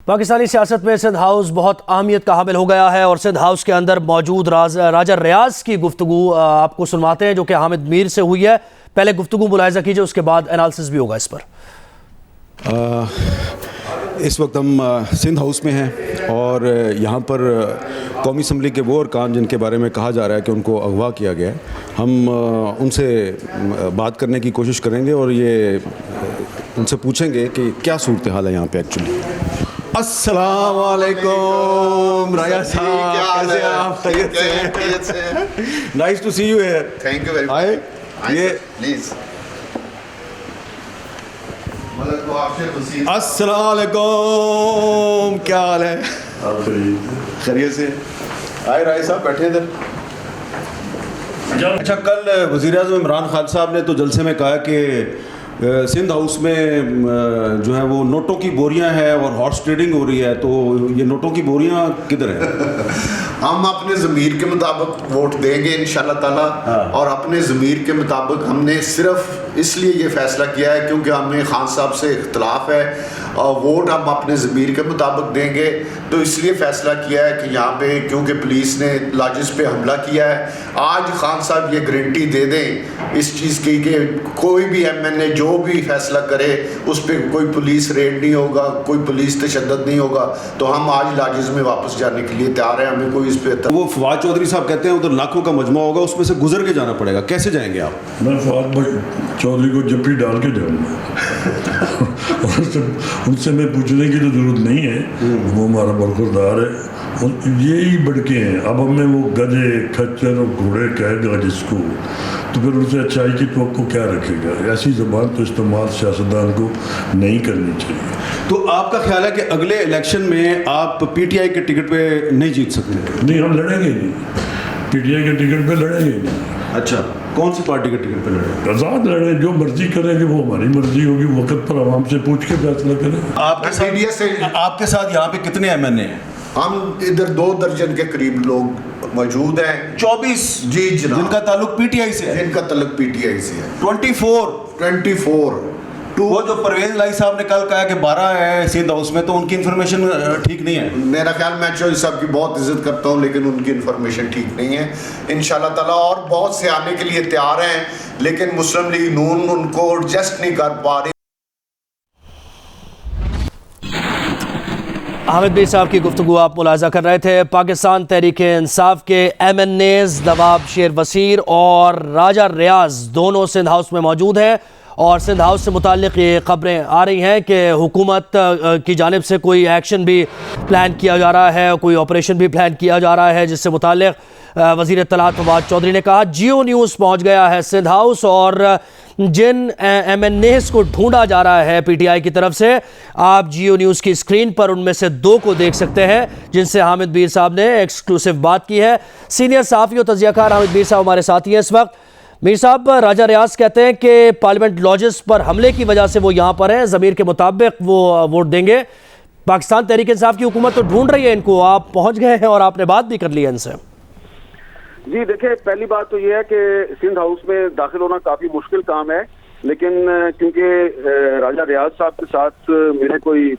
पाकिस्तानी सियासत में सिंध हाउस बहुत अहमियत का हामिल हो गया है और सिंध हाउस के अंदर मौजूद राजा रियाज की गुफ्तगू आपको सुनवाते हैं जो कि हामिद मीर से हुई है। पहले गुफ्तगू मुलाहिजा कीजिए, उसके बाद एनालिसिस भी होगा इस पर। इस वक्त हम सिंध हाउस में हैं और यहाँ पर कौमी असम्बली के वो अरकान जिनके बारे में कहा जा रहा है कि उनको अगवा किया गया है, हम उनसे बात करने की कोशिश करेंगे और ये उनसे पूछेंगे कि क्या सूरत हाल है यहाँ पे एक्चुअली। अस्सलाम वालेकुम राया साहब, कैसे आप? खैरियत से? Nice to see you here. Thank you very much. ये प्लीज। अस्सलाम वालेकुम, क्या हाल है? खैरियत से? आए राय साहब, बैठे इधर। अच्छा, कल वज़ीर आज़म इमरान खान साहब ने तो जलसे में कहा कि सिंध हाउस में जो है वो नोटों की बोरियां हैं और हॉर्स ट्रेडिंग हो रही है, तो ये नोटों की बोरियां किधर है? हम अपने ज़मीर के मुताबिक वोट देंगे इंशाल्लाह ताला। और अपने ज़मीर के मुताबिक हमने सिर्फ इसलिए ये फैसला किया है क्योंकि हमें खान साहब से इख्तलाफ है और वोट हम अपने ज़मीर के मुताबिक देंगे, तो इसलिए फ़ैसला किया है कि यहाँ पे क्योंकि पुलिस ने लाजिस पे हमला किया है, आज खान साहब ये गारंटी दे दें इस चीज़ की कि कोई भी MNA जो भी फैसला करे उस पर कोई पुलिस रेड नहीं होगा, कोई पुलिस तशद्दुद नहीं होगा, तो हम आज लाजिस में वापस जाने के लिए तैयार हैं। हमें कोई इस पर वो फवाद चौधरी साहब कहते हैं उधर लाखों का मजमा होगा, उसमें से गुजर के जाना पड़ेगा, कैसे जाएंगे आप? मैं फवाद चौधरी को जप्पी डाल के जाऊँगा उनसे मैं पूछने की तो जरूरत नहीं है, वो हमारा बरखुरदार है, यही बढ़के हैं। अब हमें वो गधे खच्चर और घोड़े कहेगा जिसको, तो फिर उनसे अच्छाई की तो क्या रखेगा? ऐसी ज़बान तो इस्तेमाल सियासतदान को नहीं करनी चाहिए। तो आपका ख्याल है कि अगले इलेक्शन में आप PTI के टिकट पे नहीं जीत सकते? नहीं, हम लड़ेंगे नहीं, PTI के टिकट पे लड़ेंगे नहीं। अच्छा, कौन सी पार्टी के टिकट पे लड़ेंगे? आज़ाद लड़े, जो मर्जी करेंगे वो हमारी मर्जी होगी, वक्त पर आवाम से पूछ के फैसला करें। आपके साथ यहाँ पे कितने MNA हैं? हम इधर 2 दर्जन के करीब लोग मौजूद हैं। 24? जी जनाब। जिनका ताल्लुक PTI से है? जिनका ताल्लुक PTI से है। 24? वो जो परवेज लाई साहब ने कल कहा कि 12 है सिंध हाउस में, तो उनकी इन्फॉर्मेशन ठीक नहीं है। मेरा ख्याल, मैं चौधरी साहब की बहुत इज्जत करता हूँ लेकिन उनकी इन्फॉर्मेशन ठीक नहीं है। इंशाल्लाह ताला और बहुत से आने के लिए तैयार हैं, लेकिन मुस्लिम लीग नून उनको एडजस्ट नहीं कर पा रही। हामिद मीर साहब की गुफ्तगू आप मुलाहिजा कर रहे थे। पाकिस्तान तहरीक इंसाफ के MNAs नवाब शेर वसीर और राजा रियाज दोनों सिंध हाउस में मौजूद हैं और सिंध हाउस से मुताल्लिक़ ये खबरें आ रही हैं कि हुकूमत की जानिब से कोई एक्शन भी प्लान किया जा रहा है, कोई ऑपरेशन भी प्लान किया जा रहा है, जिससे मुताल्लिक़ वज़ीर इत्तलात फवाद चौधरी ने कहा। जियो न्यूज़ पहुँच गया है सिंध हाउस और जिन MNAs को ढूंढा जा रहा है PTI की तरफ से, आप जियो न्यूज़ की स्क्रीन पर उनमें से 2 को देख सकते हैं जिनसे हामिद मीर साहब ने एक्सक्लूसिव बात की है। सीनियर सहाफ़ी और तज़कियाकार हामिद मीर साहब हमारे साथी हैं इस वक्त। मीर साहब, राजा रियाज कहते हैं कि पार्लियामेंट लॉजेस पर हमले की वजह से वो यहाँ पर हैं, ज़मीर के मुताबिक वो वोट देंगे। पाकिस्तान तहरीक इंसाफ की हुकूमत तो ढूंढ रही है इनको, आप पहुँच गए हैं और आपने बात भी कर ली है इनसे। जी देखिए, पहली बात तो ये है कि सिंध हाउस में दाखिल होना काफ़ी मुश्किल काम है, लेकिन क्योंकि राजा रियाज साहब के साथ मेरे कोई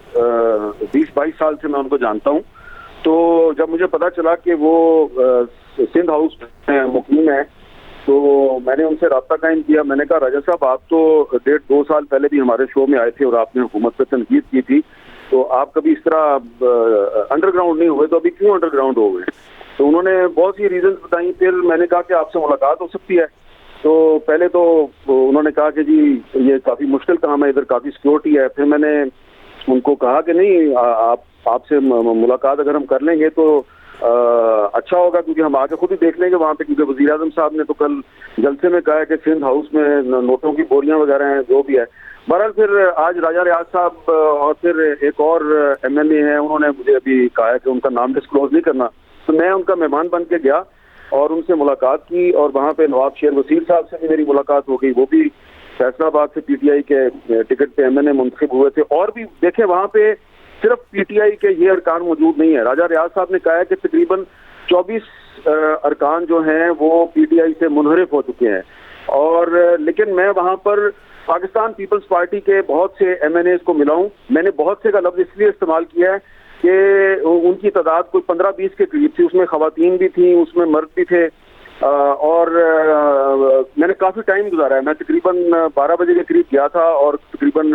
20-22 साल से मैं उनको जानता हूँ, तो जब मुझे पता चला कि वो सिंध हाउस में मुकीम है तो मैंने उनसे रब्ता कायम किया। मैंने कहा, राजा साहब आप तो 1.5-2 साल पहले भी हमारे शो में आए थे और आपने हुकूमत पर तनकीद की थी, तो आप कभी इस तरह अंडरग्राउंड नहीं हुए, तो अभी क्यों अंडरग्राउंड हो गए? तो उन्होंने बहुत सी रीजंस बताई। फिर मैंने कहा कि आपसे मुलाकात हो सकती है, तो पहले तो उन्होंने कहा कि जी ये काफ़ी मुश्किल काम है, इधर काफ़ी सिक्योरिटी है। फिर मैंने उनको कहा कि नहीं, आपसे मुलाकात अगर हम कर लेंगे तो अच्छा होगा, क्योंकि हम आके खुद ही देख लेंगे वहाँ पे, क्योंकि वज़ीर आज़म साहब ने तो कल जलसे में कहा है कि सिंध हाउस में नोटों की बोरियां वगैरह हैं, जो भी है। बहरहाल फिर आज राजा रियाज साहब और फिर एक और MNA हैं, उन्होंने मुझे अभी कहा है कि उनका नाम डिस्क्लोज नहीं करना, तो मैं उनका मेहमान बन के गया और उनसे मुलाकात की और वहाँ पे नवाब शेर वसीर साहब से भी मेरी मुलाकात हो गई। वो भी फैसलाबाद से PTI के टिकट पे MNA मुंतखब हुए थे। और भी देखें, वहाँ पे सिर्फ PTI के ये अरकान मौजूद नहीं है। राजा रियाज साहब ने कहा है कि तकरीबन 24 अरकान जो हैं वो PTI से मुनहरिफ हो चुके हैं, और लेकिन मैं वहाँ पर पाकिस्तान पीपल्स पार्टी के बहुत से MNAs को मिला हूँ। मैंने बहुत से का लफ्ज़ इसलिए इस्तेमाल किया है कि उनकी तादाद कोई 15-20 के करीब थी, उसमें खवातीन भी थी, उसमें मर्द भी थे। और मैंने काफ़ी टाइम गुजारा है, मैं तकरीबन 12 बजे के करीब गया था और तकरीबन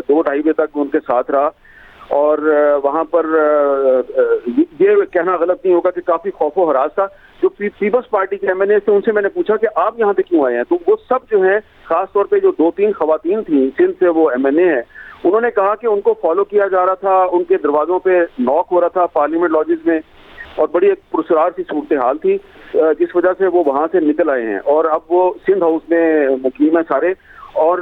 2-2:30 बजे तक उनके साथ रहा। और वहाँ पर ये कहना गलत नहीं होगा कि काफ़ी खौफो हरास था। जो पीपल्स पार्टी के MNA थे उनसे मैंने पूछा कि आप यहाँ पे क्यों आए हैं, तो वो सब जो है खास तौर पे जो 2-3 खवातीन थी सिंध से वो MNA है, उन्होंने कहा कि उनको फॉलो किया जा रहा था, उनके दरवाजों पे नॉक हो रहा था पार्लियामेंट लॉजेस में, और बड़ी एक पुरसरार सी सूरत हाल थी जिस वजह से वो वहाँ से निकल आए हैं और अब वो सिंध हाउस में मुकीम है सारे। और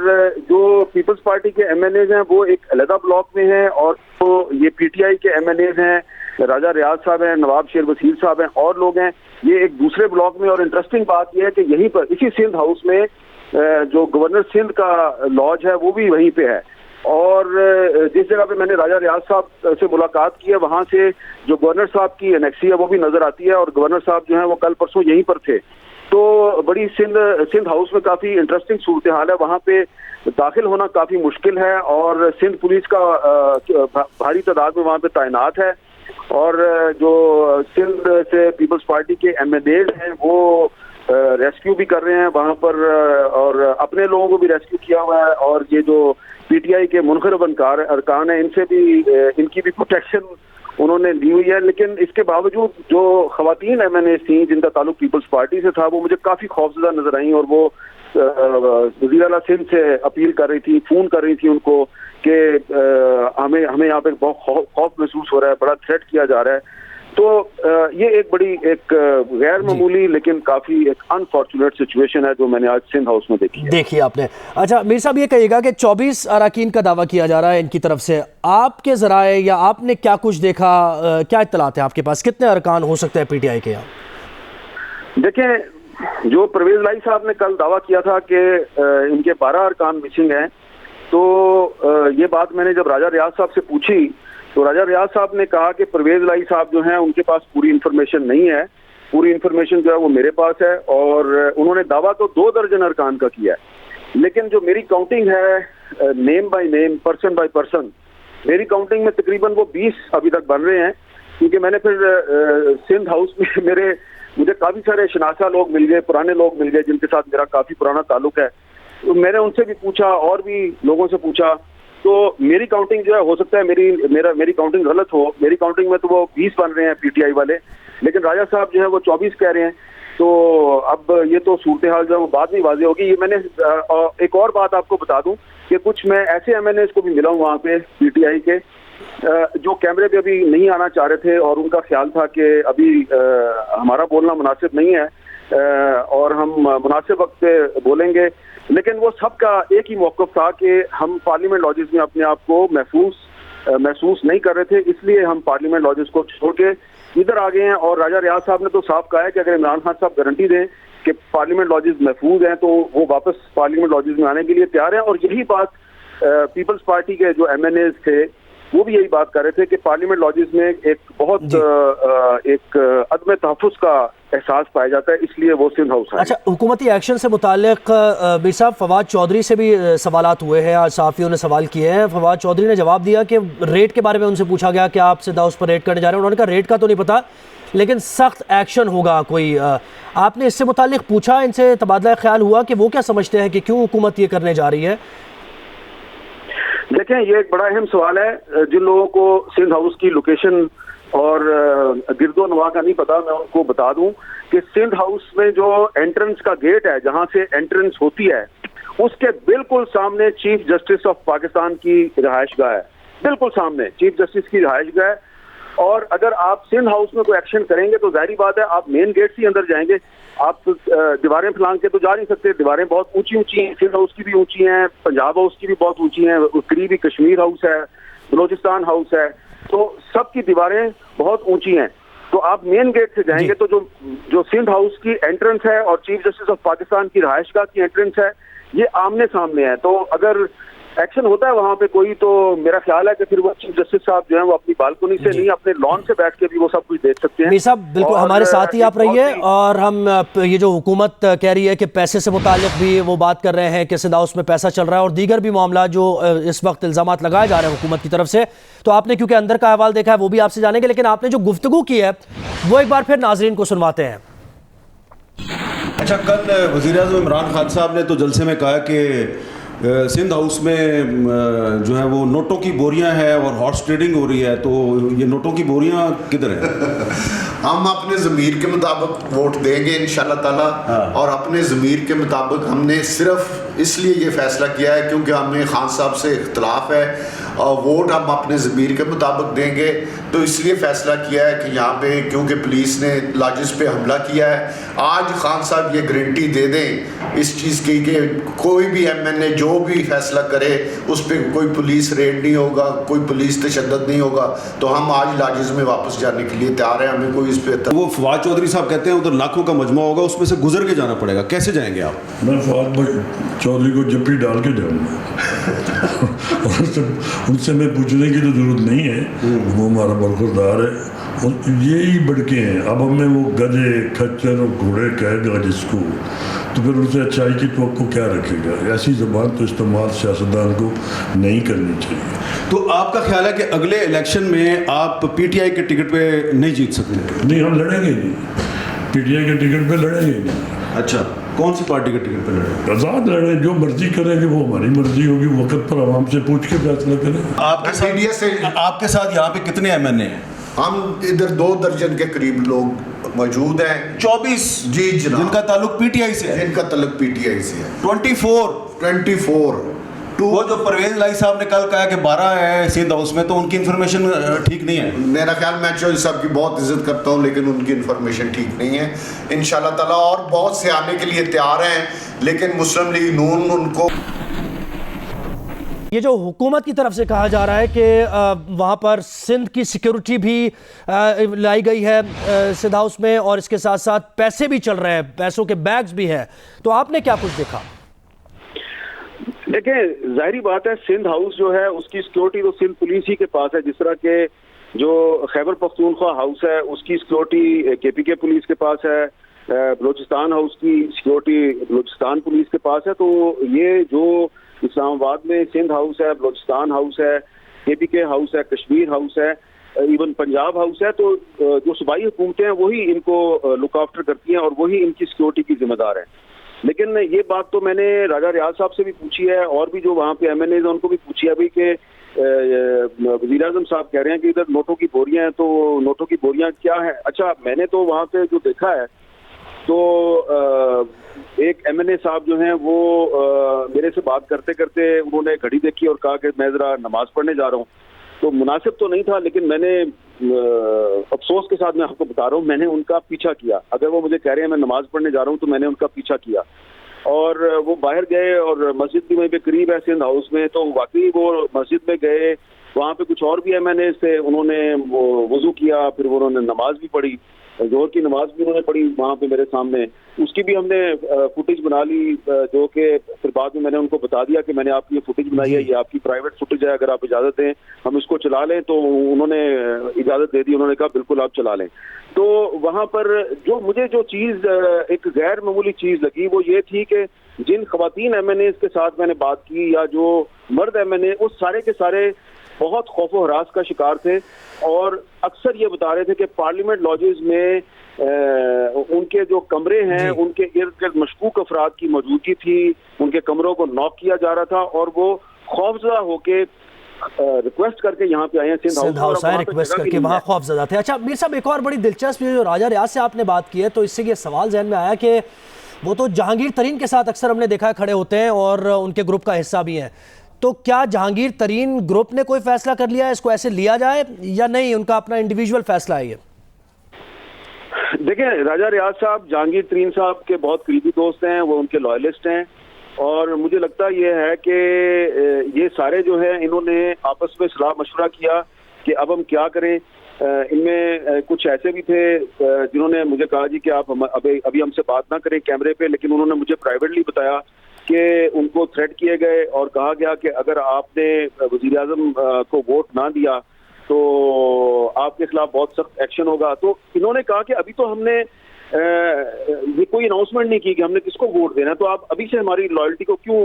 जो पीपल्स पार्टी के MNAs हैं वो एक अलहदा ब्लॉक में हैं, और तो ये PTI के MNAs हैं, राजा रियाज साहब हैं, नवाब शेर वसीर साहब हैं और लोग हैं, ये एक दूसरे ब्लॉक में। और इंटरेस्टिंग बात यह है कि यहीं पर इसी सिंध हाउस में जो गवर्नर सिंध का लॉज है वो भी वहीं पे है। और जिस जगह पे मैंने राजा रियाज साहब से मुलाकात की है वहाँ से जो गवर्नर साहब की एनेक्सी है वो भी नजर आती है, और गवर्नर साहब जो है वो कल परसों यहीं पर थे। तो बड़ी सिंध हाउस में काफ़ी इंटरेस्टिंग सूरत हाल है, वहाँ पे दाखिल होना काफ़ी मुश्किल है, और सिंध पुलिस का भारी तादाद में वहाँ पे तैनात है। और जो सिंध से पीपल्स पार्टी के MNAs हैं वो रेस्क्यू भी कर रहे हैं वहाँ पर, और अपने लोगों को भी रेस्क्यू किया हुआ है। और ये जो PTI के मुनखरब अरकान हैं इनसे भी इनकी भी प्रोटेक्शन उन्होंने ली हुई है। लेकिन इसके बावजूद जो खवातीन MNAs थी जिनका ताल्लुक पीपल्स पार्टी से था वो मुझे काफ़ी खौफजदा नजर आई, और वो वज़ीर आला सिंध से अपील कर रही थी, फ़ोन कर रही थी उनको कि हमें यहाँ पे बहुत खौफ महसूस हो रहा है, बड़ा थ्रेट किया जा रहा है। तो ये एक बड़ी एक गैर मामूली लेकिन काफ़ी एक अनफॉर्चुनेट सिचुएशन है जो मैंने आज सिंध हाउस में देखी है। देखिए आपने। अच्छा मीर साहब, ये कहिएगा कि 24 अरकान का दावा किया जा रहा है इनकी तरफ से, आपके ज़राए या आपने क्या कुछ देखा, क्या इत्तलात है आपके पास, कितने अरकान हो सकते हैं PTI के यहाँ? देखें, जो परवेज लाई साहब ने कल दावा किया था कि इनके 12 अरकान मिसिंग हैं, तो ये बात मैंने जब राजा रियाज साहब से पूछी तो राजा रियाज साहब ने कहा कि परवेज लाई साहब जो हैं उनके पास पूरी इंफॉर्मेशन नहीं है, पूरी इंफॉर्मेशन जो है वो मेरे पास है। और उन्होंने दावा तो 2 दर्जन अरकान का किया है, लेकिन जो मेरी काउंटिंग है name by name, person by person, मेरी काउंटिंग में तकरीबन वो 20 अभी तक बन रहे हैं। क्योंकि मैंने फिर सिंध हाउस में मुझे काफ़ी सारे शनासा लोग मिल गए, पुराने लोग मिल गए जिनके साथ मेरा काफ़ी पुराना ताल्लुक है, तो मैंने उनसे भी पूछा और भी लोगों से पूछा। तो मेरी काउंटिंग जो है हो सकता है मेरी काउंटिंग गलत हो, मेरी काउंटिंग में तो वो 20 बन रहे हैं PTI वाले, लेकिन राजा साहब जो है वो 24 कह रहे हैं। तो अब ये तो सूरत हाल जो है वो बाद में वाज़ेह होगी। ये मैंने एक और बात आपको बता दूं कि कुछ मैं ऐसे MNAs को भी मिला हूँ वहाँ पे PTI के जो कैमरे पे अभी नहीं आना चाह रहे थे, और उनका ख्याल था कि अभी हमारा बोलना मुनासिब नहीं है और हम मुनासिब वक्त पे बोलेंगे। लेकिन वो सबका एक ही मौक़िफ़ था कि हम पार्लियामेंट लॉजेस में अपने आप को महसूस नहीं कर रहे थे, इसलिए हम पार्लियामेंट लॉजेस को छोड़ के इधर आ गए हैं। और राजा रियाज साहब ने तो साफ कहा है कि अगर इमरान खान साहब गारंटी दें कि पार्लियामेंट लॉजेस महफूज हैं तो वो वापस पार्लियामेंट लॉजेस में आने के लिए तैयार हैं। और यही बात पीपल्स पार्टी के जो MNAs थे वो भी यही बात कर रहे थे कि पार्लियामेंट लॉजेस में एक बहुत एक अदम तहफ़्फ़ुज़ का एहसास पाया जाता है, इसलिए वो सिंध हाउस है। अच्छा, हुकूमती एक्शन से मुताल्लिक मीर साहब फवाद चौधरी से भी सवालात हुए हैं, आज सहाफ़ियों ने सवाल किए हैं। फवाद चौधरी ने जवाब दिया कि रेट के बारे में उनसे पूछा गया कि आप सिंध हाउस पर रेट करने जा रहे हैं, उन्होंने कहा रेट का तो नहीं पता लेकिन सख्त एक्शन होगा कोई। आपने इससे मुताल्लिक पूछा, इनसे तबादला ख्याल हुआ कि वो क्या समझते हैं कि क्यों हुकूमत ये करने जा रही है? देखें, ये एक बड़ा अहम सवाल है। जिन लोगों को सिंध हाउस की लोकेशन और गिरदो नवा का नहीं पता, मैं उनको बता दूं कि सिंध हाउस में जो एंट्रेंस का गेट है, जहां से एंट्रेंस होती है, उसके बिल्कुल सामने चीफ जस्टिस ऑफ पाकिस्तान की रिहाइशगाह है, बिल्कुल सामने चीफ जस्टिस की रिहाइशगाह है। और अगर आप सिंध हाउस में कोई एक्शन करेंगे तो जाहिर बात है आप मेन गेट से अंदर जाएंगे, आप दीवारें फैलांग के तो जा नहीं सकते। दीवारें बहुत ऊंची ऊंची हैं, सिंध हाउस की भी ऊंची हैं, पंजाब हाउस की भी बहुत ऊंची हैं, करीबी कश्मीर हाउस है, बलोचिस्तान हाउस है, तो सबकी दीवारें बहुत ऊंची हैं। तो आप मेन गेट से जाएंगे तो जो सिंध हाउस की एंट्रेंस है और चीफ जस्टिस ऑफ पाकिस्तान की रिहाइशगाह की एंट्रेंस है, ये आमने सामने है। तो अगर एक्शन होता है वहाँ पे कोई, तो मेरा ख्याल है कि फिर वो चीफ जस्टिस साहब जो है वो अपनी बालकनी से नहीं, अपने लॉन से बैठ के भी वो सब कुछ देख सकते हैं। मीर साहब बिल्कुल हमारे साथ ही आप रहिए, और हम ये जो हुकूमत कह रही है कि पैसे से मुताल्लिक भी वो बात कर रहे हैं कि सिंध हाउस में पैसा चल रहा है और दीगर भी मामला जो इस वक्त इल्ज़ामात लगाए जा रहे हैं हुकूमत की तरफ से, तो आपने क्योंकि अंदर का अहवाल देखा है वो भी आपसे जानेंगे, लेकिन आपने जो गुफ्तगू की है वो एक बार फिर नाजरीन को सुनवाते हैं। अच्छा, कल वज़ीर-ए-आज़म इमरान खान साहब ने तो जलसे में कहा कि सिंध हाउस में जो है वो नोटों की बोरियां हैं और हॉर्स ट्रेडिंग हो रही है, तो ये नोटों की बोरियां किधर हैं? हम अपने ज़मीर के मुताबिक वोट देंगे इंशाल्लाह ताला। और अपने ज़मीर के मुताबिक हमने सिर्फ इसलिए ये फैसला किया है क्योंकि हमें खान साहब से इख्तलाफ है, और वोट हम अपने ज़मीर के मुताबिक देंगे, तो इसलिए फ़ैसला किया है कि यहाँ पे क्योंकि पुलिस ने लॉजिस पे हमला किया है, आज खान साहब ये गारंटी दे दें इस चीज़ की कि कोई भी MNA जो भी फैसला करे उस पर कोई पुलिस रेड नहीं होगा, कोई पुलिस तशद्दुद नहीं होगा, तो हम आज लॉजिस में वापस जाने के लिए तैयार हैं। हमें कोई इस पर वो फवाद चौधरी साहब कहते हैं उधर लाखों का मजमा होगा, उसमें से गुजर के जाना पड़ेगा, कैसे जाएंगे आप? मैं फवाद चौधरी को जप्पी डाल के जाऊँगा और उनसे मैं पूछने की तो जरूरत नहीं है, वो हमारा बरखुरदार है, यही बड़के हैं। अब हमें वो गधे खच्चर और घोड़े कहेगा जिसको, तो फिर उनसे अच्छाई की तो क्या रखेगा? ऐसी ज़बान तो इस्तेमाल सियासतदान को नहीं करनी चाहिए। तो आपका ख्याल है कि अगले इलेक्शन में आप PTI के टिकट पे नहीं जीत सकते? नहीं, हम लड़ेंगे नहीं, PTI के टिकट पे लड़ेंगे नहीं। अच्छा, कौन सी पार्टी के टिकट पे लड़ेंगे? आज़ाद लड़े, जो मर्जी करेंगे वो हमारी मर्जी होगी, वक्त पर आवाम से पूछ के फैसला करें। आपके साथ यहाँ पे कितने MNA हैं? हम इधर 2 दर्जन के करीब लोग मौजूद हैं। 24 जी जनाब, जिनका ताल्लुक PTI से है? जिनका ताल्लुक PTI से है। 24 वो जो परवेज लाई साहब ने कल कहा कि 12 है सिंध हाउस में, तो उनकी इन्फॉर्मेशन ठीक नहीं है। मेरा ख्याल, मैं चौधरी साहब की बहुत इज्जत करता हूँ, लेकिन उनकी इन्फॉर्मेशन ठीक नहीं है। इंशाल्लाह ताला और बहुत से आने के लिए तैयार हैं, लेकिन मुस्लिम लीग नून उनको ये जो हुकूमत की तरफ से कहा जा रहा है कि वहाँ पर सिंध की सिक्योरिटी भी लाई गई है सिंध हाउस में, और इसके साथ साथ पैसे भी चल रहे हैं, पैसों के बैग्स भी हैं, तो आपने क्या कुछ देखा? देखिए, जाहिर बात है सिंध हाउस जो है उसकी सिक्योरिटी तो सिंध पुलिस ही के पास है, जिस तरह के जो खैबर पख्तूनख्वा हाउस है उसकी सिक्योरिटी KPK पुलिस के पास है, बलोचिस्तान हाउस की सिक्योरिटी बलोचिस्तान पुलिस के पास है। तो ये जो इस्लामाबाद में सिंध हाउस है, बलोचिस्तान हाउस है, KPK हाउस है, कश्मीर हाउस है, इवन पंजाब हाउस है, तो जो सूबाई हुकूमतें हैं वही इनको लुक आफ्टर करती हैं और वही इनकी सिक्योरिटी की जिम्मेदार है। लेकिन ये बात तो मैंने राजा रियाज साहब से भी पूछी है, और भी जो वहाँ पे MNAs हैं उनको भी पूछी है अभी कि वज़ीर-ए-आज़म साहब कह रहे हैं कि इधर नोटों की बोरियां हैं, तो नोटों की बोरियां क्या है? अच्छा, मैंने तो वहाँ पे जो देखा है तो एक MNA साहब जो हैं वो मेरे से बात करते करते उन्होंने घड़ी देखी और कहा कि मैं ज़रा नमाज पढ़ने जा रहा हूँ। तो मुनासिब तो नहीं था, लेकिन मैंने अफसोस के साथ मैं आपको बता रहा हूँ, मैंने उनका पीछा किया। अगर वो मुझे कह रहे हैं मैं नमाज पढ़ने जा रहा हूँ तो मैंने उनका पीछा किया, और वो बाहर गए और मस्जिद भी वहीं पे करीब है सिंध हाउस में, तो वाकई वो मस्जिद में गए, वहाँ पे कुछ और भी MNAs थे, उन्होंने वो वज़ू किया, फिर वो उन्होंने नमाज भी पढ़ी, जोहर की नमाज भी उन्होंने पढ़ी वहाँ पे मेरे सामने। उसकी भी हमने फुटेज बना ली, जो कि फिर बाद में मैंने उनको बता दिया कि मैंने आपकी ये फुटेज बनाई है, ये आपकी प्राइवेट फुटेज है, अगर आप इजाज़त दें हम इसको चला लें। तो उन्होंने इजाज़त दे दी, उन्होंने कहा बिल्कुल आप चला लें। तो वहाँ पर जो मुझे जो चीज़ एक गैर मामूली चीज़ लगी वो ये थी कि जिन ख़वातीन MNAs के साथ मैंने बात की या जो मर्द MNA, उस सारे के सारे बहुत खौफ व हरास का शिकार थे, और अक्सर ये बता रहे थे कि पार्लियामेंट लॉजेस में उनके जो कमरे हैं उनके इर्द गिर्द मशकूक अफराद की मौजूदगी थी, उनके कमरों को नॉक किया जा रहा था, और वो खौफजदा होके रिक्वेस्ट करके यहाँ पे आए हैं सिंध हाउस आए रिक्वेस्ट करके, वहाँ खौफजदा थे। अच्छा मीर साहब, एक और बड़ी दिलचस्प जो राजा रियाज से आपने बात की है, तो इससे ये सवाल जहन में आया कि वो तो जहांगीर तरीन के साथ अक्सर हमने देखा है खड़े होते हैं और उनके ग्रुप का हिस्सा भी हैं, तो क्या जहांगीर तरीन ग्रुप ने कोई फैसला कर लिया है इसको ऐसे लिया जाए या नहीं, उनका अपना इंडिविजुअल फैसला है ये? देखिए, राजा रियाज साहब जहांगीर तरीन साहब के बहुत करीबी दोस्त हैं, वो उनके लॉयलिस्ट हैं, और मुझे लगता ये है कि ये सारे जो है इन्होंने आपस में सलाह मशवरा किया कि अब हम क्या करें। इनमें कुछ ऐसे भी थे जिन्होंने मुझे कहा जी कि आप अभी हमसे बात ना करें कैमरे पे, लेकिन उन्होंने मुझे प्राइवेटली बताया कि उनको थ्रेट किए गए और कहा गया कि अगर आपने वज़ीर आज़म को वोट ना दिया तो आपके खिलाफ बहुत सख्त एक्शन होगा। तो इन्होंने कहा कि अभी तो हमने ये कोई अनाउंसमेंट नहीं की कि हमने किसको वोट देना है, तो आप अभी से हमारी लॉयल्टी को क्यों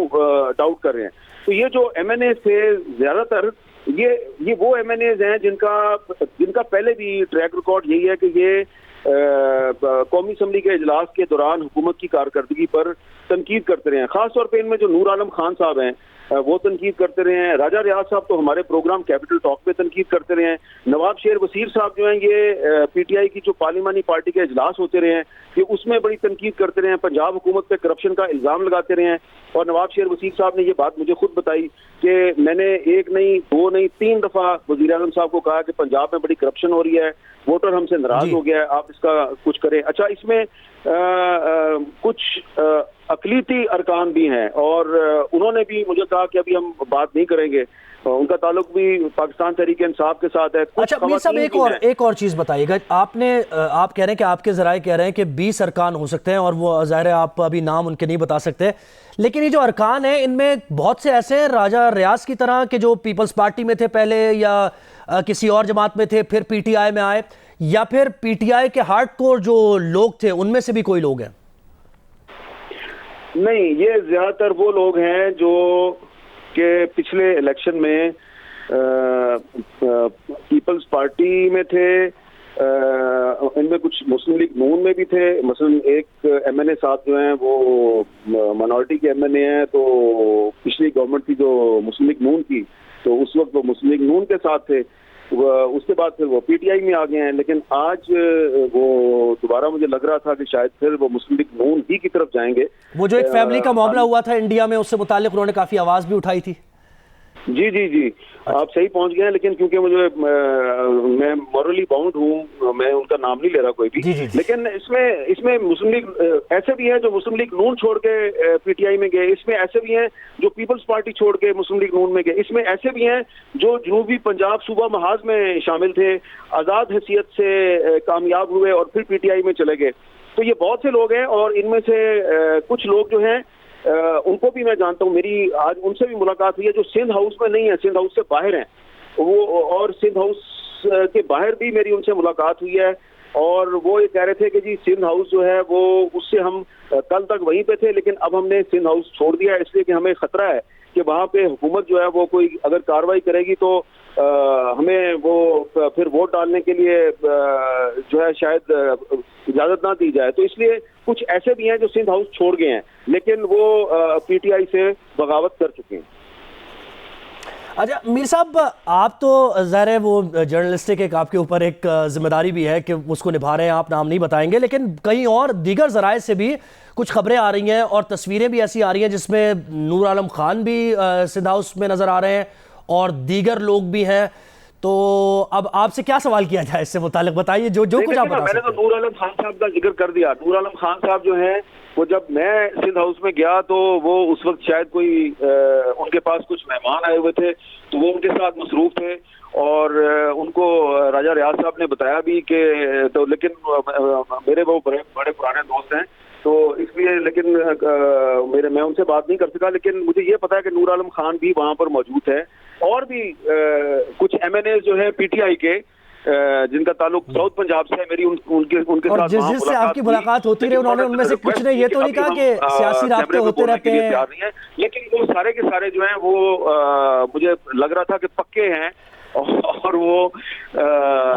डाउट कर रहे हैं। तो ये जो MNA थे ज़्यादातर ये वो MNAs हैं जिनका पहले भी ट्रैक रिकॉर्ड यही है कि ये कौमी असम्बली के इजलास के दौरान हुकूमत की कारकर्दगी पर तनकीद करते रहे हैं। खास तौर पे इनमें जो नूर आलम खान साहब हैं वो तनकीद करते रहे हैं। राजा रियाज साहब तो हमारे प्रोग्राम कैपिटल टॉक पे तनकीद करते रहे हैं। नवाब शेर वसीर साहब जो हैं ये PTI की जो पार्लिमानी पार्टी के इजलास होते रहे हैं ये उसमें बड़ी तनकीद करते रहे हैं। पंजाब हुकूमत पे करप्शन का इल्ज़ाम लगाते रहे हैं। और नवाब शेर वसीर साहब ने ये बात मुझे खुद बताई कि मैंने एक नहीं, दो नहीं, 3 दफ़ा वज़ीर आज़म साहब को कहा कि पंजाब में बड़ी करप्शन हो रही है, वोटर हमसे नाराज हो गया है, आप इसका कुछ करें। अच्छा, इसमें कुछ अकलीती अरकान भी हैं और उन्होंने भी मुझे कहा कि अभी हम बात नहीं करेंगे, उनका ताल्लुक भी पाकिस्तान तहरीक इंसाफ के साथ है। अच्छा मीर साहब, एक और चीज़ बताइएगा। आप कह रहे हैं कि आपके ज़राए कह रहे हैं कि 20 अरकान हो सकते हैं और वो ज़ाहिर है आप अभी नाम उनके नहीं बता सकते, लेकिन ये जो अरकान हैं इनमें बहुत से ऐसे हैं राजा रियाज की तरह के जो पीपल्स पार्टी में थे पहले या किसी और जमात में थे फिर PTI में आए, या फिर PTI के हार्डकोर जो लोग थे उनमें से भी कोई लोग हैं? नहीं, ये ज्यादातर वो लोग हैं जो के पिछले इलेक्शन में पीपल्स पार्टी में थे, इनमें कुछ मुस्लिम लीग नून में भी थे। मसलन एक MNA साहब जो हैं वो माइनॉरिटी के MNA हैं, तो पिछली गवर्नमेंट थी जो मुस्लिम लीग नून की, तो उस वक्त वो मुस्लिम लीग नून के साथ थे। उसके बाद फिर वो PTI में आ गए हैं, लेकिन आज वो दोबारा मुझे लग रहा था कि शायद फिर वो मुस्लिम लीग नून ही की तरफ जाएंगे। वो जो एक फैमिली का मामला हुआ था इंडिया में, उससे मुताल्लिक उन्होंने काफी आवाज भी उठाई थी। जी जी जी, आप सही पहुंच गए हैं, लेकिन क्योंकि मैं मॉरली बाउंड हूँ, मैं उनका नाम नहीं ले रहा कोई भी। जी। लेकिन इसमें मुस्लिम लीग ऐसे भी हैं जो मुस्लिम लीग नून छोड़ के PTI में गए, इसमें ऐसे भी हैं जो पीपल्स पार्टी छोड़ के मुस्लिम लीग नून में गए, इसमें ऐसे भी हैं जो जनूबी पंजाब सूबा महाज में शामिल थे, आज़ाद हैसियत से कामयाब हुए और फिर PTI में चले गए। तो ये बहुत से लोग हैं और इनमें से कुछ लोग जो हैं उनको भी मैं जानता हूँ, मेरी आज उनसे भी मुलाकात हुई है जो सिंध हाउस में नहीं है, सिंध हाउस से बाहर हैं वो, और सिंध हाउस के बाहर भी मेरी उनसे मुलाकात हुई है और वो ये कह रहे थे कि जी सिंध हाउस जो है वो उससे हम कल तक वहीं पे थे, लेकिन अब हमने सिंध हाउस छोड़ दिया है इसलिए कि हमें खतरा है कि वहाँ पे हुकूमत जो है वो कोई अगर कार्रवाई करेगी तो हमें वो फिर वोट डालने के लिए जो है शायद इजाज़त ना दी जाए। तो इसलिए कुछ ऐसे भी हैं जो सिंध हाउस छोड़ गए हैं, लेकिन वो PTI से बगावत कर चुके हैं। अच्छा मीर साहब, आप तो ज़ाहिर है वो जर्नलिस्टिक एक आपके ऊपर एक जिम्मेदारी भी है कि उसको निभा रहे हैं, आप नाम नहीं बताएंगे, लेकिन कहीं और दीगर ज़राए से भी कुछ खबरें आ रही हैं और तस्वीरें भी ऐसी आ रही हैं जिसमें नूर आलम खान भी सिंध हाउस में नज़र आ रहे हैं और दीगर लोग भी हैं। तो अब आपसे क्या सवाल किया जाए इससे मुताल्लिक, बताइए जो कुछ आप बता सकते हैं। मैंने तो नूर आलम खान साहब का जिक्र कर दिया। नूर आलम खान साहब जो हैं वो जब मैं सिंध हाउस में गया तो वो उस वक्त शायद कोई उनके पास कुछ मेहमान आए हुए थे, तो वो उनके साथ मसरूफ थे और उनको राजा रियाज साहब ने बताया भी कि तो, लेकिन मेरे वो बड़े पुराने दोस्त हैं तो इसलिए, लेकिन मैं उनसे बात नहीं कर सका, लेकिन मुझे ये पता है कि नूर आलम खान भी वहाँ पर मौजूद है और भी कुछ MNA जो है PTI के जिनका ताल्लुक साउथ पंजाब से है, मेरी उनके और साथ जिससे आपकी मुलाकात होती रही उन्होंने उनमें से कुछ ने ये तो नहीं कहा कि सियासी राब्ते होते रहते हैं, लेकिन वो सारे के सारे जो हैं वो मुझे लग रहा था कि पक्के हैं और वो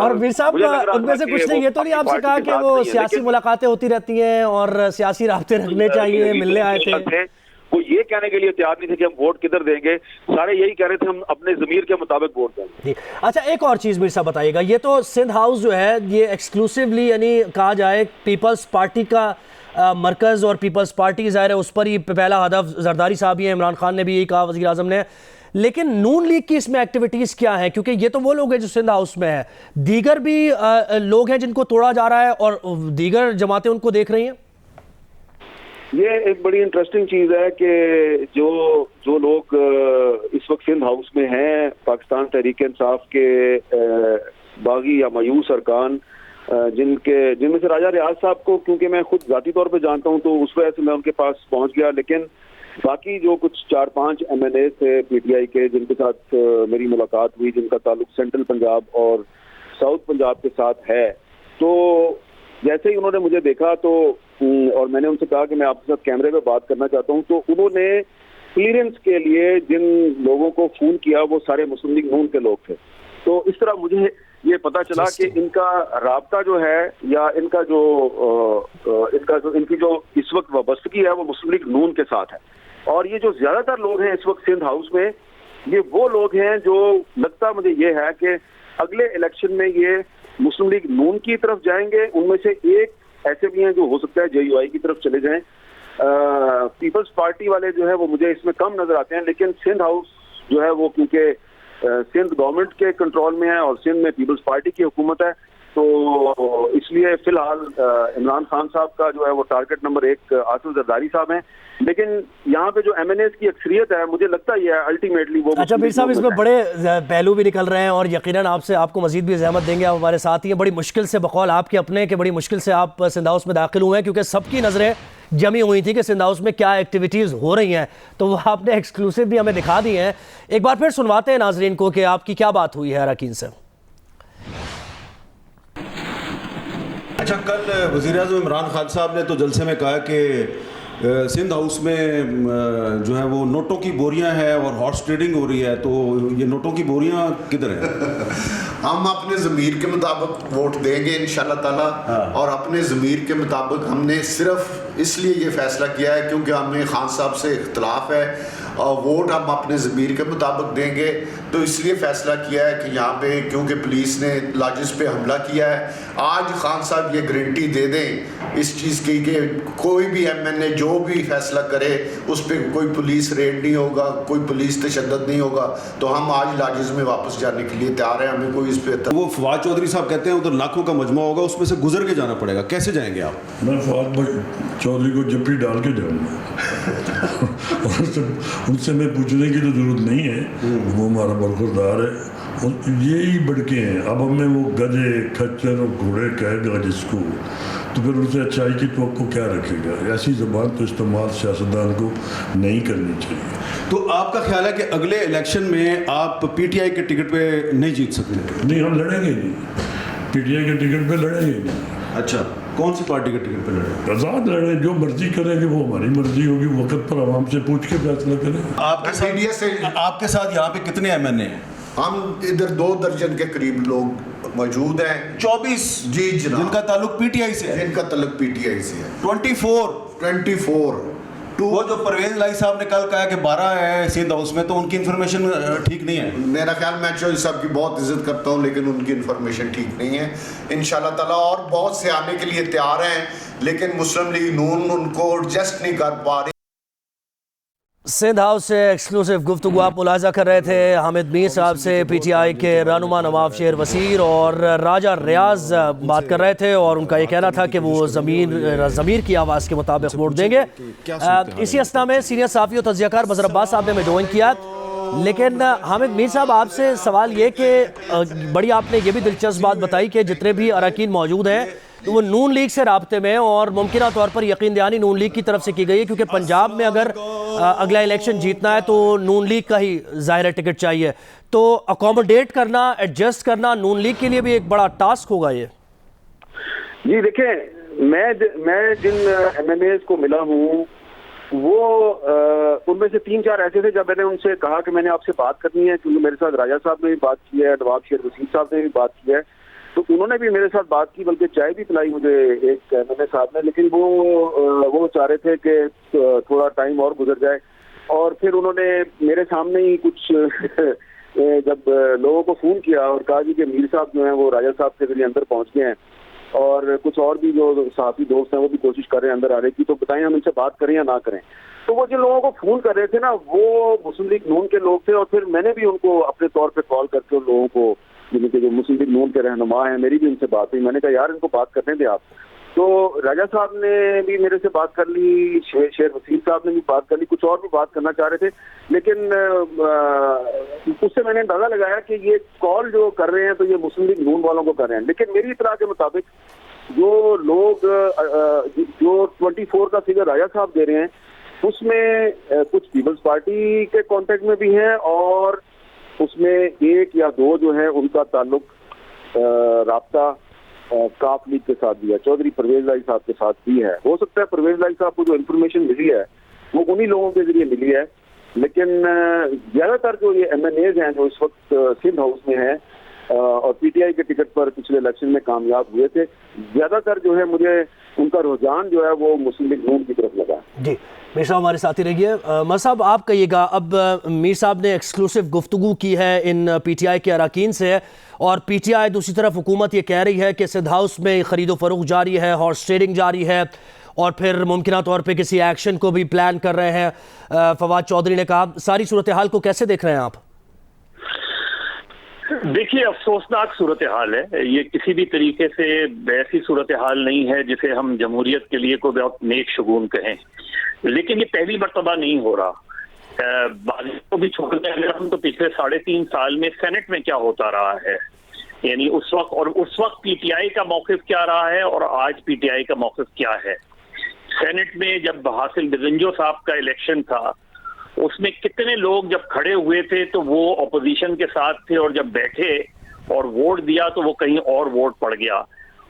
और मीर साहब उनमें से कुछ ने ये तो नहीं आपसे कहा कि वो सियासी मुलाकातें होती रहती हैं और सियासी राब्ते रखने चाहिए, मिलने आए थे? वो ये कहने के लिए तैयार नहीं थे कि हम वोट किधर देंगे, सारे यही कह रहे थे हम अपने ज़मीर के मुताबिक वोट देंगे। अच्छा एक और चीज़ मीर साहब बताइएगा, ये तो सिंध हाउस जो है ये एक्सक्लूसिवली यानी कहा जाए पीपल्स पार्टी का मरकज़ और पीपल्स पार्टी ज़ाहिर है उस पर ही पहला हदफ जरदारी साहब ही हैं, इमरान खान ने भी यही कहा, वज़ीर आज़म ने, लेकिन नून लीग की इसमें एक्टिविटीज़ क्या है? क्योंकि ये तो वो लोग हैं जो सिंध हाउस में है, दीगर भी लोग हैं जिनको तोड़ा जा रहा है और दीगर जमातें उनको देख रही हैं। ये एक बड़ी इंटरेस्टिंग चीज़ है कि जो लोग इस वक्त सिंध हाउस में हैं, पाकिस्तान तहरीक इंसाफ के बागी या मायूस अरकान, जिनमें से राजा रियाज साहब को क्योंकि मैं खुद ज़ाती तौर पे जानता हूं तो उस वजह से मैं उनके पास पहुंच गया, लेकिन बाकी जो कुछ 4-5 MNA थे PTI के जिनके साथ मेरी मुलाकात हुई, जिनका ताल्लुक सेंट्रल पंजाब और साउथ पंजाब के साथ है, तो जैसे ही उन्होंने मुझे देखा तो और मैंने उनसे कहा कि मैं आपके साथ कैमरे पे बात करना चाहता हूं, तो उन्होंने क्लियरेंस के लिए जिन लोगों को फोन किया वो सारे मुस्लिम लीग नून के लोग थे। तो इस तरह मुझे ये पता चला कि इनका राब्ता जो है या इनकी जो इस वक्त वाबस्तगी है वो मुस्लिम लीग नून के साथ है। और ये जो ज्यादातर लोग हैं इस वक्त सिंध हाउस में, ये वो लोग हैं जो लगता मुझे ये है कि अगले इलेक्शन में ये मुस्लिम लीग नून की तरफ जाएंगे। उनमें से एक ऐसे भी हैं जो हो सकता है JUI की तरफ चले जाएं। पीपल्स पार्टी वाले जो है वो मुझे इसमें कम नजर आते हैं, लेकिन सिंध हाउस जो है वो क्योंकि सिंध गवर्नमेंट के कंट्रोल में है और सिंध में पीपल्स पार्टी की हुकूमत है, तो इसलिए फिलहाल इमरान खान साहब का जो है वो टारगेट नंबर 1 आसिफ जरदारी साहब हैं। लेकिन यहाँ पे जो MNAs की अक्सरियत है, मुझे लगता ही है अल्टीमेटली वो। अच्छा मीर साहब, इसमें बड़े पहलू भी निकल रहे हैं और यकीनन आपको मजीद भी ज़हमत देंगे। आप हमारे साथ ही हैं, बड़ी मुश्किल से बकौल आपके अपने के बड़ी मुश्किल से आप सिंध हाउस में दाखिल हुए हैं, क्योंकि सबकी नज़रें जमी हुई थी कि सिंध हाउस में क्या एक्टिविटीज़ हो रही हैं, तो वो आपने एक्सक्लूसिव भी हमें दिखा दी हैं। एक बार फिर सुनवाते हैं नाजरीन को कि आपकी क्या बात हुई है अरकान से। अच्छा, कल वज़ीर-ए-आज़म इमरान खान साहब ने तो जलसे में कहा कि सिंध हाउस में जो है वो नोटों की बोरियां हैं और हॉर्स ट्रेडिंग हो रही है, तो ये नोटों की बोरियां किधर हैं? हम अपने ज़मीर के मुताबिक वोट देंगे इंशाल्लाह ताला। और अपने ज़मीर के मुताबिक हमने सिर्फ इसलिए ये फैसला किया है क्योंकि हमें खान साहब से इख्तलाफ है और वोट हम अपने ज़मीर के मुताबिक देंगे, तो इसलिए फ़ैसला किया है कि यहाँ पे क्योंकि पुलिस ने लाजिस पे हमला किया है, आज खान साहब ये गारंटी दे दें इस चीज़ की कि कोई भी MNA जो भी फैसला करे उस पर कोई पुलिस रेड नहीं होगा, कोई पुलिस तशद्दुद नहीं होगा, तो हम आज लाजिस में वापस जाने के लिए तैयार हैं। हमें कोई इस पर वो फवाद चौधरी साहब कहते हैं उधर लाखों का मजमा होगा, उसमें से गुजर के जाना पड़ेगा, कैसे जाएंगे आप? मैं फवाद चौधरी को जप्पी डाल के जाऊँगा उनसे मैं पूछने की तो जरूरत नहीं है, वो हमारा बरखुरदार है। यही बड़के हैं। अब हमें वो गधे खच्चर और घोड़े कहेगा जिसको, तो फिर उनसे अच्छाई की तो क्या रखेगा? ऐसी ज़बान तो इस्तेमाल सियासतदान को नहीं करनी चाहिए। तो आपका ख्याल है कि अगले इलेक्शन में आप PTI के टिकट पे नहीं जीत सकते? नहीं, हम लड़ेंगे नहीं, PTI के टिकट पे लड़ेंगे नहीं। अच्छा, कौन सी पार्टी के टिकट पे लड़ेंगे? आज़ाद लड़े, जो मर्जी करेंगे वो हमारी मर्जी होगी, वक्त पर आवाम से पूछ के फैसला करें। आपके साथ यहाँ पे कितने MNA हैं? हम इधर 2 दर्जन के करीब लोग मौजूद हैं। 24? जी जनाब। जिनका ताल्लुक PTI से है? जिनका ताल्लुक PTI से है। 24? वो जो परवेज लाई साहब ने कल कहा कि 12 है सिंध हाउस में, तो उनकी इन्फॉर्मेशन ठीक नहीं है। मेरा ख्याल, मैं चौधरी साहब की बहुत इज्जत करता हूँ, लेकिन उनकी इन्फॉर्मेशन ठीक नहीं है। इंशाल्लाह ताला और बहुत से आने के लिए तैयार हैं, लेकिन मुस्लिम लीग नून उनको एडजस्ट नहीं कर पा रही। सिंध हाउस से एक्सक्लूसिव गुफ्तगू आप मुलाजा कर रहे थे हामिद मीर साहब से। PTI के रहनुमा नवाब शेर वसीर और राजा रियाज बात कर रहे थे और उनका ये कहना था कि वो ज़मीर की आवाज़ के मुताबिक वोट देंगे। इसी असना में सीनियर सहाफ़ी और तज़कियाकार बज़र अब्बास साहब ने हमें ज्वाइन किया। लेकिन हामिद मीर साहब, आपसे सवाल ये कि बड़ी आपने ये भी दिलचस्प बात बताई कि जितने भी अरकान मौजूद हैं तो वो नून लीग से राब्ते में, और मुमकिन तौर पर यकीन दहानी नून लीग की तरफ से की गई है, क्योंकि पंजाब में अगर अगला इलेक्शन जीतना है तो नून लीग का ही ज़ाहिर टटिकट चाहिए, तो अकोमोडेट करना, एडजस्ट करना नून लीग के लिए भी एक बड़ा टास्क होगा ये। जी देखें, मैं जिन MNAs को मिला हूँ वो उनमें से 3-4 ऐसे थे जब मैंने उनसे कहा कि मैंने आपसे बात करनी है, क्योंकि मेरे साथ राजा साहब ने भी बात की है, नवाब शेर वसीर साहब ने भी बात की है, तो उन्होंने भी मेरे साथ बात की, बल्कि चाय भी पिलाई मुझे एक MNA साहब ने। लेकिन वो चाह रहे थे कि थोड़ा टाइम और गुजर जाए, और फिर उन्होंने मेरे सामने ही कुछ जब लोगों को फ़ोन किया और कहा कि मीर साहब जो हैं वो राजा साहब के जरिए अंदर पहुंच गए हैं, और कुछ और भी जो साथी दोस्त हैं वो भी कोशिश कर रहे हैं अंदर आने की, तो बताएं हम इनसे बात करें या ना करें। तो वो जिन लोगों को फ़ोन कर रहे थे ना, वो मुस्लिम लीग नून के लोग थे, और फिर मैंने भी उनको अपने तौर पर कॉल करके उन लोगों को, जिनके जो मुस्लिम लीग नून के रहनुमा हैं, मेरी भी उनसे बात हुई। मैंने कहा यार इनको बात करने दें आप। तो राजा साहब ने भी मेरे से बात कर ली, शेर वसीर साहब ने भी बात कर ली, कुछ और भी बात करना चाह रहे थे, लेकिन उससे मैंने अंदाजा लगाया कि ये कॉल जो कर रहे हैं तो ये मुस्लिम लीग नून वालों को कर रहे हैं। लेकिन मेरी इत्तला के मुताबिक जो लोग जो 24 का फिगर राजा साहब दे रहे हैं, उसमें कुछ पीपल्स पार्टी के कांटेक्ट में भी हैं और उसमें एक या दो जो है उनका ताल्लुक राब्ता काफ लीग के साथ भी है, चौधरी परवेज लाई साहब के साथ भी है। हो सकता है परवेज लाई साहब को जो इन्फॉर्मेशन मिली है वो उन्हीं लोगों के जरिए मिली है, लेकिन ज्यादातर जो ये MNAs हैं जो इस वक्त सिंध हाउस में हैं और PTI के टिकट पर पिछले इलेक्शन में कामयाब हुए थे, ज्यादातर जो है मुझे उनका रुझान जो है वो मुस्लिम लीग नून की तरफ लगा। जी मीर साहब हमारे साथ ही रहिए। मर साहब आप कहिएगा, अब मीर साहब ने एक्सक्लूसिव गुफ्तगू की है इन PTI के अरकान से और PTI दूसरी तरफ हुकूमत ये कह रही है कि सिंध हाउस में खरीदो फरोख्त जारी है, हॉर्स ट्रेडिंग जारी है और फिर मुमकिन तौर पे किसी एक्शन को भी प्लान कर रहे हैं। फवाद चौधरी ने कहा, सारी सूरत हाल को कैसे देख रहे हैं आप? देखिए, अफसोसनाक सूरत हाल है ये, किसी भी तरीके से ऐसी सूरत हाल नहीं है जिसे हम जमहूरियत के लिए कोई बहुत नेक शगुन कहें, लेकिन ये पहली मर्तबा नहीं हो रहा। बात को भी छोड़ते हैं अगर हम तो पिछले 3.5 साल में सेनेट में क्या होता रहा है, यानी उस वक्त PTI का मौक़िफ़ क्या रहा है और आज PTI का मौक़िफ़ क्या है। सेनेट में जब हासिल बिजंजो साहब का इलेक्शन था उसमें कितने लोग जब खड़े हुए थे तो वो अपोजिशन के साथ थे और जब बैठे और वोट दिया तो वो कहीं और वोट पड़ गया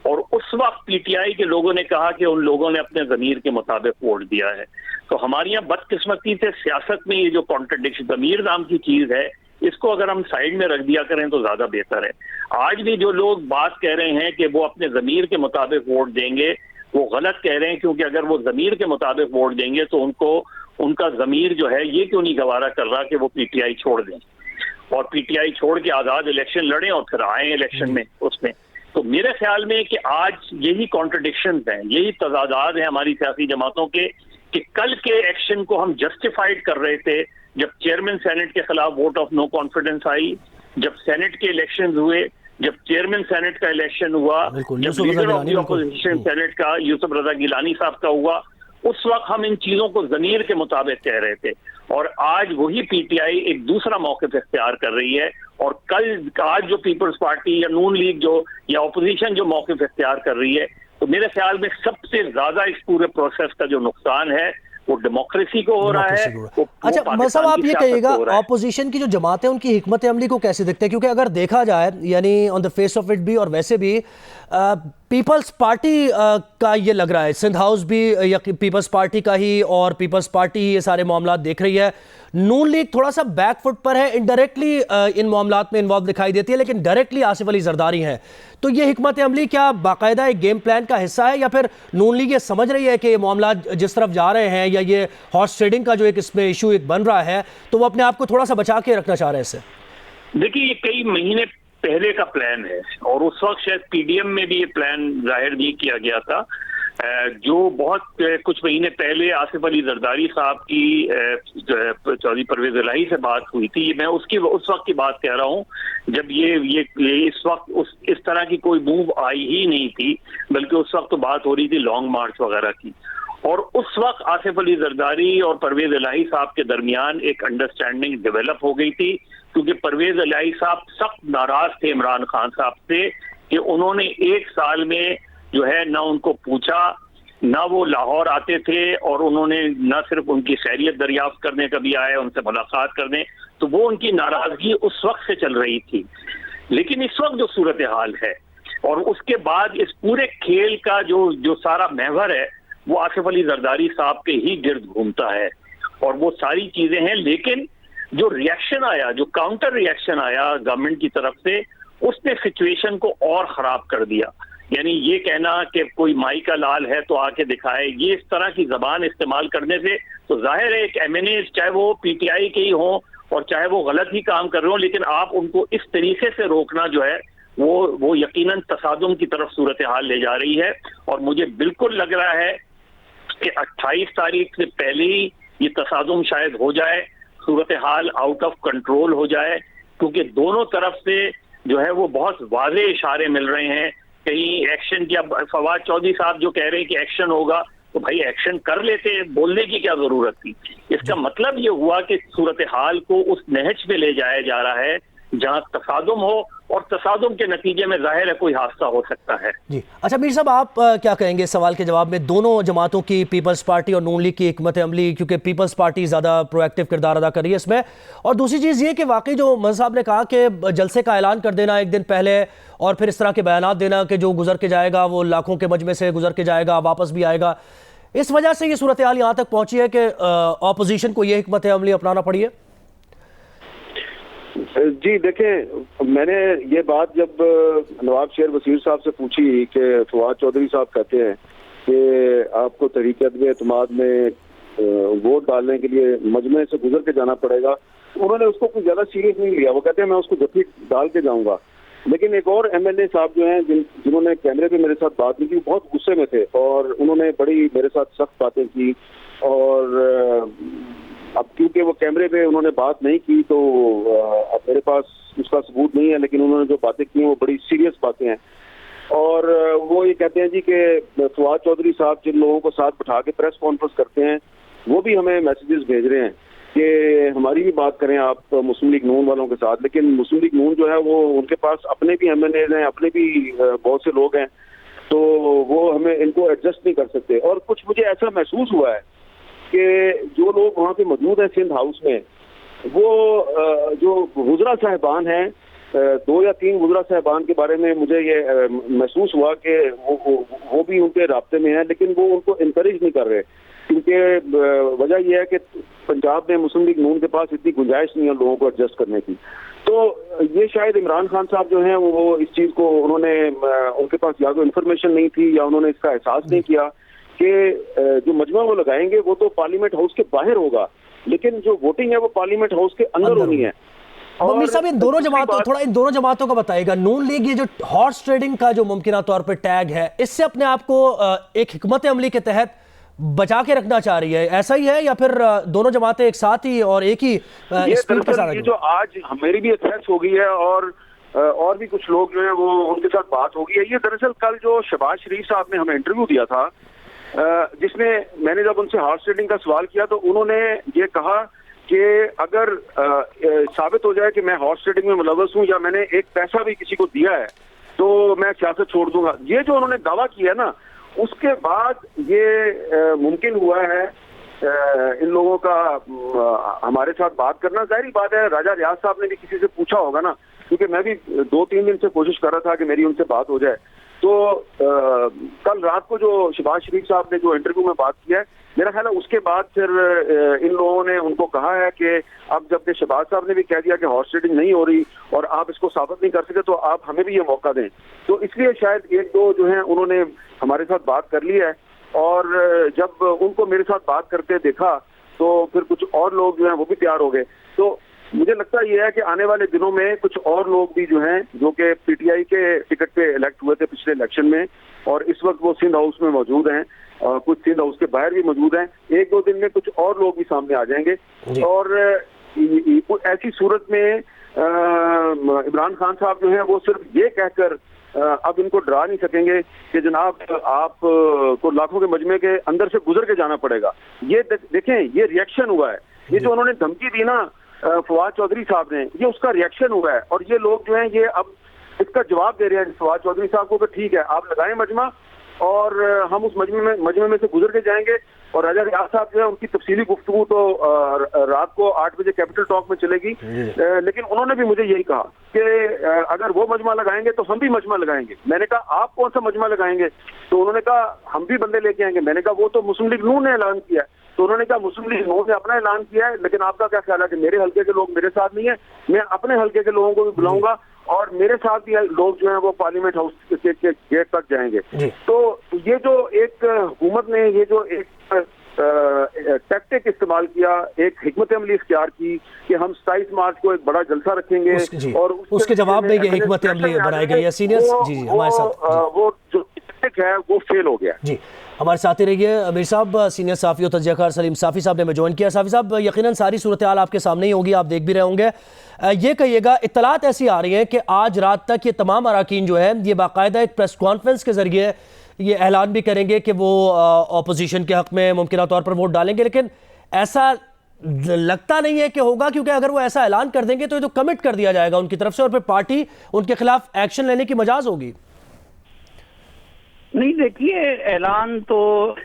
और उस वक्त PTI के लोगों ने कहा कि उन लोगों ने अपने ज़मीर के मुताबिक वोट दिया है। तो हमारे यहाँ बदकिस्मती से सियासत में ये जो कॉन्ट्रडिक्शन ज़मीर नाम की चीज़ है इसको अगर हम साइड में रख दिया करें तो ज़्यादा बेहतर है। आज भी जो लोग बात कह रहे हैं कि वो अपने ज़मीर के मुताबिक वोट देंगे वो गलत कह रहे हैं, क्योंकि अगर वो ज़मीर के मुताबिक वोट देंगे तो उनका ज़मीर जो है ये क्यों नहीं गवारा कर रहा कि वो PTI छोड़ दें और PTI छोड़ के आज़ाद इलेक्शन लड़ें और फिर आए इलेक्शन में उसमें। तो मेरे ख्याल में कि आज यही कॉन्ट्रडिक्शंस हैं, यही तजादात हैं हमारी सियासी जमातों के कि कल के एक्शन को हम जस्टिफाइड कर रहे थे जब चेयरमैन सेनेट के खिलाफ वोट ऑफ नो कॉन्फिडेंस आई, जब सेनेट के इलेक्शन हुए, जब चेयरमैन सेनेट का इलेक्शन हुआ, जब leader of the opposition senate का यूसुफ रजा गिलानी साहब का हुआ, उस वक्त हम इन चीजों को ज़मीर के मुताबिक कह रहे थे और आज वही PTI एक दूसरा मौक़िफ़ इख्तियार कर रही है और आज जो पीपल्स पार्टी या नून लीग जो या अपोजिशन जो मौक़िफ़ इख्तियार कर रही है, तो मेरे ख्याल में सबसे ज्यादा इस पूरे प्रोसेस का जो नुकसान है वो डेमोक्रेसी को हो रहा है। अच्छा मतलब आप ये कहिएगा, ऑपोजिशन की जो जमात है उनकी हिकमत अमली को कैसे देखते हैं? क्योंकि अगर देखा जाए यानी on the face of it भी और वैसे भी पीपल्स पार्टी का ये लग रहा है, सिंध हाउस भी या पीपल्स पार्टी का ही और पीपल्स पार्टी ही ये सारे मामला देख रही है। नून लीग थोड़ा सा बैकफुट पर है, इनडायरेक्टली इन मामलात में इन्वॉल्व दिखाई देती है, लेकिन डायरेक्टली आसिफ अली जरदारी हैं। तो ये हिकमत अमली क्या बाकायदा एक गेम प्लान का हिस्सा है या फिर नून लीग ये समझ रही है कि ये मामला जिस तरफ जा रहे हैं या ये हॉर्स ट्रेडिंग का जो एक इसमें इशू एक बन रहा है तो वो अपने आप को थोड़ा सा बचा के रखना चाह रहे हैं इससे? देखिए, ये कई महीने पहले का प्लान है और उस वक्त शायद PDM में भी ये प्लान जाहिर नहीं किया गया था। जो बहुत कुछ महीने पहले आसिफ अली जरदारी साहब की चौधरी परवेज इलाही से बात हुई थी, मैं उस वक्त की बात कह रहा हूँ जब ये इस वक्त इस तरह की कोई मूव आई ही नहीं थी, बल्कि उस वक्त तो बात हो रही थी लॉन्ग मार्च वगैरह की। और उस वक्त आसिफ अली जरदारी और परवेज इलाही साहब के दरमियान एक अंडरस्टैंडिंग डेवलप हो गई थी, क्योंकि परवेज इलाही साहब सख्त नाराज थे इमरान खान साहब से कि उन्होंने 1 साल में जो है ना उनको पूछा, ना वो लाहौर आते थे और उन्होंने न सिर्फ उनकी खैरियत दरियाफ्त करने कभी आए, उनसे मुलाकात करने, तो वो उनकी नाराजगी उस वक्त से चल रही थी। लेकिन इस वक्त जो सूरत हाल है और उसके बाद इस पूरे खेल का जो सारा महवर है वो आसिफ अली जरदारी साहब के ही गिर्द घूमता है और वो सारी चीजें हैं। लेकिन जो रिएक्शन आया, जो काउंटर रिएक्शन आया गवर्नमेंट की तरफ से, उसने सिचुएशन को और खराब कर दिया। यानी ये कहना कि कोई माई का लाल है तो आके दिखाए, ये इस तरह की जबान इस्तेमाल करने से तो जाहिर है एक MNA चाहे वो PTI के ही हों और चाहे वो गलत ही काम कर रहे हो, लेकिन आप उनको इस तरीके से रोकना जो है वो यकीनन तसादुम की तरफ सूरत हाल ले जा रही है। और मुझे बिल्कुल लग रहा है कि 28 तारीख से पहले ही ये तसादुम शायद हो जाए, सूरत हाल आउट ऑफ कंट्रोल हो जाए, क्योंकि दोनों तरफ से जो है वो बहुत वाज़े इशारे मिल रहे हैं कहीं एक्शन की। अब फवाद चौधरी साहब जो कह रहे हैं कि एक्शन होगा, तो भाई एक्शन कर लेते, बोलने की क्या जरूरत थी। इसका मतलब ये हुआ कि सूरत हाल को उस नहज पे ले जाया जा रहा है जहां तसादुम हो और तसादुम के नतीजे में जाहिर है कोई हादसा हो सकता है। जी अच्छा मीर साहब, आप क्या कहेंगे सवाल के जवाब में? दोनों जमातों की, पीपल्स पार्टी और नून लीग की हिकमत अमली, क्योंकि पीपल्स पार्टी ज़्यादा प्रोएक्टिव किरदार अदा कर रही है इसमें, और दूसरी चीज़ ये कि वाकई जो मज़हर साहब ने कहा कि जलसे का ऐलान कर देना एक दिन पहले और फिर इस तरह के बयानात देना कि जो गुजर के जाएगा वो लाखों के मजमे से गुजर के जाएगा, वापस भी आएगा, इस वजह से ये सूरत हाल यहाँ तक पहुँची है कि अपोजिशन को ये हिकमत अमली अपनाना पड़ी है। जी देखें, मैंने ये बात जब नवाब शेर वसीर साहब से पूछी कि फवाद चौधरी साहब कहते हैं कि आपको तहरीक अदम एतमाद में वोट डालने के लिए मजमे से गुजर के जाना पड़ेगा, उन्होंने उसको कुछ ज़्यादा सीरियस नहीं लिया। वो कहते हैं मैं उसको जब भी डाल के जाऊंगा। लेकिन एक और MNA साहब जो हैं जिन्होंने कैमरे पे मेरे साथ बात की थी, बहुत गुस्से में थे और उन्होंने बड़ी मेरे साथ सख्त बातें की। और अब क्योंकि वो कैमरे पे उन्होंने बात नहीं की तो अब मेरे पास उसका सबूत नहीं है, लेकिन उन्होंने जो बातें की हैं वो बड़ी सीरियस बातें हैं। और वो ये कहते हैं जी कि फवाद चौधरी साहब जिन लोगों को साथ बिठा के प्रेस कॉन्फ्रेंस करते हैं वो भी हमें मैसेजेस भेज रहे हैं कि हमारी भी बात करें आप मुस्लिम लीग नून वालों के साथ। लेकिन मुस्लिम लीग नून जो है वो उनके पास अपने भी MNA हैं, अपने भी बहुत से लोग हैं, तो वो हमें इनको एडजस्ट नहीं कर सकते। और कुछ मुझे ऐसा महसूस हुआ है कि जो लोग वहाँ पे मौजूद हैं सिंध हाउस में, वो जो वुज़रा साहिबान हैं, 2 या 3 वुज़रा साहिबान के बारे में मुझे ये महसूस हुआ कि वो भी उनके राब्ते में है, लेकिन वो उनको इनकरेज नहीं कर रहे, क्योंकि वजह यह है कि पंजाब में मुस्लिम लीग नून के पास इतनी गुंजाइश नहीं है लोगों को एडजस्ट करने की। तो ये शायद इमरान खान साहब जो हैं वो इस चीज़ को उनके पास या तो इन्फॉर्मेशन नहीं थी या उन्होंने इसका एहसास नहीं किया कि जो मजमा वो लगाएंगे वो तो पार्लियामेंट हाउस के बाहर होगा, लेकिन जो वोटिंग है वो पार्लियामेंट हाउस के अंदर होनी है। मीर साहब, इन दोनों जमातों का बताइएगा, नून लीग ये जो हॉर्स ट्रेडिंग का जो मुमकिन तौर पर टैग है, इससे अपने आप को एक हिकमत अमली के तहत बचा के रखना चाह रही है, ऐसा ही है या फिर दोनों जमातें एक साथ ही और एक ही स्पीड के साथ? ये जो आज मेरी भी एक्सेस हो गई है और भी कुछ लोग जो है वो उनके साथ बात हो गई है। ये दरअसल कल जो शहबाज शरीफ साहब ने हमें इंटरव्यू दिया था, जिसमें मैंने जब उनसे हॉर्स ट्रेडिंग का सवाल किया तो उन्होंने ये कहा कि अगर साबित हो जाए कि मैं हॉर्स ट्रेडिंग में मुलव्वस हूँ या मैंने एक पैसा भी किसी को दिया है तो मैं सियासत छोड़ दूंगा। ये जो उन्होंने दावा किया ना, उसके बाद ये मुमकिन हुआ है इन लोगों का हमारे साथ बात करना। जाहिर बात है राजा रियाज साहब ने भी किसी से पूछा होगा ना, क्योंकि मैं भी 2-3 दिन से कोशिश कर रहा था कि मेरी उनसे बात हो जाए। तो कल रात को जो शहबाज शरीफ साहब ने जो इंटरव्यू में बात किया है, मेरा ख्याल है उसके बाद फिर इन लोगों ने उनको कहा है कि अब जबकि शहबाज साहब ने भी कह दिया कि हॉर्स ट्रेडिंग नहीं हो रही और आप इसको साबित नहीं कर सकते, तो आप हमें भी ये मौका दें। तो इसलिए शायद 1-2 जो हैं उन्होंने हमारे साथ बात कर ली है, और जब उनको मेरे साथ बात करते देखा तो फिर कुछ और लोग जो हैं वो भी तैयार हो गए। तो मुझे लगता यह है कि आने वाले दिनों में कुछ और लोग भी जो हैं जो कि PTI के टिकट पे इलेक्ट हुए थे पिछले इलेक्शन में, और इस वक्त वो सिंध हाउस में मौजूद हैं, कुछ सिंध हाउस के बाहर भी मौजूद हैं। 1-2 दिन में कुछ और लोग भी सामने आ जाएंगे, और ऐसी सूरत में इमरान खान साहब जो हैं वो सिर्फ ये कहकर अब इनको डरा नहीं सकेंगे कि जनाब आप को लाखों के मजमे के अंदर से गुजर के जाना पड़ेगा। ये देखें, ये रिएक्शन हुआ है, ये जो उन्होंने धमकी दी ना फवाद चौधरी साहब ने, ये उसका रिएक्शन हुआ है। और ये लोग जो हैं ये अब इसका जवाब दे रहे हैं फवाद चौधरी साहब को कि ठीक है आप लगाएं मजमा और हम उस मजमे में से गुजर के जाएंगे। और राजा रियाज साहब जो है उनकी तफसीली गुफ्तगू तो रात को 8 बजे कैपिटल टॉक में चलेगी, लेकिन उन्होंने भी मुझे यही कहा कि अगर वो मजमा लगाएंगे तो हम भी मजमा लगाएंगे। मैंने कहा आप कौन सा मजमा लगाएंगे? तो उन्होंने कहा हम भी बंदे लेके आएंगे। मैंने कहा वो तो मुस्लिम लीग नून ने ऐलान किया है। तो उन्होंने कहा मुस्लिम लीग नून ने अपना ऐलान किया है, लेकिन आपका क्या ख्याल है कि मेरे हल्के के लोग मेरे साथ नहीं है? मैं अपने हल्के के लोगों को भी बुलाऊंगा और मेरे साथ भी लोग जो हैं वो पार्लियामेंट हाउस के गेट तक जाएंगे। तो ये जो एक हुकूमत ने ये जो एक टैक्टिक इस्तेमाल किया, एक हिकमत अमली इख्तियार की कि हम 27 मार्च को एक बड़ा जलसा रखेंगे, और उसके जवाब में ये हिकमत अमली बनाई गई है। सीनियर्स जी हमारे साथ वो जो टैक्टिक है वो फेल हो गया जी। हमारे साथी रहिए अमीर साहब। सीनियर साफ़ी और तजज़ियाकार सलीम साफ़ी साहब ने हमें ज्वाइन किया। साफ़ी साहब, यकीनन सारी सूरत हाल आपके सामने ही होगी, आप देख भी रहे होंगे। ये कहिएगा, इत्तलात ऐसी आ रही है कि आज रात तक ये तमाम अराकीन जो है ये बाकायदा एक प्रेस कॉन्फ्रेंस के ज़रिए ये ऐलान भी करेंगे कि वो अपोजिशन के हक़ में मुमकिन तौर पर वोट डालेंगे, लेकिन ऐसा लगता नहीं है कि होगा, क्योंकि अगर वो ऐसा ऐलान कर देंगे तो ये तो कमिट कर दिया जाएगा उनकी तरफ से और फिर पार्टी उनके खिलाफ एक्शन लेने की मजाज होगी। नहीं, देखिए, ऐलान तो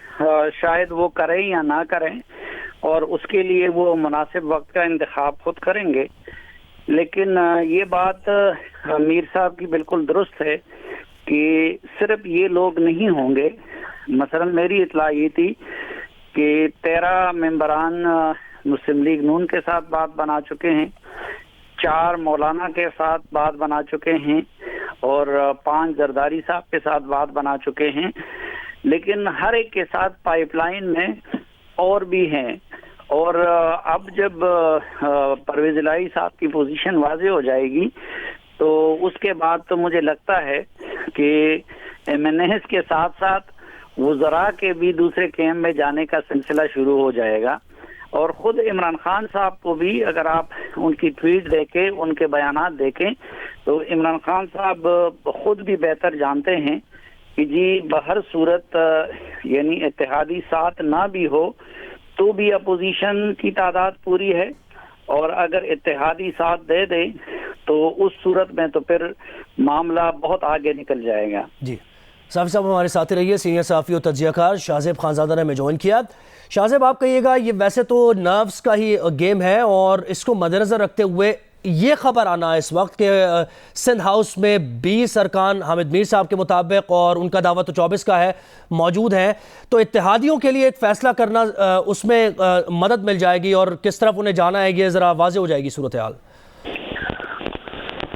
शायद वो करें या ना करें, और उसके लिए वो मुनासिब वक्त का इंतखाब खुद करेंगे। लेकिन ये बात मीर साहब की बिल्कुल दुरुस्त है कि सिर्फ ये लोग नहीं होंगे। मसलन मेरी इत्तला ये थी कि 13 मेंबरान मुस्लिम लीग नून के साथ बात बना चुके हैं, 4 मौलाना के साथ बात बना चुके हैं और 5 जरदारी साहब के साथ बात बना चुके हैं। लेकिन हर एक के साथ पाइपलाइन में और भी हैं। और अब जब परवेज इलाही साहब की पोजीशन वाज़ेह हो जाएगी तो उसके बाद तो मुझे लगता है कि MNAs के साथ साथ वज़रा के भी दूसरे कैंप में जाने का सिलसिला शुरू हो जाएगा। और ख़ुद इमरान खान साहब को भी अगर आप उनकी ट्वीट देखें, उनके बयानात देखें, तो इमरान खान साहब खुद भी बेहतर जानते हैं कि जी बहर सूरत यानी इत्तेहादी साथ ना भी हो तो भी अपोजिशन की तादाद पूरी है, और अगर इत्तेहादी साथ दे दे तो उस सूरत में तो फिर मामला बहुत आगे निकल जाएगा। जी, साफ़ी साहब हमारे साथ रहिए। सीनियर सहाफ़ी और तज्ज़ियाकार शाहज़ेब खानज़ादा ने हमें ज्वाइन किया। शाहज़ेब, आप कहिएगा, ये वैसे तो नर्व्स का ही गेम है और इसको मद्देनज़र रखते हुए ये खबर आना इस वक्त के सिंध हाउस में 20 अरकान हामिद मीर साहब के मुताबिक, और उनका दावा तो 24 का है, मौजूद हैं, तो इत्तेहादियों के लिए एक फ़ैसला करना उसमें मदद मिल जाएगी और किस तरफ उन्हें जाना है ये ज़रा वाज़ेह हो जाएगी सूरत हाल।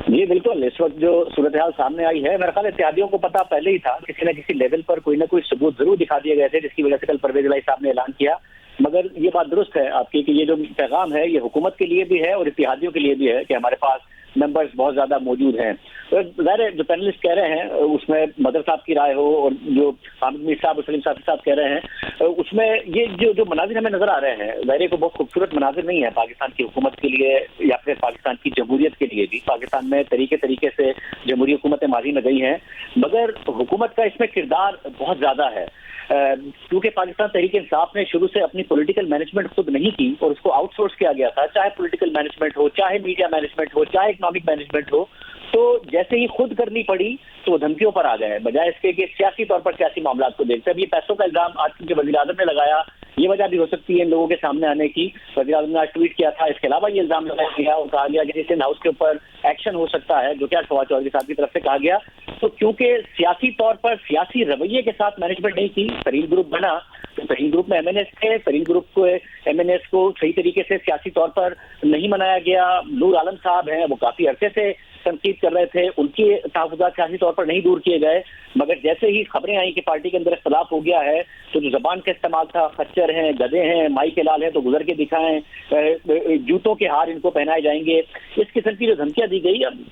जी बिल्कुल, इस वक्त जो सूरत हाल सामने आई है, मेरे ख्याल इत्तेहादियों को पता पहले ही था, किसी न किसी लेवल पर कोई ना कोई सबूत जरूर दिखा दिए गए थे जिसकी वजह से कल परवेज इलाही साहब ने ऐलान किया। मगर ये बात दुरुस्त है आपकी कि ये जो पैगाम है ये हुकूमत के लिए भी है और इत्तेहादियों के लिए भी है कि हमारे पास मेंबर्स बहुत ज्यादा मौजूद हैं। तो ज़ाहिर जो पैनलिस्ट कह रहे हैं उसमें मदर साहब की राय हो और जो हामिद मीर साहब और सलीम साहब कह रहे हैं उसमें ये जो मनाजिर हमें नजर आ रहे हैं, ज़ाहिर को बहुत खूबसूरत मनाजिर नहीं है पाकिस्तान की हुकूमत के लिए या फिर पाकिस्तान की जमहूरियत के लिए भी। पाकिस्तान में तरीके से जमहूरी हुकूमतें माजी में गई हैं, मगर हुकूमत का इसमें किरदार बहुत ज़्यादा है क्योंकि पाकिस्तान तहरीक इंसाफ ने शुरू से अपनी पॉलिटिकल मैनेजमेंट खुद नहीं की और उसको आउटसोर्स किया गया था, चाहे पॉलिटिकल मैनेजमेंट हो, चाहे मीडिया मैनेजमेंट हो, चाहे इकोनॉमिक मैनेजमेंट हो। तो जैसे ही खुद करनी पड़ी तो धमकियों पर आ गए, बजाय इसके कि सियासी तौर पर सियासी मामला को देखते। अब ये पैसों का इल्जाम आज के वज़ीर आज़म ने लगाया, ये वजह भी हो सकती है इन लोगों के सामने आने की। वज़ीर आज़म ने आज ट्वीट किया था, इसके अलावा ये इल्जाम लगाया गया और कहा गया कि सिंध हाउस के ऊपर एक्शन हो सकता है, जो कि फवाद चौधरी साहब की तरफ से कहा गया। तो क्योंकि सियासी तौर पर सियासी रवैये के साथ मैनेजमेंट नहीं की, तरीन ग्रुप बना, तो तरीन ग्रुप में MNAs थे, तरीन ग्रुप को MNAs को सही तरीके से सियासी तौर पर नहीं मनाया गया। नूर आलम साहब हैं, वो काफी अरसे से तनकीद कर रहे थे, उनके तहफ़्फ़ुज़ात सियासी तौर पर नहीं दूर किए गए। मगर जैसे ही खबरें आई कि पार्टी के अंदर इख्तलाफ हो गया है, तो जो जबान का इस्तेमाल था, खच्चर हैं, गधे हैं, माई के लाल हैं तो गुजर के दिखाएं, जूतों के हार इनको पहनाए जाएंगे, इस किस्म की जो धमकियां दी गई। अब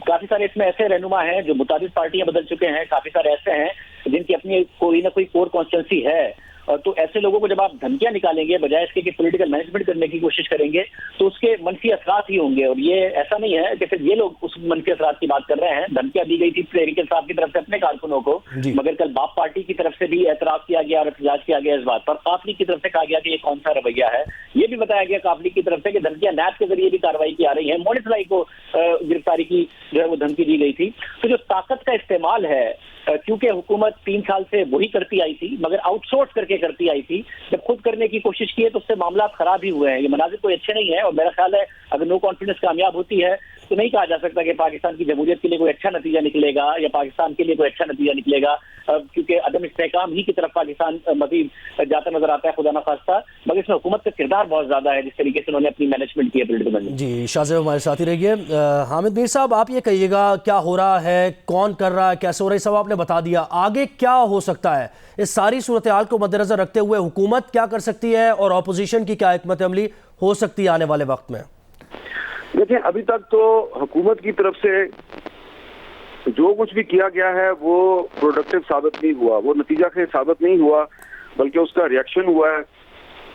काफी सारे इसमें ऐसे रहनुमा हैं जो मुताबिक पार्टियां बदल चुके हैं, काफी सारे ऐसे हैं जिनकी अपनी कोई ना कोई कोर कॉन्स्टिट्यूंसी है। तो ऐसे लोगों को जब आप धमकियां निकालेंगे बजाय इसके कि पॉलिटिकल मैनेजमेंट करने की कोशिश करेंगे तो उसके मनफी असरात ही होंगे। और ये ऐसा नहीं है कि सिर्फ ये लोग उस मनफी असरात की बात कर रहे हैं। धमकियां दी गई थी तहरीक इंसाफ की तरफ से अपने कारकुनों को, मगर कल बाप पार्टी की तरफ से भी एतराज किया गया और एहतजाज किया गया इस बात पर। काफ लीग की तरफ से कहा गया कि ये कौन सा रवैया है। ये भी बताया गया काफ लीग की तरफ से कि धमकियां नैब के जरिए भी कार्रवाई की आ रही है। मोनिस लाई को गिरफ्तारी की जो है वो धमकी दी गई थी। तो जो ताकत का इस्तेमाल है, क्योंकि हुकूमत 3 साल से वही करती आई थी मगर आउटसोर्स करके करती आई थी, जब खुद करने की कोशिश की है तो उससे मामला खराब ही हुए हैं। ये मनाजिर कोई अच्छे नहीं है और मेरा ख्याल है अगर नो कॉन्फिडेंस कामयाब होती है तो नहीं कहा जा सकता कि पाकिस्तान की जमहूरियत के लिए कोई अच्छा नतीजा निकलेगा या पाकिस्तान के लिए कोई अच्छा नतीजा निकलेगा, क्योंकि अदम इस्तेहकाम ही की तरफ पाकिस्तान मजीद जाता नजर आता है, खुदा न खास्ता। मगर इसमें हुकूमत का किरदार बहुत ज्यादा है जिस तरीके से उन्होंने अपनी मैनेजमेंट की है पॉलिटिकल मैनेजमेंट। जी शाहज़ेब हमारे साथ ही रहिए। हामिद मीर साहब, आप ये कहिएगा क्या हो रहा है, कौन कर रहा है, कैसे हो रही, सब आपने बता दिया, आगे क्या हो सकता है इस सारी सूरत हाल को मद्देनजर रखते हुए हुकूमत क्या कर सकती है और अपोजिशन की क्या हिकमत अमली हो सकती है आने वाले वक्त में? देखिए, अभी तक तो हुकूमत की तरफ से जो कुछ भी किया गया है वो प्रोडक्टिव साबित नहीं हुआ, वो नतीजा खेज साबित नहीं हुआ, बल्कि उसका रिएक्शन हुआ है।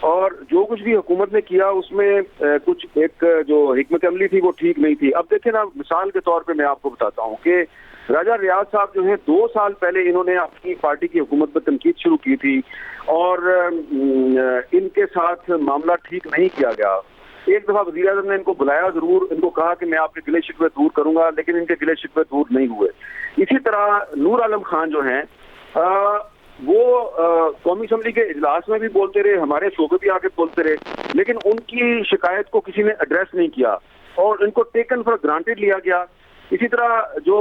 और जो कुछ भी हुकूमत ने किया उसमें कुछ एक जो हिकमत अमली थी वो ठीक नहीं थी। अब देखें ना, मिसाल के तौर पे मैं आपको बताता हूँ कि राजा रियाज साहब जो हैं 2 साल पहले इन्होंने अपनी पार्टी की हुकूमत पर तनकीद शुरू की थी और इनके साथ मामला ठीक नहीं किया गया। एक दफा वज़ीर आज़म ने इनको बुलाया जरूर, इनको कहा कि मैं आपके गिले शिकवे दूर करूंगा, लेकिन इनके गिले शिकवे दूर नहीं हुए। इसी तरह नूर आलम खान जो हैं वो कौमी असम्बली के इजलास में भी बोलते रहे, हमारे शो पे भी आके बोलते रहे, लेकिन उनकी शिकायत को किसी ने एड्रेस नहीं किया और इनको टेकन फॉर ग्रांटेड लिया गया। इसी तरह जो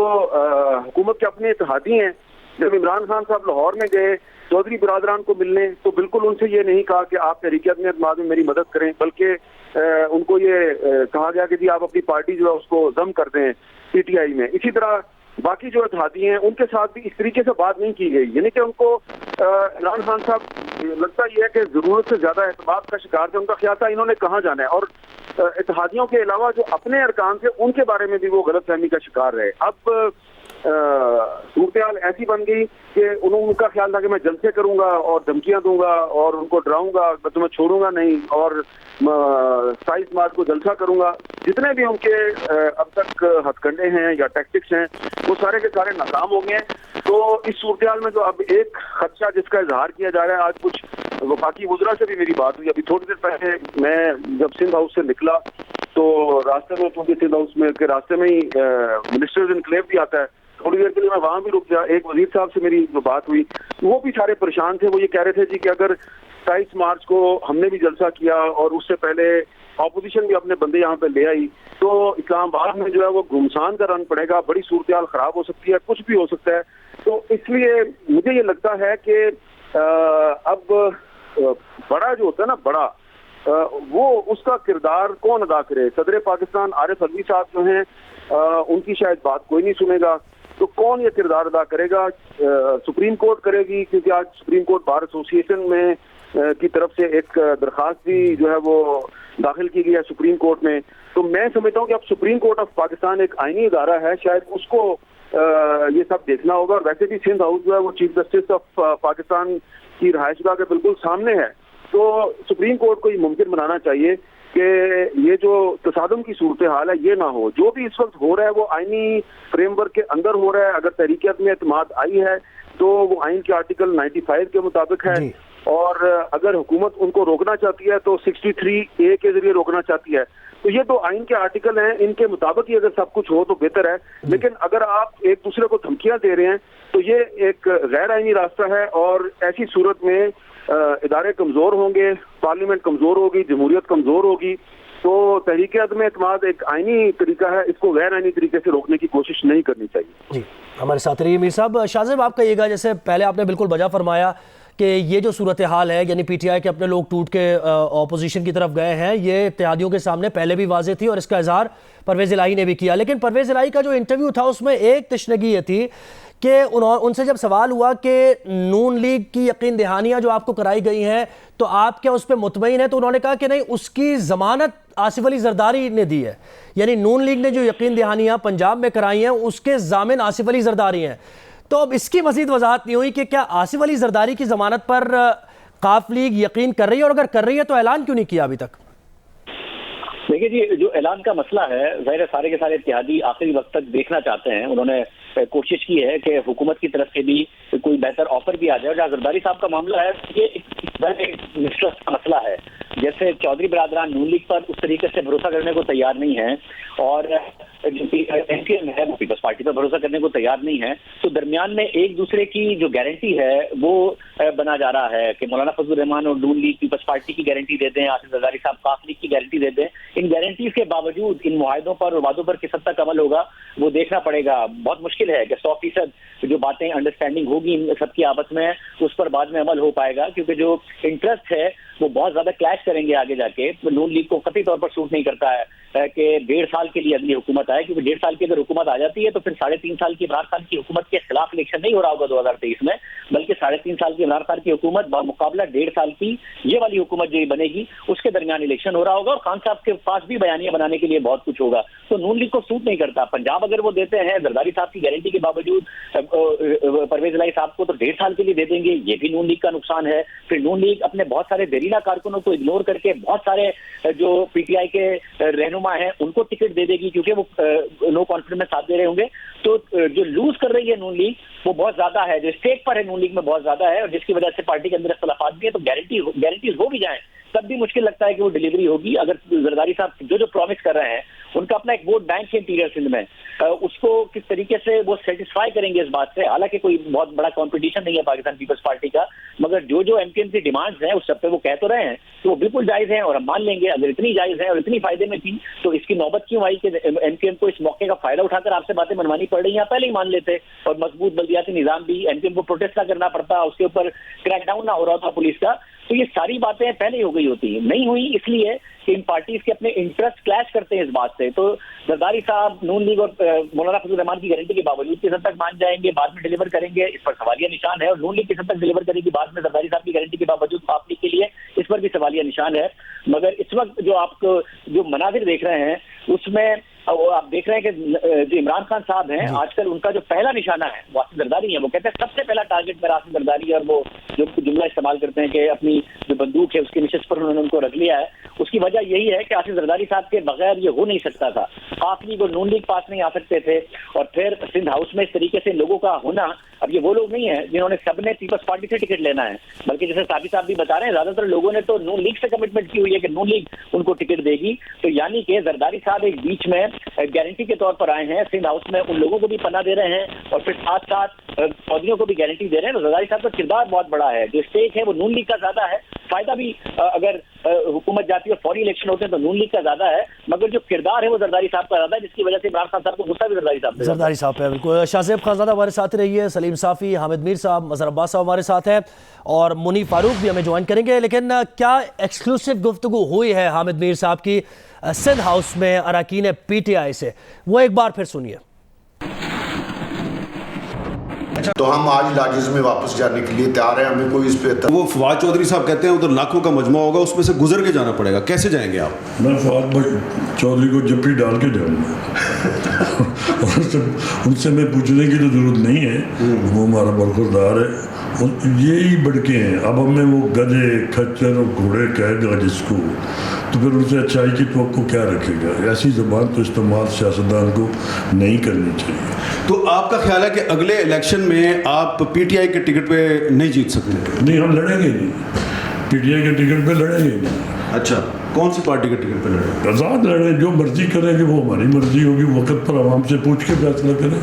हुकूमत के अपने इत्तेहादी हैं, जब इमरान खान साहब लाहौर में गए चौधरी बिरादरान को मिलने, तो बिल्कुल उनसे ये नहीं कहा कि आप तहरीक-ए-अदम में मेरी मदद करें, बल्कि उनको ये कहा गया कि जी आप अपनी पार्टी जो है उसको जम कर दें पीटीआई में। इसी तरह बाकी जो इत्तेहादी हैं उनके साथ भी इस तरीके से बात नहीं की गई, यानी कि उनको इमरान खान साहब लगता ये है कि जरूरत से ज्यादा एतमाद का शिकार थे। उनका ख्याल था इन्होंने कहाँ जाना है, और इत्तेहादियों के अलावा जो अपने अरकान थे उनके बारे में भी वो गलतफहमी का शिकार रहे। अब सूरत-ए-हाल ऐसी बन गई कि उनका ख्याल था कि मैं जलसे करूंगा और धमकियां दूंगा और उनको डराऊंगा, मैं तुम्हें छोड़ूंगा नहीं और 27 मार्च को जलसा करूंगा। जितने भी उनके अब तक हथकंडे हैं या टैक्टिक्स हैं वो सारे के सारे नाकाम हो गए हैं। तो इस सूरत-ए-हाल में जो अब एक खदशा जिसका इजहार किया जा रहा है, आज कुछ वफाकी वज़रा से भी मेरी बात हुई, अभी थोड़ी देर पहले मैं जब सिंध हाउस से निकला तो रास्ते में, क्योंकि सिंध हाउस में के रास्ते में ही मिनिस्टर्स इनक्लेव भी आता है, थोड़ी देर के लिए मैं वहां भी रुक गया। एक वजीर साहब से मेरी जो बात हुई वो भी सारे परेशान थे। वो ये कह रहे थे जी कि अगर 27 मार्च को हमने भी जलसा किया और उससे पहले ऑपोजिशन भी अपने बंदे यहाँ पे ले आई तो इस्लामाबाद में जो है वो घुमसान का रन पड़ेगा, बड़ी सूरत-ए-हाल खराब हो सकती है, कुछ भी हो सकता है। तो इसलिए मुझे ये लगता है कि अब बड़ा जो होता है ना, बड़ा वो उसका किरदार कौन अदा करे। सदर पाकिस्तान आरिफ अलवी साहब जो हैं उनकी शायद बात कोई नहीं सुनेगा, तो कौन ये किरदार अदा करेगा? सुप्रीम कोर्ट करेगी, क्योंकि आज सुप्रीम कोर्ट बार एसोसिएशन में की तरफ से एक दरखास्त भी जो है वो दाखिल की गई है सुप्रीम कोर्ट में। तो मैं समझता हूँ कि अब सुप्रीम कोर्ट ऑफ पाकिस्तान एक आईनी इदारा है, शायद उसको ये सब देखना होगा। और वैसे भी सिंध हाउस जो है वो चीफ जस्टिस ऑफ पाकिस्तान की रहायशगाह के बिल्कुल सामने है, तो सुप्रीम कोर्ट को ये मुमकिन बनाना चाहिए कि ये जो तसादुम की सूरत हाल है ये ना हो। जो भी इस वक्त हो रहा है वो आईनी फ्रेमवर्क के अंदर हो रहा है। अगर तहरीक-ए-अदम आई है तो वो आइन के आर्टिकल 95 के मुताबिक है, और अगर हुकूमत उनको रोकना चाहती है तो 63A के जरिए रोकना चाहती है। तो ये तो आइन के आर्टिकल हैं, इनके मुताबिक ही अगर सब कुछ हो तो बेहतर है। लेकिन अगर आप एक दूसरे को धमकियां दे रहे हैं तो ये एक गैर आइनी रास्ता है, और ऐसी सूरत में इदारे कमजोर होंगे, पार्लियामेंट कमजोर होगी, जमहूरियत कमजोर होगी। तो तहरीक-ए-अदम एक आइनी तरीका है, इसको गैर आइनी तरीके से रोकने की कोशिश नहीं करनी चाहिए। जी, हमारे साथ रहिए मीर साहब। शाहज़ेब, आप कहिएगा, जैसे पहले आपने बिल्कुल वजह फरमाया कि ये जो सूरत हाल है, यानी पीटीआई के अपने लोग टूट के ऑपोजिशन की तरफ गए हैं, ये इत्तेहादियों के सामने पहले भी वाज़ेह थी और इसका इजहार परवेज़ इलाही ने भी किया। लेकिन परवेज़ इलाही का जो इंटरव्यू था उसमें एक तशनगी ये थी कि उनसे जब सवाल हुआ कि नून लीग की यकीन दहानियाँ जो आपको कराई गई हैं तो आप क्या उस पर मुतमईन हैं, तो उन्होंने कहा कि नहीं, उसकी ज़मानत आसिफ अली जरदारी ने दी है। यानी नून लीग ने जो यकीन दहानियाँ पंजाब में कराई हैं उसके जामिन आसिफ अली जरदारी हैं। तो अब इसकी मज़ीद वजाहत नहीं हुई कि क्या आसिफ अली जरदारी की ज़मानत पर काफ लीग यकीन कर रही है, और अगर कर रही है तो ऐलान क्यों नहीं किया अभी तक? देखिए जी, जो ऐलान का मसला है, ज़ाहिर सारे के सारे इत्तेहादी आखिरी वक्त तक देखना चाहते हैं। उन्होंने कोशिश की है कि हुकूमत की तरफ से भी कोई बेहतर ऑफर भी आ जाए। जहाँ जरदारी साहब का मामला है, ये मिसट्रस्ट का मसला है। जैसे चौधरी बिरादरान नून लीग पर उस तरीके से भरोसा करने को तैयार नहीं है, और एनसीएम है वो पीपल्स पार्टी पर भरोसा करने को तैयार नहीं है। तो दरमियान में एक दूसरे की जो गारंटी है वो बना जा रहा है कि मौलाना फजलुर रहमान और नून लीग पीपल्स पार्टी की गारंटी दे दें, आसिफ जरदारी साहब काफ लीग की गारंटी दे दें। इन गारंटीज के बावजूद इन मुआहदों पर और वादों पर किस हद तक अमल होगा वो देखना पड़ेगा। बहुत मुश्किल है कि 100% जो बातें अंडरस्टैंडिंग होगी इन सबकी आपस में, उस पर बाद में अमल हो पाएगा, क्योंकि जो इंटरेस्ट है वो बहुत ज्यादा क्लैश करेंगे आगे जाके। नून लीग को कतई तौर पर सूट नहीं करता है कि 1.5 साल के लिए अगली हुकूमत आए, क्योंकि 1.5 साल की अगर हुकूमत आ जाती है तो फिर 3.5 साल की 12 साल की हुकूमत के खिलाफ इलेक्शन नहीं हो रहा होगा 2023 में, बल्कि 3.5 साल की इमरान खान की हुकूमत मुकाबला 1.5 साल की ये वाली हुकूमत जो बनेगी उसके दरमियान इलेक्शन हो रहा होगा और खान साहब के पास भी बयानियां बनाने के लिए बहुत कुछ होगा। तो नून लीग को सूट नहीं करता। पंजाब अगर वो देते हैं जरदारी साहब की गारंटी के बावजूद परवेज इलाही साहब को तो 1.5 साल के लिए दे देंगे, ये भी नून लीग का नुकसान है। फिर नून लीग अपने बहुत सारे देरीना कारकुनों को इग्नोर करके बहुत सारे जो पीटीआई के रहनुमा हैं उनको टिकट दे देगी क्योंकि वो नो कॉन्फिडेंस में साथ दे रहे होंगे। तो जो लूज कर रही है नून लीग वो बहुत ज्यादा है, जो स्टेक पर है नून लीग में बहुत ज्यादा है और जिसकी वजह से पार्टी के अंदर इख्तलाफात भी है। तो गारंटीज हो भी जाए तब भी मुश्किल लगता है कि वो डिलीवरी होगी। अगर जरदारी साहब जो प्रॉमिस कर रहे हैं उनका अपना एक वोट बैंक है इंटीरियर सिंध में, उसको किस तरीके से वो सेटिस्फाई करेंगे इस बात से। हालांकि कोई बहुत बड़ा कंपटीशन नहीं है पाकिस्तान पीपल्स पार्टी का, मगर जो एमकेएम की डिमांड्स हैं उस सब पे वो कह तो रहे हैं तो वो बिल्कुल जायज है और हम मान लेंगे। अगर इतनी जायज है और इतनी फायदे में थी तो इसकी नौबत क्यों आई कि एमकेएम को इस मौके का फायदा उठाकर आपसे बातें मनवानी पड़ रही है। पहले ही मान लेते और मजबूत बल्दियाती निजाम भी, एमकेएम को प्रोटेस्ट ना करना पड़ता, उसके ऊपर क्रैकडाउन ना हो रहा था पुलिस का, तो ये सारी बातें पहले ही हो गई होती। नहीं हुई इसलिए कि इन पार्टीज के अपने इंटरेस्ट क्लैश करते हैं इस बात से। तो जरदारी साहब नून लीग और मौलाना फजल रहमान की गारंटी के बावजूद किस हद तक मान जाएंगे, बाद में डिलीवर करेंगे, इस पर सवालिया निशान है। और नून लीग किस हद तक डिलीवर करेगी बाद में जरदारी साहब की गारंटी के बावजूद आप लीग के लिए, इस पर भी सवालिया निशान है। मगर इस वक्त जो आपको जो मनाजिर देख रहे हैं उसमें आप देख रहे हैं कि जो इमरान खान साहब हैं आजकल उनका जो पहला निशाना है वो आसिफ जरदारी है। वो कहते हैं सबसे पहला टारगेट मेरा आसिफ जरदारी है और वो जो जुमला इस्तेमाल करते हैं कि अपनी जो बंदूक है उसकी निशस्त पर उन्होंने उनको रख लिया है। उसकी वजह यही है कि आसिफ जरदारी साहब के बगैर ये हो नहीं सकता था। आप लीग और नून लीग पास नहीं आ सकते थे और फिर सिंध हाउस में इस तरीके से लोगों का होना, अब ये वो लोग नहीं है जिन्होंने सबने पीपल्स पार्टी से टिकट लेना है, बल्कि जैसे साबिर साहब भी बता रहे हैं ज्यादातर लोगों ने तो नून लीग से कमिटमेंट की हुई है कि नून लीग उनको टिकट देगी। तो यानी कि जरदारी साहब एक बीच में गारंटी के तौर पर आए हैं सिंध हाउस में, उन लोगों को भी पनाह दे रहे हैं और फिर साथ साथ फौजियों को भी गारंटी दे रहे हैं। तो जरदारी साहब का किरदार बहुत बड़ा है, जो स्टेक है वो नून लीग का ज्यादा है। फायदा भी अगर हुकूमत जाती है और फौरी इलेक्शन होते हैं तो नून लीग का ज्यादा है, मगर जो किरदार है वो जरदारी साहब का ज्यादा है, जिसकी वजह से इमरान खान साहब को गुस्सा भी जरदारी साहब पे बिल्कुल। शाहजेब खानजादा हमारे साथ रहिए, सलीम साफी, हामिद मीर साहब, मजहर अब्बास साहब हमारे साथ हैं और मुनी फारूक भी हमें ज्वाइन करेंगे। लेकिन क्या एक्सक्लूसिव गुफ्तगू हुई है हामिद मीर साहब की सिंध हाउस में अरकान पीटीआई से, वो एक बार फिर सुनिए। तो हम आज लाजिज में वापस जाने के लिए तैयार हैं, हमें कोई इस पे वो फवाद चौधरी साहब कहते हैं उधर लाखों का मजमा होगा, उसमें से गुजर के जाना पड़ेगा, कैसे जाएंगे आप? मैं फवाद चौधरी को जप्पी डाल के जाऊँगा उनसे मैं पूछने की तो जरूरत नहीं है, वो हमारा बरखुरदार है, यही बढ़के हैं। अब हमें वो गधे खच्चर और घोड़े कहेगा जिसको, तो फिर उनसे अच्छाई की तो क्या रखेगा? ऐसी ज़बान तो इस्तेमाल सियासतदान को नहीं करनी चाहिए। तो आपका ख्याल है कि अगले इलेक्शन में आप पीटीआई के टिकट पे नहीं जीत सकते? नहीं, हम लड़ेंगे नहीं, पीटीआई के टिकट पे लड़ेंगे नहीं। अच्छा, कौन सी पार्टी के टिकट पे लड़ेंगे? आज़ाद लड़े, जो मर्जी करेंगे वो हमारी मर्जी होगी, वक्त पर आवाम से पूछ के फैसला करें।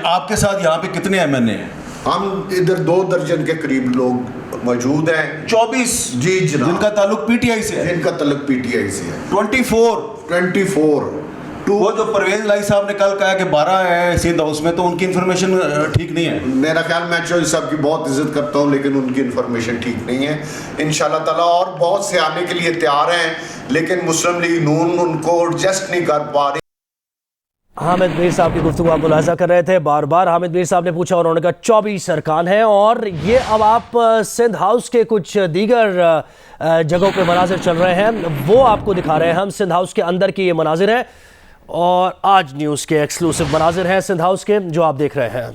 आपके साथ यहाँ पे कितने एमएनए हैं? हम इधर 2 दर्जन के करीब लोग मौजूद हैं। 24 जी जनाब, जिनका ताल्लुक पीटीआई से है? जिनका ताल्लुक पीटीआई से है। 24 वो जो परवेज इलाही साहब ने कल कहा कि 12 है सिंध हाउस में, तो उनकी इन्फॉर्मेशन ठीक नहीं है। मेरा ख्याल, मैं चौधरी साहब की बहुत इज्जत करता हूं लेकिन उनकी इन्फॉर्मेशन ठीक नहीं है। इंशाल्लाह ताला और बहुत से आने के लिए तैयार हैं, लेकिन मुस्लिम लीग नून उनको एडजस्ट नहीं कर पा रही। हामिद मीर साहब की गुफ्तगू आप मुलाहिजा कर रहे थे, बार बार हामिद मीर साहब ने पूछा और उन्होंने कहा 24 अरकान हैं। और ये अब आप सिंध हाउस के कुछ दीगर जगहों पे मनाजिर चल रहे हैं वो आपको दिखा रहे हैं हम। सिंध हाउस के अंदर के ये मनाजिर हैं और आज न्यूज़ के एक्सक्लूसिव मनाजिर हैं सिंध हाउस के जो आप देख रहे हैं।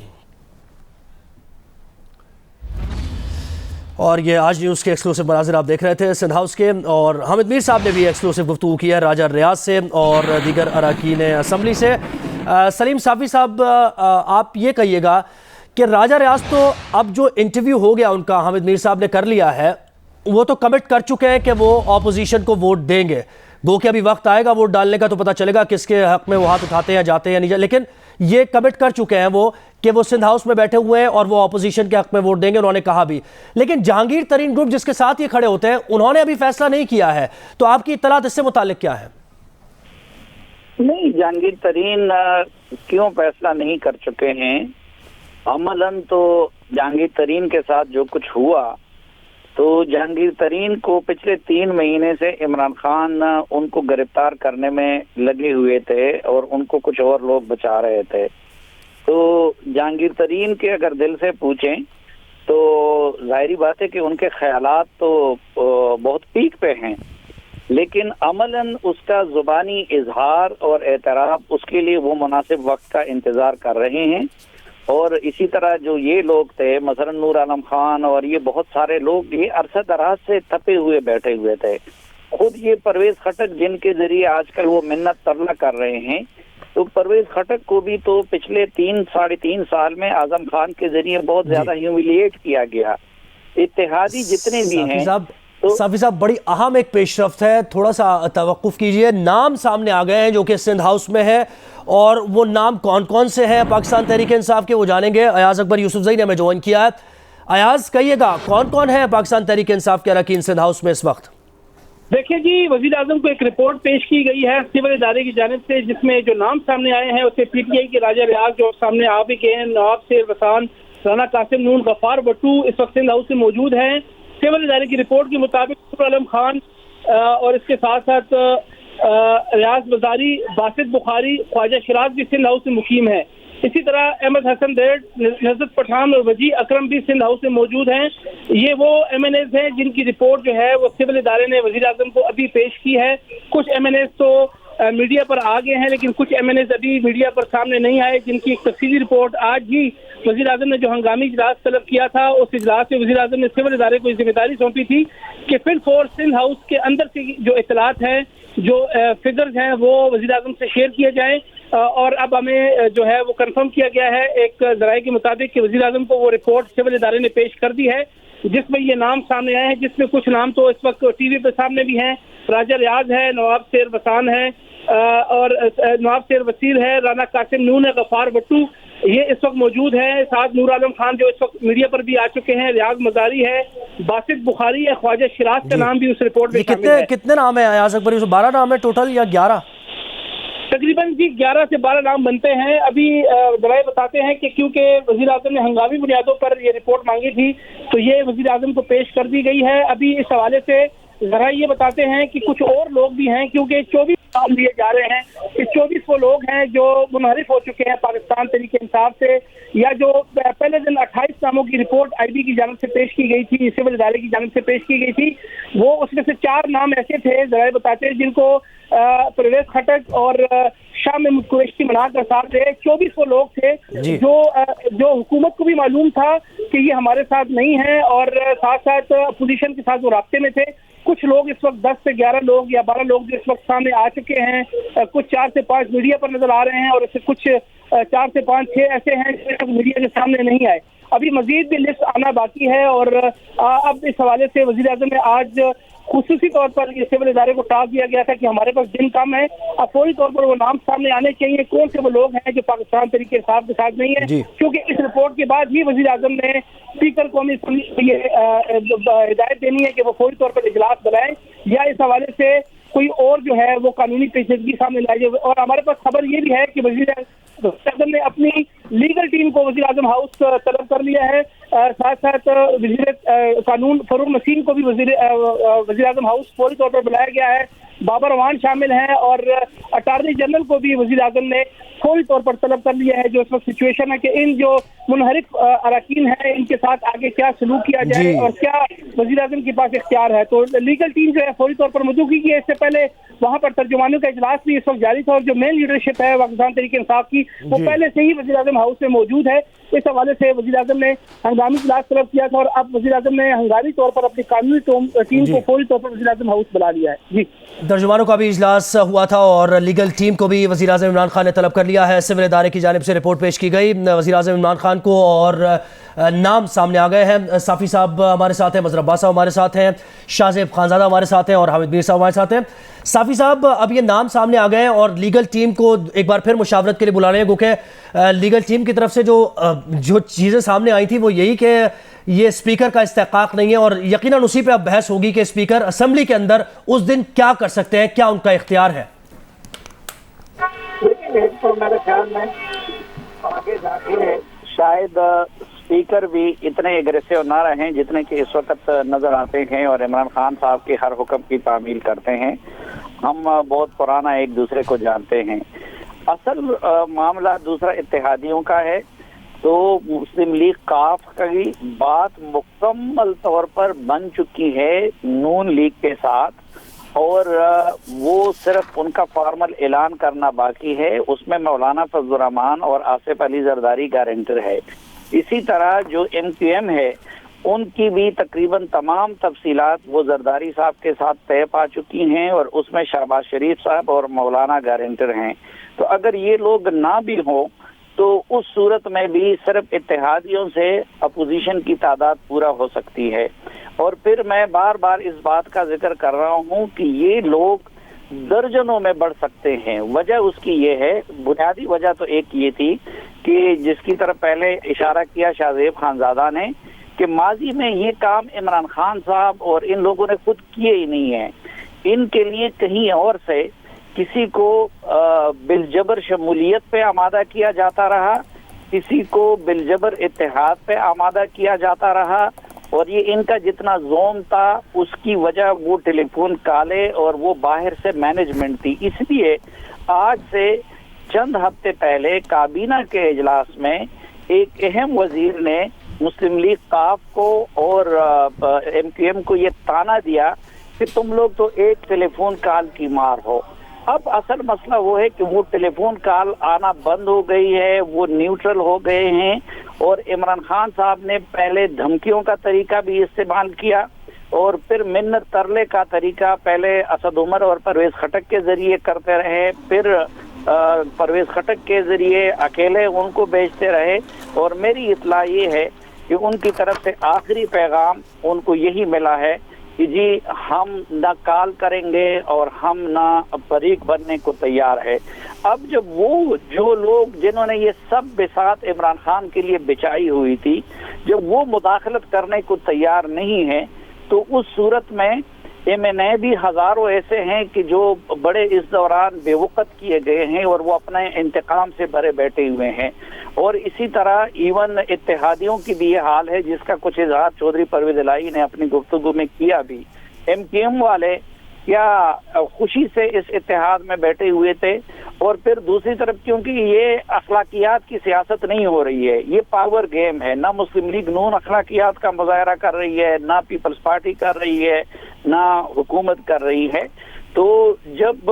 और ये आज न्यूज़ के एक्सक्लूसिव मनाजिर आप देख रहे थे सिंध हाउस के। और हामिद मीर साहब ने भी एक्सक्लूसिव गुफ्तगू की है राजा रियाज से और दीगर अरकान असम्बली से। सलीम साफी साहब, आप ये कहिएगा कि राजा रियाज तो अब जो इंटरव्यू हो गया उनका हामिद मीर साहब ने कर लिया है, वो तो कमिट कर चुके हैं कि वो ऑपोजिशन को वोट देंगे। गो कि अभी वक्त आएगा वोट डालने का तो पता चलेगा किसके हक में वो हाथ उठाते हैं, जाते हैं, नहीं जाते, लेकिन ये कमिट कर चुके हैं वो कि वो सिंध हाउस में बैठे हुए हैं और वो ऑपोजिशन के हक में वोट देंगे, उन्होंने कहा भी। लेकिन जहांगीर तरीन ग्रुप जिसके साथ ये खड़े होते हैं उन्होंने अभी फैसला नहीं किया है, तो आपकी इत्तलात इससे मुताल्लिक क्या है? नहीं, जहांगीर तरीन क्यों फैसला नहीं कर चुके हैं? अमलन तो जहांगीर तरीन के साथ जो कुछ हुआ, तो जहांगीर तरीन को पिछले 3 महीने से इमरान खान उनको गिरफ्तार करने में लगे हुए थे और उनको कुछ और लोग बचा रहे थे। तो जहांगीर तरीन के अगर दिल से पूछें तो जाहिर बात है कि उनके ख्यालात तो बहुत पीक पे हैं, लेकिन अमलन उसका ज़ुबानी इजहार और एतराफ़ उसके लिए वो मुनासिब वक्त का इंतज़ार कर रहे हैं। और इसी तरह जो ये लोग थे, मसलन नूर आलम खान और ये बहुत सारे लोग, ये अरसा दराज से तपे हुए बैठे हुए थे। खुद ये परवेज खटक जिनके जरिए आजकल वो मिन्नत तरला कर रहे हैं, तो परवेज खटक को भी तो पिछले 3-3.5 साल में आजम खान के जरिए बहुत ज्यादा ह्यूमिलिएट किया गया। इत्तेहादी जितने भी हैं साफी साहब, बड़ी अहम एक पेशरफ्त है, थोड़ा सा तवक्कुफ कीजिए। नाम सामने आ गए हैं जो कि सिंध हाउस में है, और वो नाम कौन कौन से हैं पाकिस्तान तहरीक इंसाफ के, वो जानेंगे। अयाज अकबर यूसुफजई ने हमें ज्वाइन किया है। अयाज, कहिएगा कौन कौन है पाकिस्तान तहरीक इंसाफ के अरकान सिंध हाउस में इस वक्त? देखिए जी, वज़ीर आज़म को एक रिपोर्ट पेश की गई है सिविल इदारे की जानिब से, जिसमें जो नाम सामने आए हैं उससे PTI के राजा रियाज जो सामने आ भी गए हैं, नवाब शेर वसान, राना कासिम नून, गफ्फार भट्टू इस वक्त सिंध हाउस में मौजूद हैं। सिविल इदारे की रिपोर्ट के मुताबिक नूर आलम खान और इसके साथ साथ रियाज वजारी, बासित बुखारी, ख्वाजा शिराज भी सिंध हाउस में मुकीम है। इसी तरह अहमद हसन देर, नजरत पठान और वजी अकरम भी सिंध हाउस में मौजूद हैं। ये वो MNAs हैं जिनकी रिपोर्ट जो है वो सिविल इदारे ने वज़ीर आज़म को अभी पेश की है। कुछ MNAs तो मीडिया पर आ गए हैं, लेकिन कुछ MNAs अभी मीडिया पर सामने नहीं आए, जिनकी एक तफसीली रिपोर्ट आज ही वज़ीर आज़म ने जो हंगामी इजलास तलब किया था, उस इजलास में वज़ीर आज़म ने सिविल इदारे को जिम्मेदारी सौंपी थी कि फिल फोर्स सिंध हाउस के अंदर से जो इतलात हैं, जो फिगर्स हैं, वो वज़ीर आज़म से शेयर किए जाएँ। और अब हमें जो है वो कंफर्म किया गया है एक ज़राए के मुताबिक कि वज़ीर आज़म को वो रिपोर्ट सिविल इदारे ने पेश कर दी है, जिसमें ये नाम सामने आए हैं, जिसमें कुछ नाम तो इस वक्त TV पे सामने भी हैं। राजा रियाज है, नवाब शेर वसान है, और नवाब शेर वसीर है, राना कासिम नून है, गफ्फार भट्टू ये इस वक्त मौजूद है। साथ नूर आलम खान जो इस वक्त मीडिया पर भी आ चुके हैं, रियाज मजारी है, बासित बुखारी है, ख्वाजा शिराज का नाम भी उस रिपोर्ट में शामिल है। कितने नाम है अयाज अकबर? 12 नाम है टोटल या 11? तकरीबन जी 11 से 12 नाम बनते हैं। अभी जराए बताते हैं कि क्योंकि वज़ीर आज़म ने हंगामी बुनियादों पर ये रिपोर्ट मांगी थी, तो ये वज़ीर आज़म को पेश कर दी गई है। अभी इस हवाले से जरा ये बताते हैं कि कुछ और लोग भी हैं, क्योंकि 24 नाम लिए जा रहे हैं। इस 24 वो लोग हैं जो मुनहरिफ हो चुके हैं पाकिस्तान तहरीक इंसाफ से, या जो पहले दिन 28 नामों की रिपोर्ट IB की जानिब से पेश की गई थी, सिविल इदारे की जानिब से पेश की गई थी, वो उसमें से 4 नाम ऐसे थे, जरा बताते हैं, जिनको परवेज खटक और शाह महमूद कुरैशी बनाकर साथ थे। 24 वो लोग थे जो हुकूमत को भी मालूम था कि ये हमारे साथ नहीं है, और साथ साथ अपोजिशन के साथ वो राब्ते में थे। कुछ लोग इस वक्त 10 से 11 लोग या 12 लोग जो इस वक्त सामने आ चुके हैं, कुछ 4 से 5 मीडिया पर नजर आ रहे हैं, और इससे कुछ 4 से 5-6 ऐसे हैं जो मीडिया के सामने नहीं आए। अभी मजीद भी लिस्ट आना बाकी है, और अब इस हवाले से वज़ीर आज़म ने आज खुसूसी तौर पर ये सिविल इदारे को टाल दिया गया था कि हमारे पास दिन कम है, अब फौरी तौर पर वो नाम सामने आने चाहिए, कौन से वो लोग हैं जो पाकिस्तान तहरीक इंसाफ के साथ नहीं है, क्योंकि इस रिपोर्ट के बाद ही वज़ीर आज़म ने स्पीकर कौमी असम्बली को ये हिदायत देनी है कि वो फौरी तौर पर इजलास बुलाएं, या इस हवाले से कोई और जो है वो कानूनी पेचीदगी सामने लाई जाए। और हमारे पास खबर ये भी है कि वज़ीर आज़म ने अपनी लीगल टीम को वज़ीर आज़म हाउस तलब कर लिया है। साथ साथ वज़ीर कानून फरूक नसीम को भी वज़ीर आज़म हाउस फौरी तौर पर बुलाया गया है। बाबर अवान शामिल हैं, और अटारनी जनरल को भी वज़ीर आज़म ने फौरी तौर पर तलब कर लिया है। जो इस वक्त सिचुएशन है कि इन जो मुनहरिफ अरकान हैं, इनके साथ आगे क्या सलूक किया जाए और क्या वज़ीर आज़म के पास इख्तियार है। तो लीगल टीम जो है फौरी तौर पर मौजूद की है। इससे पहले वहाँ पर तर्जुमानों का इजलास भी इस वक्त जारी था, और जो मेन लीडरशिप है पाकिस्तान तहरीक इंसाफ की, वो पहले से ही वज़ीर आज़म हाउस में मौजूद है। इस हवाले से वज़ीर आज़म ने हंगामी इजलास तलब किया था, और अब वज़ीर आज़म ने हंगामी तौर पर अपनी कानूनी टीम को फौरी तौर पर वज़ीर आज़म हाउस बुला लिया है। जी, तर्जुमानों का भी इजलास हुआ था, और लीगल टीम को भी वज़ीर आज़म इमरान खान ने तलब कर लिया है। सिविल इदारे की जानिब से रिपोर्ट पेश की गई वज़ीर आज़म इमरान खान को, और नाम सामने आ गए हैं। साफ़ी साहब हमारे साथ हैं, मज़हर अब्बास साहब हमारे साथ हैं, शाहज़ेब खानज़ादा हमारे साथ हैं, और हामिद मीर साहब हमारे साथ हैं। साफ़ी साहब, अब ये नाम सामने आ गए हैं और लीगल टीम को एक बार फिर मुशावरत के लिए बुला रहे हैं, क्योंकि लीगल टीम की तरफ से जो चीज़ें सामने आई थी वो यही कि ये स्पीकर का इस्तेकाक नहीं है, और यकीनन उसी पे अब बहस होगी कि स्पीकर असेंबली के अंदर उस दिन क्या कर सकते हैं, क्या उनका इख्तियार है। तो मेरे ख्याल में आगे जाके शायद स्पीकर भी इतने एग्रेसिव ना रहें जितने कि इस वक्त नजर आते हैं, और इमरान खान साहब के हर हुक्म की तामील करते हैं। हम बहुत पुराना एक दूसरे को जानते हैं। असल मामला दूसरा इत्तेहादियों का है, तो मुस्लिम लीग काफ की बात मुकम्मल तौर पर बन चुकी है नून लीग के साथ, और वो सिर्फ उनका फॉर्मल ऐलान करना बाकी है। उसमें मौलाना फजलुर रहमान और आसिफ अली जरदारी गारंटर है। इसी तरह जो MQM है उनकी भी तकरीबन तमाम तफसीलात वो जरदारी साहब के साथ तय पा चुकी हैं, और उसमें शहबाज शरीफ साहब और मौलाना गारंटर हैं। तो अगर ये लोग ना भी हों तो उस सूरत में भी सिर्फ इत्तेहादियों से अपोजिशन की तादाद पूरा हो सकती है। और फिर मैं बार बार इस बात का जिक्र कर रहा हूँ कि ये लोग दर्जनों में बढ़ सकते हैं। वजह उसकी ये है, बुनियादी वजह तो एक ये थी कि जिसकी तरफ पहले इशारा किया शाहजेब खानजादा ने, कि माजी में ये काम इमरान खान साहब और इन लोगों ने खुद किए ही नहीं है। इनके लिए कहीं और से किसी को बिलजबर शमूलियत पे आमादा किया जाता रहा, किसी को बिलजबर इत्तेहाद पे आमादा किया जाता रहा, और ये इनका जितना जोम था उसकी वजह वो टेलीफोन काले और वो बाहर से मैनेजमेंट थी। इसलिए आज से चंद हफ्ते पहले काबीना के इजलास में एक अहम वजीर ने मुस्लिम लीग काफ को और MQM को ये ताना दिया कि तुम लोग तो एक टेलीफोन कॉल की मार हो। अब असल मसला वो है कि वो टेलीफोन कॉल आना बंद हो गई है, वो न्यूट्रल हो गए हैं, और इमरान खान साहब ने पहले धमकियों का तरीका भी इस्तेमाल किया, और फिर मिन्नत तरले का तरीका पहले असद उमर और परवेज खटक के जरिए करते रहे, फिर परवेज खटक के जरिए अकेले उनको भेजते रहे। और मेरी इत्तला ये है कि उनकी तरफ से आखिरी पैगाम उनको यही मिला है कि जी हम ना कॉल करेंगे और हम ना फरीक बनने को तैयार है। अब जब वो जो लोग जिन्होंने ये सब बिसात इमरान खान के लिए बिछाई हुई थी, जब वो मुदाखलत करने को तैयार नहीं है, तो उस सूरत में MNA भी हजारों ऐसे हैं कि जो बड़े इस दौरान बेवकत किए गए हैं और वो अपने इंतकाम से भरे बैठे हुए हैं। और इसी तरह इवन इत्तेहादियों की भी ये हाल है, जिसका कुछ इजहार चौधरी परवेज इलाही ने अपनी गुफ्तगू में किया भी। MQM वाले क्या खुशी से इस इत्तेहाद में बैठे हुए थे, और फिर दूसरी तरफ क्योंकि ये अखलाकियात की सियासत नहीं हो रही है, ये पावर गेम है। ना मुस्लिम लीग नून अखलाकियात का मुजाहरा कर रही है, ना पीपल्स पार्टी कर रही है, ना हुकूमत कर रही है। तो जब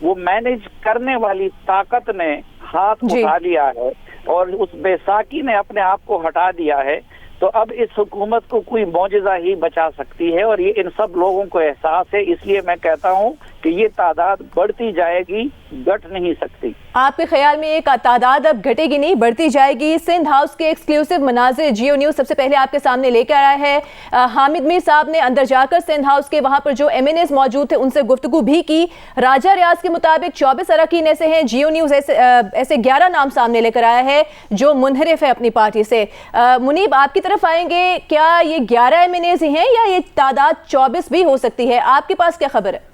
वो मैनेज करने वाली ताकत ने हाथ उठा लिया है और उस बेसाकी ने अपने आप को हटा दिया है, तो अब इस हुकूमत को कोई मौजज़ा ही बचा सकती है, और ये इन सब लोगों को एहसास है। इसलिए मैं कहता हूँ कि ये तादाद बढ़ती जाएगी, घट नहीं सकती। आपके ख्याल में ये तादाद अब घटेगी नहीं, बढ़ती जाएगी? सिंध हाउस के एक्सक्लूसिव मनाज़िर जियो न्यूज़ सबसे पहले आपके सामने लेकर आया है। हामिद मीर साहब ने अंदर जाकर सिंध हाउस के वहाँ पर जो MNAs मौजूद थे उनसे गुफ्तगू भी की। राजा रियाज के मुताबिक 24 अरकान ऐसे हैं। जियो न्यूज़ ऐसे 11 नाम सामने लेकर आया है जो मुनहरिफ है अपनी पार्टी से। मुनीब, आपकी तरफ आएंगे, क्या ये 11 MNAs ही हैं या ये तादाद 24 भी हो सकती है? आपके पास क्या खबर है?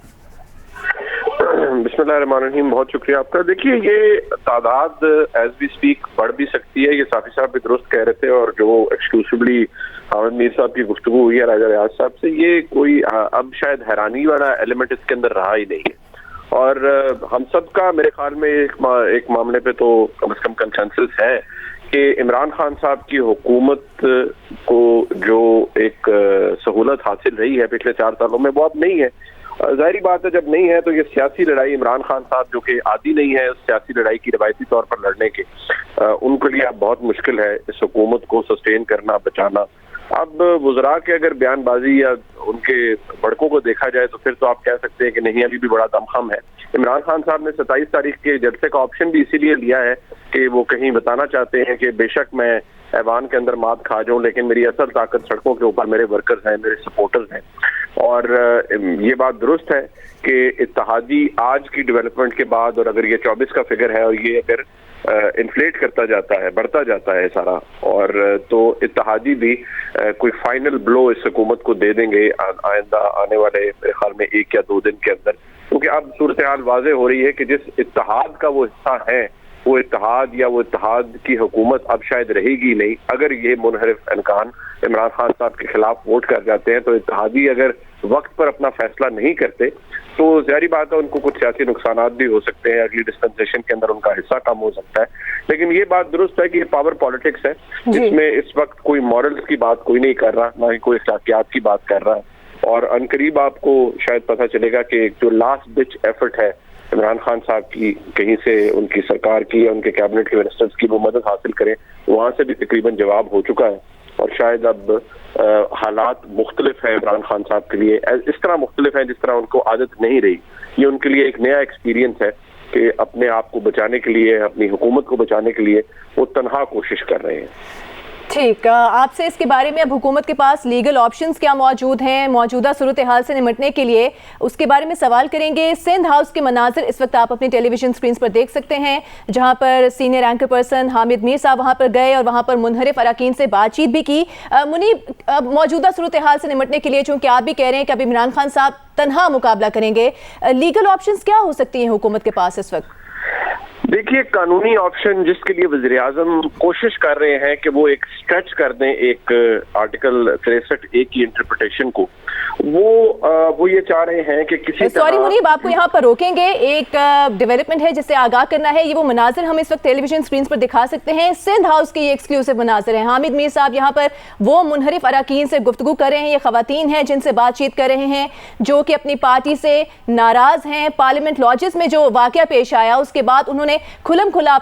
बिस्मिल्लाहिर्रहमानिर्रहीम, बहुत शुक्रिया आपका। देखिए, ये तादाद एज वी स्पीक बढ़ भी सकती है, ये साफी साहब भी दुरुस्त कह रहे थे, और जो एक्सक्लूसिवली हामिद मीर साहब की गुफ्तगू हुई है राजा रियाज साहब से, ये कोई अब शायद हैरानी वाला एलिमेंट इसके अंदर रहा ही नहीं है। और हम सब का मेरे ख्याल में एक मामले पे तो कम से कम कंसेंसस है कि इमरान खान साहब की हुकूमत को जो एक सहूलत हासिल रही है पिछले 4 सालों में, वो अब नहीं है। जाहिर बात है, जब नहीं है तो ये सियासी लड़ाई इमरान खान साहब जो कि आदी नहीं है उस सियासी लड़ाई की रवायती तौर पर लड़ने के, उनके लिए अब बहुत मुश्किल है इस हुकूमत को सस्टेन करना, बचाना। अब वज़रा के अगर बयानबाजी या उनके भड़कों को देखा जाए तो फिर तो आप कह सकते हैं कि नहीं, अभी भी बड़ा दमखम है। इमरान खान साहब ने 27 तारीख के जलसे का ऑप्शन भी इसीलिए लिया है कि वो कहीं बताना चाहते हैं कि बेशक मैं ऐवान के अंदर मात खा जाऊं, लेकिन मेरी असल ताकत सड़कों के ऊपर मेरे वर्कर्स हैं, मेरे सपोर्टर्स हैं। और ये बात दुरुस्त है कि इत्तेहादी आज की डेवलपमेंट के बाद, और अगर ये 24 का फिगर है और ये अगर इन्फ्लेट करता जाता है, बढ़ता जाता है सारा, और तो इत्तेहादी भी कोई फाइनल ब्लो इस हुकूमत को दे देंगे आइंदा आने वाले मेरे ख्याल में 1 या 2 दिन के अंदर। क्योंकि अब सूरत हाल वाज़ेह हो रही है कि जिस इत्तेहाद का वो हिस्सा है वो इत्तेहाद या वो इत्तेहाद की हुकूमत अब शायद रहेगी नहीं। अगर ये मुनहरिफ इनकान इमरान खान साहब के खिलाफ वोट कर जाते हैं तो इत्तेहादी अगर वक्त पर अपना फैसला नहीं करते तो जाहिर बात है उनको कुछ सियासी नुकसान भी हो सकते हैं, अगली डिस्पेंसेशन के अंदर उनका हिस्सा कम हो सकता है। लेकिन ये बात दुरुस्त है कि ये पावर पॉलिटिक्स है, जिसमें इस वक्त कोई मॉरल्स की बात कोई नहीं कर रहा, ना ही कोई अखलाकियात की बात कर रहा है। और अनकरीब आपको शायद पता चलेगा कि जो लास्ट डिच एफर्ट है इमरान खान साहब की, कहीं से उनकी सरकार की या उनके कैबिनेट के मिनिस्टर्स की वो मदद हासिल करें, वहां से भी तकरीबन जवाब हो चुका है। और शायद अब हालात मुख्तलिफ है इमरान खान साहब के लिए, इस तरह मुख्तलिफ है जिस तरह उनको आदत नहीं रही। ये उनके लिए एक नया एक्सपीरियंस है कि अपने आप को बचाने के लिए, अपनी हुकूमत को बचाने के लिए वो तनहा कोशिश कर रहे हैं। ठीक, आपसे इसके बारे में अब हुकूमत के पास लीगल ऑप्शंस क्या मौजूद हैं मौजूदा सूरत हाल से निपटने के लिए, उसके बारे में सवाल करेंगे। सिंध हाउस के मनाजिर इस वक्त आप अपनी टेलीविजन स्क्रीन पर देख सकते हैं, जहां पर senior anchor person Hamid Mir साहब वहां पर गए और वहां पर मुनहरिफ अरकान से बातचीत भी की। मुनीब, मौजूदा सूरत हाल से निपटने के लिए चूंकि आप भी कह रहे हैं कि अब इमरान खान साहब तनहा मुकाबला करेंगे, लीगल ऑप्शंस क्या हो सकती हैं हुकूमत के पास इस वक्त? देखिए, कानूनी ऑप्शन जिसके लिए वज़ीर आज़म कोशिश कर रहे हैं कि वो एक स्ट्रेच कर दें एक आर्टिकल 63A की इंटरप्रिटेशन को, वो ये चाह रहे हैं कि किसी सॉरी मुनीब, आपको यहाँ पर रोकेंगे, एक डेवलपमेंट है जिससे आगाह करना है। ये वो मनाजिर हम इस वक्त टेलीविजन स्क्रीन पर दिखा सकते हैं, सिंध हाउस के ये एक्सक्लूसिव मनाजिर हैं। हामिद मीर साहब यहाँ पर वो मुनहरिफ अरकान से गुफ्तगू कर रहे हैं, ये खवातीन हैं जिनसे बातचीत कर रहे हैं जो कि अपनी पार्टी से नाराज हैं। पार्लियामेंट लॉजेस में जो वाकया पेश आया उसके बाद उन्होंने खुलम खुला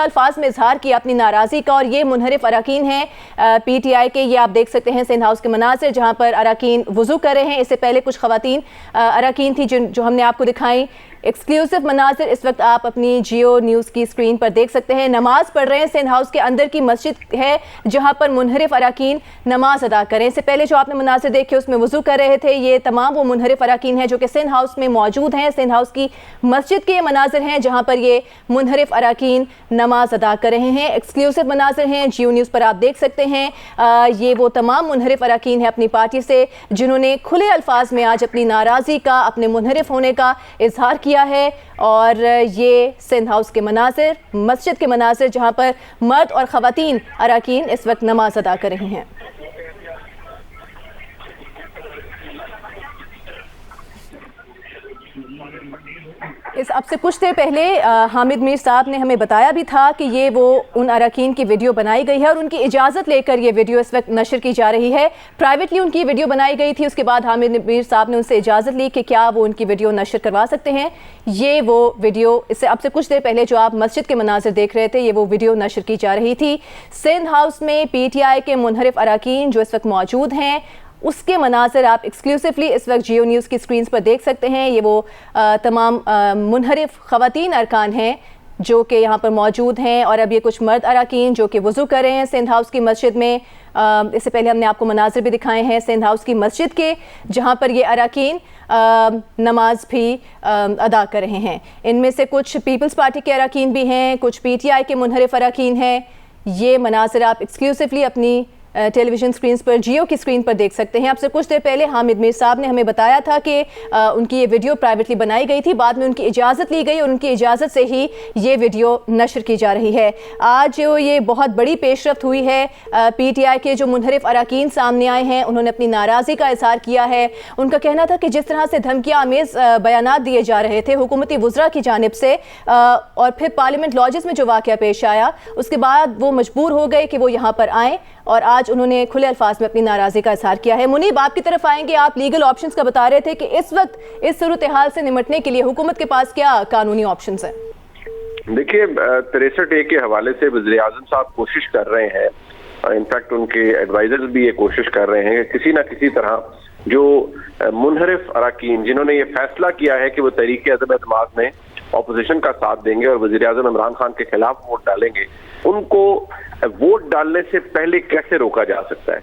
अल्फाज में इजहार किया अपनी नाराजगी का, और ये मुनहरिफ अरकान हैं PTI के। ये आप देख सकते हैं सिंध हाउस के मनाजिर जहां पर अरकान वुजू कर रहे हैं। इससे पहले कुछ खवातीन अरकान थी जो हमने आपको दिखाई। एक्सक्लूसिव मनाजिर इस वक्त आप अपनी जियो न्यूज़ की स्क्रीन पर देख सकते हैं। नमाज पढ़ रहे हैं, सिंध हाउस के अंदर की मस्जिद है जहां पर मुनहरिफ अरकान नमाज अदा करें। इससे पहले जो आपने मनाजिर देखे उसमें वुजू कर रहे थे, ये तमाम वो मुनहरिफ अरकान हैं जो कि सिंध हाउस में मौजूद हैं। सिंध हाउस की मस्जिद के ये मनाजिर हैं जहां पर ये मुनहरिफ अरकान नमाज अदा कर रहे हैं। एक्सक्लूसिव मनाजिर हैं, जियो न्यूज़ पर आप देख सकते हैं। ये वो तमाम मुनहरिफ अरकान हैं अपनी पार्टी से जिन्होंने खुले अल्फाज में आज अपनी नाराज़गी का, अपने मुनहरिफ होने का इजहार किया है। और ये सिंध हाउस के मनाजिर, मस्जिद के मनाजिर जहां पर मर्द और खवातीन अरकान इस वक्त नमाज अदा कर रहे हैं। इस अब से कुछ देर पहले हामिद मीर साहब ने हमें बताया भी था कि ये वो उन अरकान की वीडियो बनाई गई है और उनकी इजाज़त लेकर ये वीडियो इस वक्त नशर की जा रही है। प्राइवेटली उनकी वीडियो बनाई गई थी, उसके बाद हामिद मीर साहब ने उनसे इजाज़त ली कि क्या वो उनकी वीडियो नशर करवा सकते हैं। ये वो वीडियो, इससे अब से कुछ देर पहले जो आप मस्जिद के मनाजिर देख रहे थे, ये वो वीडियो नशर की जा रही थी। सिंध हाउस में PTI के मुनहरिफ अरकान जो इस वक्त मौजूद हैं उसके मनाजिर आप एक्सक्लूसिवली इस वक्त जियो न्यूज़ की स्क्रीन पर देख सकते हैं। ये वो तमाम मुनहरिफ खवातीन अरकान हैं जो कि यहाँ पर मौजूद हैं, और अब ये कुछ मर्द अरकान जो कि वज़ू कर रहे हैं सिंध हाउस की मस्जिद में। इससे पहले हमने आपको मनाजिर भी दिखाए हैं सिंध हाउस की मस्जिद के जहाँ पर ये अरकान नमाज भी अदा कर रहे हैं। इनमें से कुछ पीपल्स पार्टी के अरकान भी हैं, कुछ PTI के मुनहरिफ अरकान हैं। ये मनाजिर आप एक्सक्लूसिवली अपनी टेलीविजन स्क्रीन पर, जियो की स्क्रीन पर देख सकते हैं। आपसे कुछ देर पहले हामिद मीर साहब ने हमें बताया था कि उनकी ये वीडियो प्राइवेटली बनाई गई थी, बाद में उनकी इजाज़त ली गई और उनकी इजाज़त से ही ये वीडियो नशर की जा रही है। आज ये बहुत बड़ी पेशरफ्त हुई है। PTI के जो मुनहरिफ अरकान सामने आए हैं उन्होंने अपनी नाराज़गी का इजहार किया है। उनका कहना था कि जिस तरह से धमकियाँ आमेज़ बयानात दिए जा रहे थे हुकूमती वुज़रा की जानिब से, और फिर पार्लियामेंट लॉजेस में जो वाक़या पेश आया उसके बाद वो मजबूर हो गए कि वो यहाँ पर आएँ और आज उन्होंने खुले अल्फाज में अपनी नाराज़गी का इजहार किया है। मुनीब, आपकी तरफ आएंगे। आप लीगल ऑप्शंस का बता रहे थे कि इस वक्त इस सूरत हाल से निपटने के लिए हुकूमत के पास क्या कानूनी ऑप्शंस हैं? देखिए, 63A के हवाले से वज़ीर आज़म साहब कोशिश कर रहे हैं, इनफैक्ट उनके एडवाइजर्स भी ये कोशिश कर रहे हैं कि किसी ना किसी तरह जो मुनहरिफ अरकान जिन्होंने ये फैसला किया है कि वो तहरीक अदम एतमाद में ऑपोजिशन का साथ देंगे और वज़ीर आज़म इमरान खान के खिलाफ वोट डालेंगे, उनको वोट डालने से पहले कैसे रोका जा सकता है।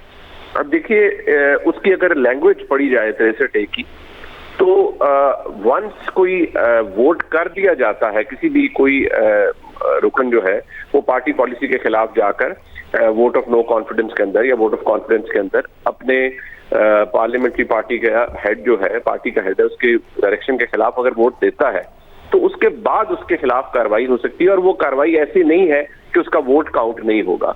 अब देखिए, उसकी अगर लैंग्वेज पढ़ी जाए 63A की, तो वंस कोई वोट कर दिया जाता है, किसी भी कोई रुकन जो है वो पार्टी पॉलिसी के खिलाफ जाकर वोट ऑफ नो कॉन्फिडेंस के अंदर या वोट ऑफ कॉन्फिडेंस के अंदर अपने पार्लियामेंट्री पार्टी का हेड जो है, पार्टी का हेड है, उसके डायरेक्शन के खिलाफ अगर वोट देता है तो उसके बाद उसके खिलाफ कार्रवाई हो सकती है, और वो कार्रवाई ऐसी नहीं है कि उसका वोट काउंट नहीं होगा।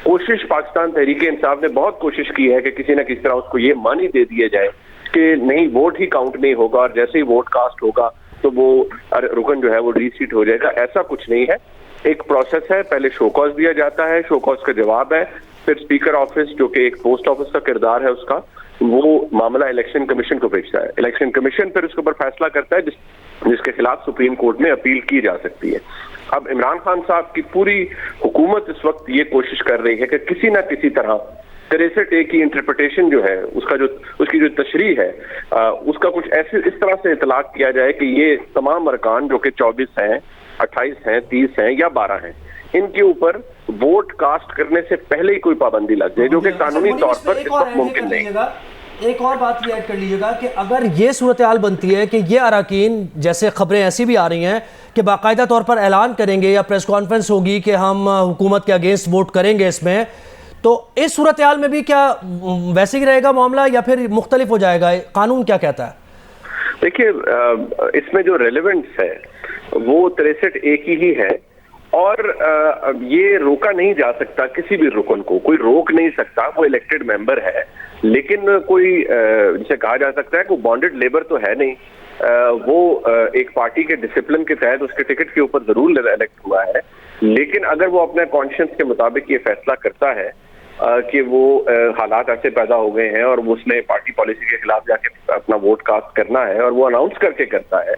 कोशिश पाकिस्तान तहरीक इंसाफ ने बहुत कोशिश की है कि किसी न किसी तरह उसको ये मानी दे दिया जाए कि नहीं, वोट ही काउंट नहीं होगा और जैसे ही वोट कास्ट होगा तो वो रुकन जो है वो रीसीट हो जाएगा। ऐसा कुछ नहीं है, एक प्रोसेस है। पहले शो कॉज दिया जाता है, शो कॉज का जवाब है, फिर स्पीकर ऑफिस जो कि एक पोस्ट ऑफिस का किरदार है उसका, वो मामला इलेक्शन कमीशन को भेजता है। इलेक्शन कमीशन फिर उसके ऊपर फैसला करता है जिसके खिलाफ सुप्रीम कोर्ट में अपील की जा सकती है। अब इमरान खान साहब की पूरी हुकूमत इस वक्त ये कोशिश कर रही है कि किसी ना किसी तरह 63A की इंटरप्रिटेशन जो है उसकी जो तशरीह है उसका कुछ ऐसे इस तरह से इतलाक किया जाए कि ये तमाम अरकान जो कि 24 हैं, 28 हैं, 30 हैं या 12 हैं, इनके ऊपर वोट कास्ट करने से पहले ही कोई पाबंदी लग जाए, जो कि कानूनी तौर पर इस वक्त मुमकिन नहीं। एक और बात भी ऐड कर लीजिएगा कि अगर ये सूरत हाल बनती है कि ये अरकान, जैसे खबरें ऐसी भी आ रही हैं कि बाकायदा तौर पर ऐलान करेंगे या प्रेस कॉन्फ्रेंस होगी कि हम हुकूमत के अगेंस्ट वोट करेंगे इसमें, तो इस सूरत हाल में भी क्या वैसे ही रहेगा मामला या फिर मुख्तलिफ हो जाएगा? कानून क्या कहता है? देखिए, इसमें जो रेलेवेंस है वो 63A की ही है, और ये रोका नहीं जा सकता किसी भी रुकन को, कोई रोक नहीं सकता, वो इलेक्टेड मेंबर है। लेकिन कोई जिसे कहा जा सकता है कि बॉन्डेड लेबर तो है नहीं, वो एक पार्टी के डिसिप्लिन के तहत उसके टिकट के ऊपर जरूर इलेक्ट हुआ है। लेकिन अगर वो अपने कॉन्शियंस के मुताबिक ये फैसला करता है कि वो हालात ऐसे पैदा हो गए हैं और उसने पार्टी पॉलिसी के खिलाफ जाके अपना वोट कास्ट करना है और वो अनाउंस करके करता है,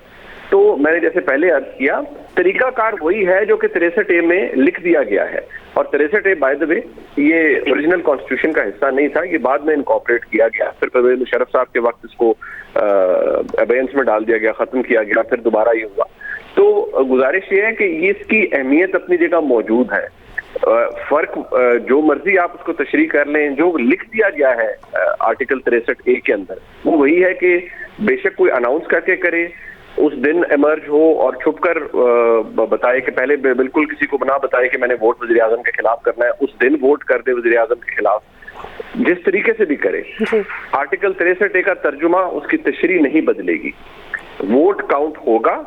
तो मैंने जैसे पहले अर्ज किया, तरीकाकार वही है जो कि 63A में लिख दिया गया है। और 63A बाय द वे ये ओरिजिनल कॉन्स्टिट्यूशन का हिस्सा नहीं था, ये बाद में इनकॉर्पोरेट किया गया, फिर परवेज मुशर्रफ साहब के वक्त इसको अबेयंस में डाल दिया गया, खत्म किया गया, फिर दोबारा ये हुआ। तो गुजारिश ये है कि ये इसकी अहमियत अपनी जगह मौजूद है। फर्क जो मर्जी आप उसको तशरीह कर लें, जो लिख दिया गया है आर्टिकल 63A के अंदर वो वही है कि बेशक कोई अनाउंस करके करे, उस दिन इमर्ज हो और छुपकर बताए कि पहले बिल्कुल किसी को ना बताए कि मैंने वोट वज़ीर आज़म के खिलाफ करना है, उस दिन वोट कर दे वज़ीर आज़म के खिलाफ, जिस तरीके से भी करे। आर्टिकल 63A का तर्जुमा, उसकी तशरीह नहीं बदलेगी। वोट काउंट होगा,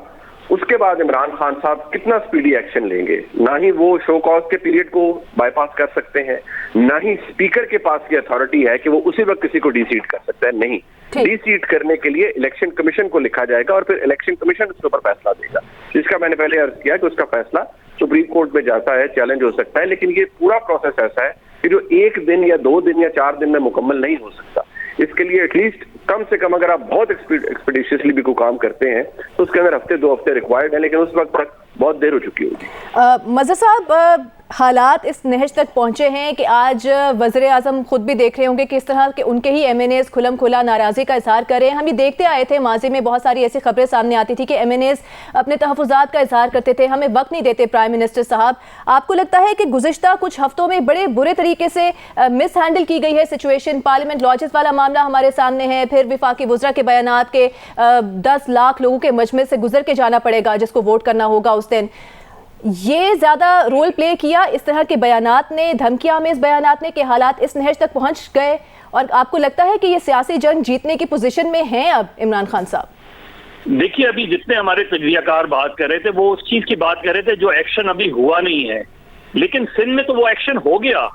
उसके बाद इमरान खान साहब कितना स्पीडी एक्शन लेंगे, ना ही वो शो कॉज के पीरियड को बाईपास कर सकते हैं, ना ही स्पीकर के पास ये अथॉरिटी है कि वो उसी वक्त किसी को डीसीट कर सकता है। नहीं, डीसीट करने के लिए इलेक्शन कमीशन को लिखा जाएगा और फिर इलेक्शन कमीशन उसके ऊपर फैसला देगा, जिसका मैंने पहले अर्ज किया कि उसका फैसला सुप्रीम कोर्ट में जाता है, चैलेंज हो सकता है। लेकिन ये पूरा प्रोसेस ऐसा है कि जो 1 दिन या 2 दिन या 4 दिन में मुकम्मल नहीं हो सकता। इसके लिए एटलीस्ट कम से कम अगर आप बहुत एक्सपीडिशियसली भी कोई काम करते हैं तो उसके अंदर हफ्ते 2 हफ्ते रिक्वायर्ड है, लेकिन उस वक्त तक बहुत देर हो चुकी होगी। मज़हर साहब, हालात इस नहज तक पहुंचे हैं कि आज वज़ीर आज़म खुद भी देख रहे होंगे कि इस तरह के उनके ही MNAs खुलम खुला नाराज़गी का इजहार करें। हम ये देखते आए थे, माजी में बहुत सारी ऐसी खबरें सामने आती थी कि MNAs अपने तहफ़्फ़ुज़ात का इजहार करते थे, हमें वक्त नहीं देते प्राइम मिनिस्टर साहब। आपको लगता है कि गुज़िश्ता कुछ हफ्तों में बड़े बुरे तरीके से मिस हैंडल की गई है सिचुएशन? पार्लियामेंट लॉजेस वाला मामला हमारे सामने है, फिर वफाकी वज़रा के बयानात के 10 लाख लोगों के मजमे से गुजर के जाना पड़ेगा जिसको वोट करना होगा उस दिन। ये ज्यादा रोल प्ले किया इस तरह के बयानात ने, धमकियां में इस बयानात ने, कि हालात इस नहज तक पहुंच गए? और आपको लगता है कि ये सियासी जंग जीतने की पोजीशन में हैं अब इमरान खान साहब? देखिए, अभी जितने हमारे तजज़ियाकार बात कर रहे थे वो उस चीज की बात कर रहे थे जो एक्शन अभी हुआ नहीं है, लेकिन सिंध में तो वो एक्शन हो गया।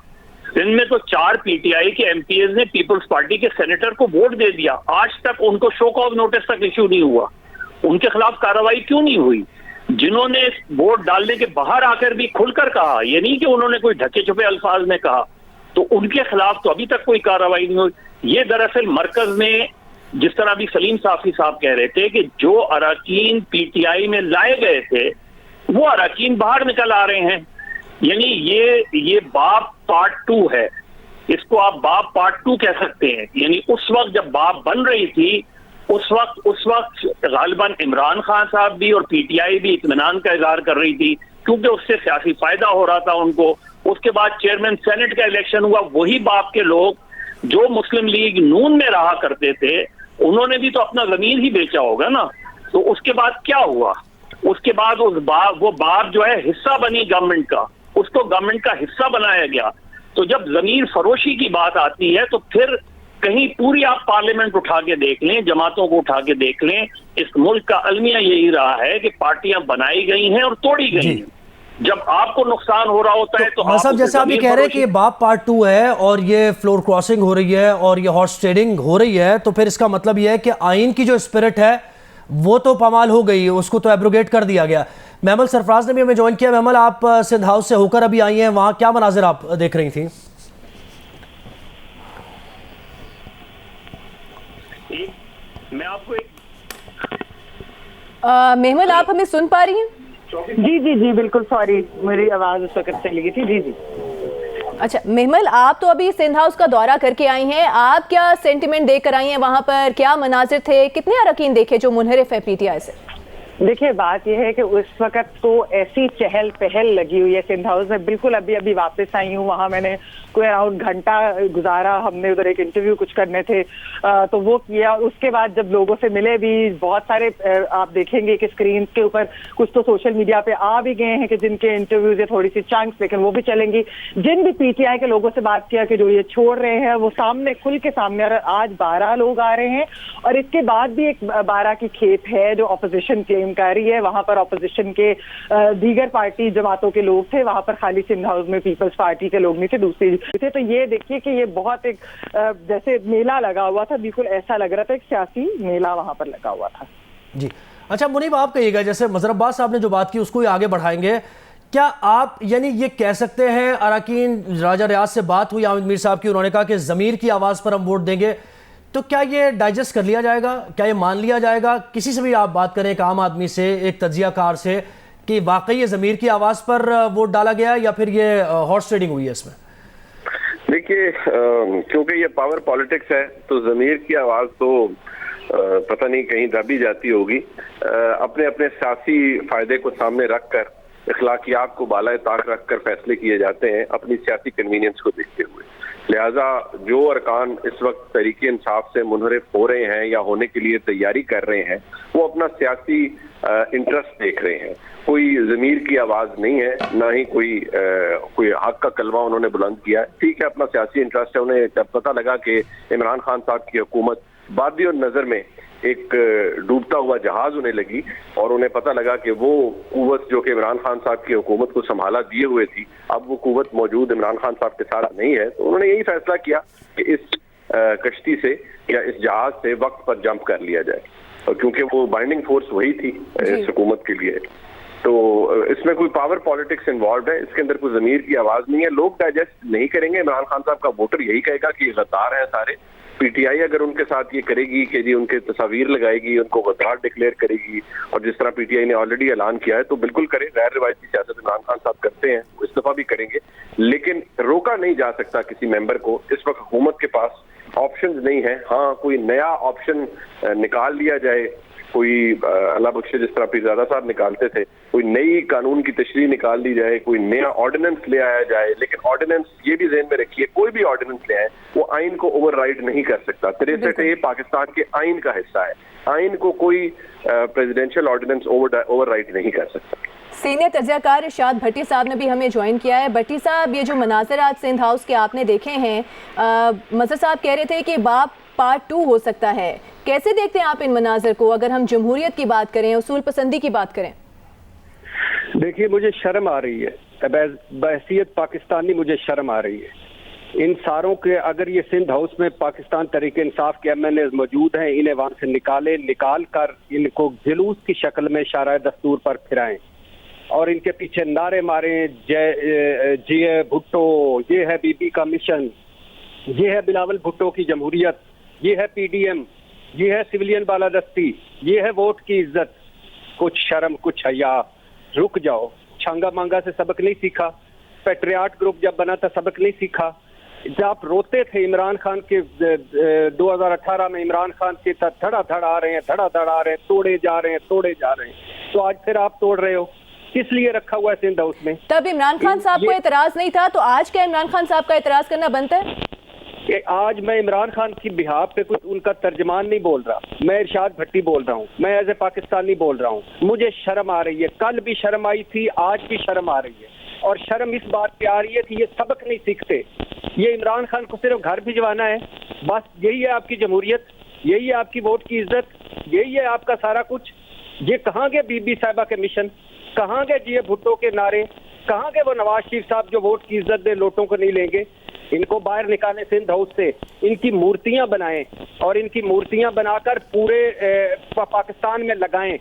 सिंध में तो 4 PTI के MPs ने पीपल्स पार्टी के सेनेटर को वोट दे दिया, आज तक उनको शो कॉज नोटिस तक इश्यू नहीं हुआ। उनके खिलाफ कार्रवाई क्यों नहीं हुई? जिन्होंने वोट डालने के बाहर आकर भी खुलकर कहा, ये नहीं कि उन्होंने कोई ढके छुपे अल्फाज में कहा, तो उनके खिलाफ तो अभी तक कोई कार्रवाई नहीं हुई। ये दरअसल मरकज में, जिस तरह अभी सलीम साफी साहब कह रहे थे कि जो अरकान PTI में लाए गए थे वो अरकान बाहर निकल आ रहे हैं, यानी ये बाप पार्ट 2 है, इसको आप बाप पार्ट 2 कह सकते हैं। यानी उस वक्त जब बाप बन रही थी उस वक्त गालिबन इमरान खान साहब भी और PTI भी इत्मीनान का इजहार कर रही थी क्योंकि उससे सियासी फायदा हो रहा था उनको। उसके बाद चेयरमैन सेनेट का इलेक्शन हुआ, वही बाप के लोग जो मुस्लिम लीग नून में रहा करते थे उन्होंने भी तो अपना जमीन ही बेचा होगा ना। तो उसके बाद क्या हुआ? उसके बाद वो बाप जो है हिस्सा बनी गवर्नमेंट का, उसको गवर्नमेंट का हिस्सा बनाया गया। तो जब जमीन फरोशी की बात आती है तो फिर कहीं पूरी आप पार्लियामेंट उठा के देख लें, जमातों को उठा के देख लें, इस मुल्क का अलमिया यही रहा है कि पार्टियां बनाई गई हैं और तोड़ी गई हैं। जब आपको नुकसान हो रहा होता है तो आप जैसे आप ये कह रहे हैं कि बाप पार्ट 2 है और ये फ्लोर क्रॉसिंग हो रही है और ये हॉर्स ट्रेडिंग हो रही है, तो फिर इसका मतलब ये है कि आइन की जो स्पिरिट है वो तो पामाल हो गई, उसको तो एब्रोगेट कर दिया गया। महमल सरफराज ने भी हमें ज्वाइन किया। महमल, आप सिंध हाउस से होकर अभी आई हैं, वहां क्या मनाजिर आप देख रही थी? मैं आपको महमल, आप हमें सुन पा रही हैं? जी जी जी बिल्कुल, सॉरी मेरी आवाज उस वक्त चली गई थी। जी जी। अच्छा महमल, आप तो अभी सिंध हाउस का दौरा करके आई हैं, आप क्या सेंटिमेंट देकर आई हैं? वहां पर क्या मनाजिर थे? कितने अरकान देखे जो मुनहरिफ है पीटीआई से? देखिए, बात यह है कि उस वक्त तो ऐसी चहल पहल लगी हुई है सिंध हाउस में। बिल्कुल अभी अभी वापस आई हूँ, वहाँ मैंने कोई अराउंड घंटा गुजारा, हमने उधर एक इंटरव्यू कुछ करने थे तो वो किया। उसके बाद जब लोगों से मिले भी, बहुत सारे आप देखेंगे कि स्क्रीन के ऊपर कुछ तो सोशल मीडिया पे आ भी गए हैं कि जिनके इंटरव्यूज है थोड़ी सी चंक्स, लेकिन वो भी चलेंगी। जिन भी पीटीआई के लोगों से बात किया कि जो ये छोड़ रहे हैं, वो सामने खुल के सामने, आज 12 लोग आ रहे हैं और इसके बाद भी एक 12 की खेप है जो अपोजिशन क्लेम कर रही है। वहां पर अपोजिशन के दीगर पार्टी जमातों के लोग थे, वहां पर खाली सिंध हाउस में पीपल्स पार्टी के लोग नहीं थे, दूसरी थे। तो ये देखिए कि ये बहुत एक जैसे मेला लगा हुआ था, बिल्कुल ऐसा लग रहा था एक सियासी मेला वहां पर लगा हुआ था। जी अच्छा मुनीब, आप कहिएगा, जैसे मजहर अब्बास साहब ने जो बात की उसको ही आगे बढ़ाएंगे, क्या आप यानी ये कह सकते हैं अरकान राजा रियाज से बात हुई हामिद मीर साहब की, उन्होंने कहा कि ज़मीर की आवाज़ पर हम वोट देंगे, तो क्या ये डाइजेस्ट कर लिया जाएगा? क्या ये मान लिया जाएगा? किसी से भी आप बात करें, एक आम आदमी से, एक तज्जियाकार से, कि वाकई ये ज़मीर की आवाज़ पर वोट डाला गया है या फिर ये हॉर्स ट्रेडिंग हुई है इसमें? देखिए, क्योंकि ये पावर पॉलिटिक्स है तो ज़मीर की आवाज़ तो पता नहीं कहीं दबी जाती होगी। अपने अपने सियासी फायदे को सामने रखकर, अखलाकियात को बालाए ताक रखकर फैसले किए जाते हैं अपनी सियासी कन्वीनियंस को देखते हुए। लिहाजा जो अरकान इस वक्त तहरीक इंसाफ से मुनहरिफ हो रहे हैं या होने के लिए तैयारी कर रहे हैं, वो अपना सियासी इंटरेस्ट देख रहे हैं। कोई ज़मीर की आवाज़ नहीं है, ना ही कोई हक का कलमा उन्होंने बुलंद किया है। ठीक है, अपना सियासी इंटरेस्ट है। उन्हें जब पता लगा कि इमरान खान साहब की हुकूमत बादी और नज़र में एक डूबता हुआ जहाज उन्हें लगी और उन्हें पता लगा कि वो कुव्वत जो कि इमरान खान साहब की हुकूमत को संभाला दिए हुए थी, अब वो कुव्वत मौजूद इमरान खान साहब के साथ नहीं है, तो उन्होंने यही फैसला किया कि इस कश्ती से या इस जहाज से वक्त पर जंप कर लिया जाए, और क्योंकि वो बाइंडिंग फोर्स वही थी इस हुकूमत के लिए। तो इसमें कोई पावर पॉलिटिक्स इन्वॉल्व है, इसके अंदर कोई ज़मीर की आवाज़ नहीं है। लोग डाइजेस्ट नहीं करेंगे। इमरान खान साहब का वोटर यही कहेगा कि गद्दार हैं सारे। पीटीआई अगर उनके साथ ये करेगी कि जी उनके तस्वीर लगाएगी, उनको गद्दार डिक्लेयर करेगी, और जिस तरह पीटीआई ने ऑलरेडी ऐलान किया है, तो बिल्कुल करे। गैर रिवायती सियासत इमरान खान साहब करते हैं, इस दफा भी करेंगे, लेकिन रोका नहीं जा सकता किसी मेंबर को। इस वक्त हुकूमत के पास ऑप्शंस नहीं है। हाँ, कोई नया ऑप्शन निकाल लिया जाए, कोई अल्लाह बख्शे जिस तरह पीरजादा साहब निकालते थे, कोई नई कानून की तशरीह निकाल दी जाए, कोई नया ऑर्डिनेंस ले आया जाए, लेकिन ऑर्डिनेंस ये भी ज़हन में रखिए, कोई भी ऑर्डिनेंस ले आए वो आइन को ओवरराइड नहीं कर सकता। 63 पाकिस्तान के आइन का हिस्सा है। आइन को कोई प्रेसिडेंशियल ऑर्डिनेंस ओवरराइड नहीं कर सकता। सीनियर तज्जियाकार इरशाद भट्टी साहब ने भी हमें ज्वाइन किया है। भट्टी साहब, ये जो मनाज़र आज सिंध हाउस के आपने देखे हैं, मज़हर साहब कह रहे थे कि बाप पार्ट 2 हो सकता है, कैसे देखते हैं आप इन मनाज़र को? अगर हम जमहूरियत की बात करें, उसूल पसंदी की बात करें। देखिए, मुझे शर्म आ रही है, बहसीयत पाकिस्तानी मुझे शर्म आ रही है। इन सारों के, अगर ये सिंध हाउस में पाकिस्तान तहरीक इंसाफ के MNAs मौजूद हैं, इन्हें वहां से निकाल कर इनको जुलूस की शक्ल में शाराए दस्तूर पर फिराएं और इनके पीछे नारे मारें, जय भुट्टो, ये है बीबी का मिशन, ये है बिलावल भुट्टो की जमहूरियत, ये है PDM, ये है सिविलियन बालादस्ती, ये है वोट की इज्जत। कुछ शर्म, कुछ हया, रुक जाओ। छांगा मांगा से सबक नहीं सीखा? पेट्रियाट ग्रुप जब बना था सबक नहीं सीखा? जब आप रोते थे इमरान खान के 2018 में इमरान खान के धड़ा आ रहे हैं, तोड़े जा रहे हैं, तो आज फिर आप तोड़ रहे हो। किस लिए रखा हुआ है सिंध हाउस में? तब इमरान खान साहब को एतराज नहीं था, तो आज क्या इमरान खान साहब का एतराज करना बनता है? आज मैं इमरान खान की बिहाफ पे कुछ उनका तर्जमान नहीं बोल रहा, मैं इरशाद भट्टी बोल रहा हूँ, मैं एज ए पाकिस्तानी बोल रहा हूँ। मुझे शर्म आ रही है, कल भी शर्म आई थी, आज भी शर्म आ रही है, और शर्म इस बात पे आ रही है कि ये सबक नहीं सीखते। ये इमरान खान को सिर्फ घर भिजवाना है, बस यही है आपकी जमहूरियत, यही है आपकी वोट की इज्जत, यही है आपका सारा कुछ। ये कहाँ गए बीबी साहिबा के मिशन, कहाँ गए जी भुट्टो के नारे, कहाँ गए वो नवाज शरीफ साहब जो वोट की इज्जत दे लोटों को नहीं लेंगे। इनको बाहर निकालें सिंध हाउस से, इनकी मूर्तियां बनाएं और इनकी मूर्तियां बनाकर पूरे पाकिस्तान में लगाएं।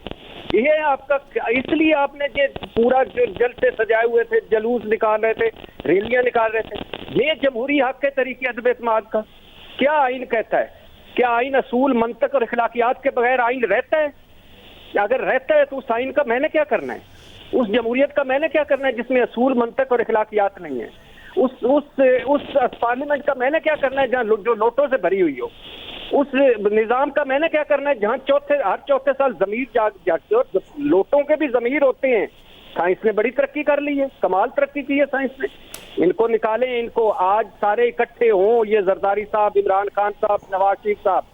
ये आपका, इसलिए आपने ये पूरा जो जल से सजाए हुए थे, जलूस निकाल रहे थे, रैलियां निकाल रहे थे, ये जमहूरी हक के तरीके अदब इत्माद का क्या आइन कहता है? क्या आइन असूल मंतक और अखलाकियात के बगैर आइन रहता है? अगर रहता है तो उस आइन का मैंने क्या करना है? उस जमहूरियत का मैंने क्या करना है जिसमें असूल मंतक और अखलाकियात नहीं है? उस पार्लियामेंट का मैंने क्या करना है जहाँ जो नोटों से भरी हुई हो? उस निजाम का मैंने क्या करना है जहाँ हर चौथे साल जमीर जागती हो? लोटों के भी जमीर होते हैं। साइंस ने बड़ी तरक्की कर ली है, कमाल तरक्की की है साइंस ने। इनको निकालें, इनको आज सारे इकट्ठे हों, ये जरदारी साहब, इमरान खान साहब, नवाज शरीफ साहब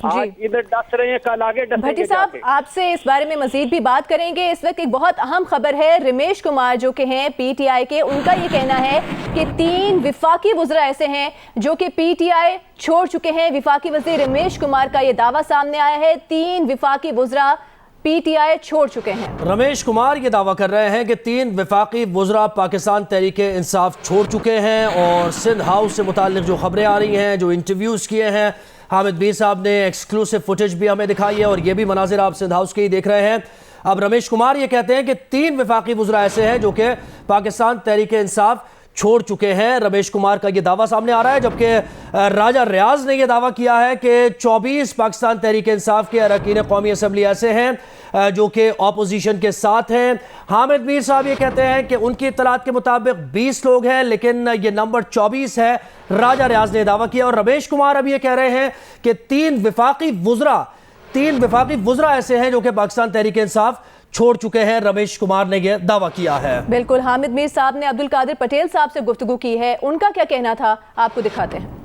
आज इधर डस रहे हैं, कल आगे डसेंगे। भट्टी साहब, आपसे इस बारे में मजीद भी बात करेंगे। इस वक्त एक बहुत अहम खबर है, रमेश कुमार जो के हैं पीटीआई के, उनका ये कहना है कि 3 विफाकी वज़रा ऐसे हैं जो कि पीटीआई छोड़ चुके हैं। विफाकी वज़ीर रमेश कुमार का ये दावा सामने आया है, 3 विफाकी वज़रा पीटीआई छोड़ चुके हैं। रमेश कुमार ये दावा कर रहे हैं कि 3 विफाकी वज़रा पाकिस्तान तहरीके इंसाफ छोड़ चुके हैं। और सिंध हाउस से मुताल्लिक जो खबरें आ रही हैं, जो इंटरव्यूज़ किए हैं हामिद मीर साहब ने, एक्सक्लूसिव फुटेज भी हमें दिखाई है और ये भी मनाजिर आप सिंध हाउस के ही देख रहे हैं। अब रमेश कुमार ये कहते हैं कि 3 विफाकी वज़रा ऐसे हैं जो कि पाकिस्तान तहरीके इंसाफ छोड़ चुके हैं। रमेश कुमार का ये दावा सामने आ रहा है, जबकि राजा रियाज ने यह दावा किया है कि 24 पाकिस्तान तहरीक इंसाफ के अरकान कौमी असम्बली ऐसे हैं जो कि अपोजिशन के साथ हैं। हामिद मीर साहब ये कहते हैं कि उनकी इत्तलात के मुताबिक 20 लोग हैं, लेकिन ये नंबर 24 है। राजा रियाज ने दावा किया और रमेश कुमार अब ये कह रहे हैं कि 3 विफाकी वज़रा ऐसे हैं जो कि पाकिस्तान तहरीक इंसाफ छोड़ चुके हैं। रमेश कुमार ने यह दावा किया है। बिल्कुल, हामिद मीर साहब ने अब्दुल कादिर पटेल साहब से गुफ्तगू की है, उनका क्या कहना था आपको दिखाते हैं।